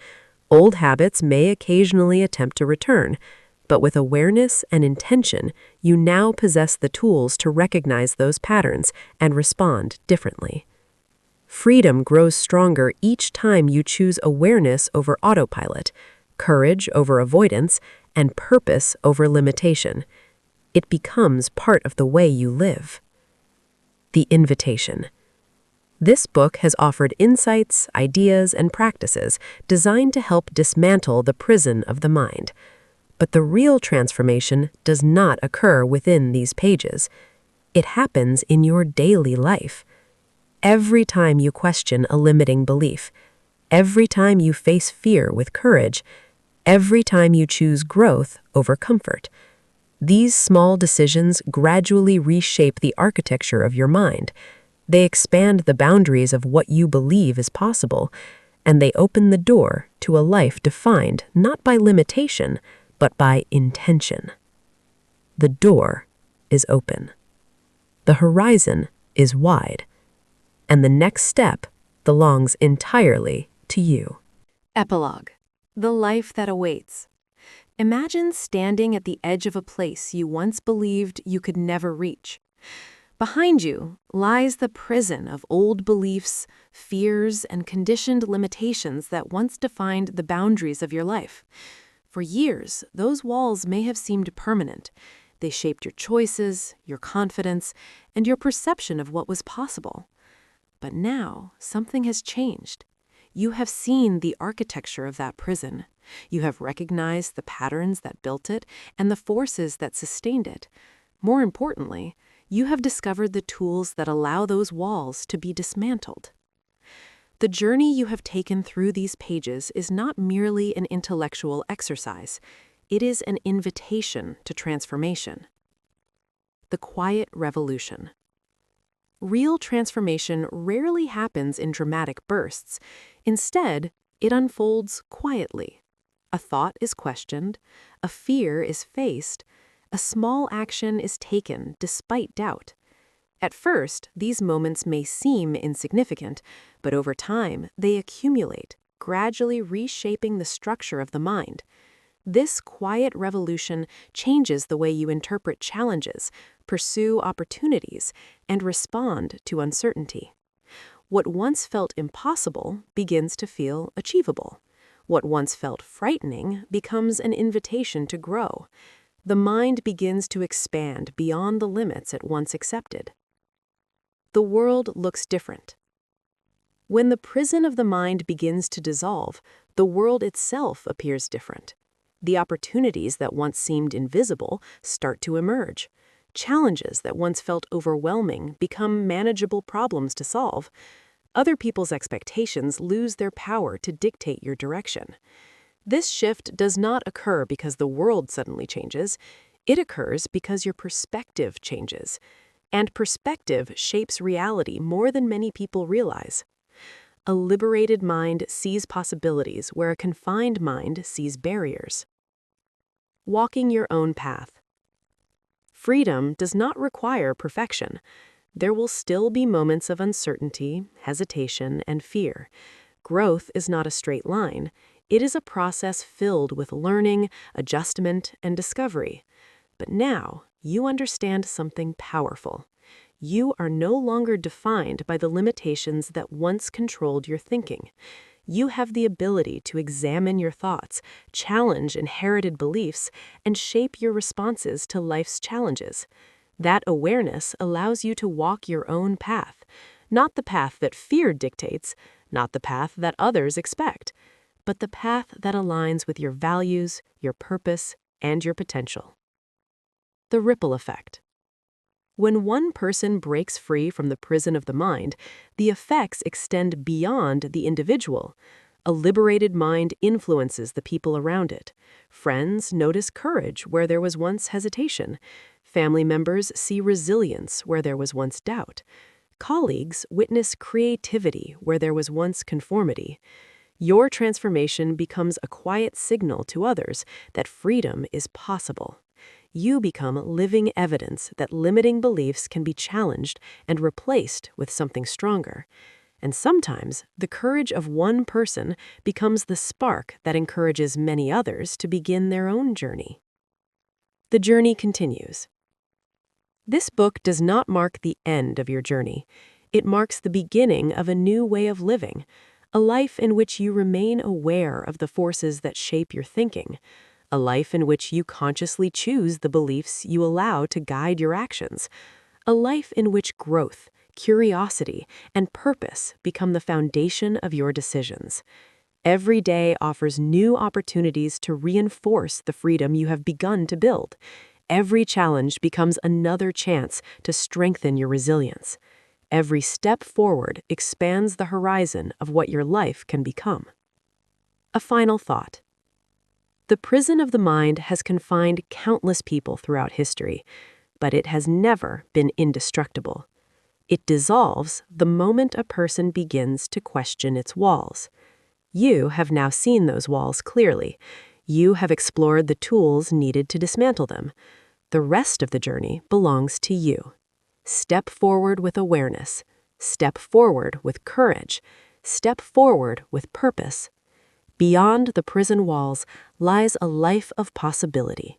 Old habits may occasionally attempt to return, but with awareness and intention, you now possess the tools to recognize those patterns and respond differently. Freedom grows stronger each time you choose awareness over autopilot, courage over avoidance, and purpose over limitation. It becomes part of the way you live. The invitation. This book has offered insights, ideas, and practices designed to help dismantle the prison of the mind. But the real transformation does not occur within these pages. It happens in your daily life. Every time you question a limiting belief, every time you face fear with courage, every time you choose growth over comfort. These small decisions gradually reshape the architecture of your mind. They expand the boundaries of what you believe is possible, and they open the door to a life defined not by limitation, but by intention. The door is open. The horizon is wide. And the next step belongs entirely to you. Epilogue. The life that awaits. Imagine standing at the edge of a place you once believed you could never reach. Behind you lies the prison of old beliefs, fears, and conditioned limitations that once defined the boundaries of your life. For years, those walls may have seemed permanent. They shaped your choices, your confidence, and your perception of what was possible. But now, something has changed. You have seen the architecture of that prison. You have recognized the patterns that built it and the forces that sustained it. More importantly, you have discovered the tools that allow those walls to be dismantled. The journey you have taken through these pages is not merely an intellectual exercise. It is an invitation to transformation. The quiet revolution. Real transformation rarely happens in dramatic bursts. Instead, it unfolds quietly. A thought is questioned, a fear is faced, a small action is taken despite doubt. At first, these moments may seem insignificant, but over time, they accumulate, gradually reshaping the structure of the mind. This quiet revolution changes the way you interpret challenges, pursue opportunities, and respond to uncertainty. What once felt impossible begins to feel achievable. What once felt frightening becomes an invitation to grow. The mind begins to expand beyond the limits it once accepted. The world looks different. When the prison of the mind begins to dissolve, the world itself appears different. The opportunities that once seemed invisible start to emerge. Challenges that once felt overwhelming become manageable problems to solve. Other people's expectations lose their power to dictate your direction. This shift does not occur because the world suddenly changes. It occurs because your perspective changes. And perspective shapes reality more than many people realize. A liberated mind sees possibilities where a confined mind sees barriers. Walking your own path. Freedom does not require perfection. There will still be moments of uncertainty, hesitation, and fear. Growth is not a straight line. It is a process filled with learning, adjustment, and discovery. But now, you understand something powerful. You are no longer defined by the limitations that once controlled your thinking. You have the ability to examine your thoughts, challenge inherited beliefs, and shape your responses to life's challenges. That awareness allows you to walk your own path, not the path that fear dictates, not the path that others expect, but the path that aligns with your values, your purpose, and your potential. The ripple effect. When one person breaks free from the prison of the mind, the effects extend beyond the individual. A liberated mind influences the people around it. Friends notice courage where there was once hesitation. Family members see resilience where there was once doubt. Colleagues witness creativity where there was once conformity. Your transformation becomes a quiet signal to others that freedom is possible. You become living evidence that limiting beliefs can be challenged and replaced with something stronger. And sometimes, the courage of one person becomes the spark that encourages many others to begin their own journey. The journey continues. This book does not mark the end of your journey. It marks the beginning of a new way of living, a life in which you remain aware of the forces that shape your thinking, a life in which you consciously choose the beliefs you allow to guide your actions, a life in which growth, curiosity, and purpose become the foundation of your decisions. Every day offers new opportunities to reinforce the freedom you have begun to build. Every challenge becomes another chance to strengthen your resilience. Every step forward expands the horizon of what your life can become. A final thought. The prison of the mind has confined countless people throughout history, but it has never been indestructible. It dissolves the moment a person begins to question its walls. You have now seen those walls clearly. You have explored the tools needed to dismantle them. The rest of the journey belongs to you. Step forward with awareness. Step forward with courage. Step forward with purpose. Beyond the prison walls lies a life of possibility,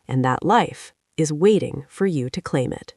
and that life is waiting for you to claim it.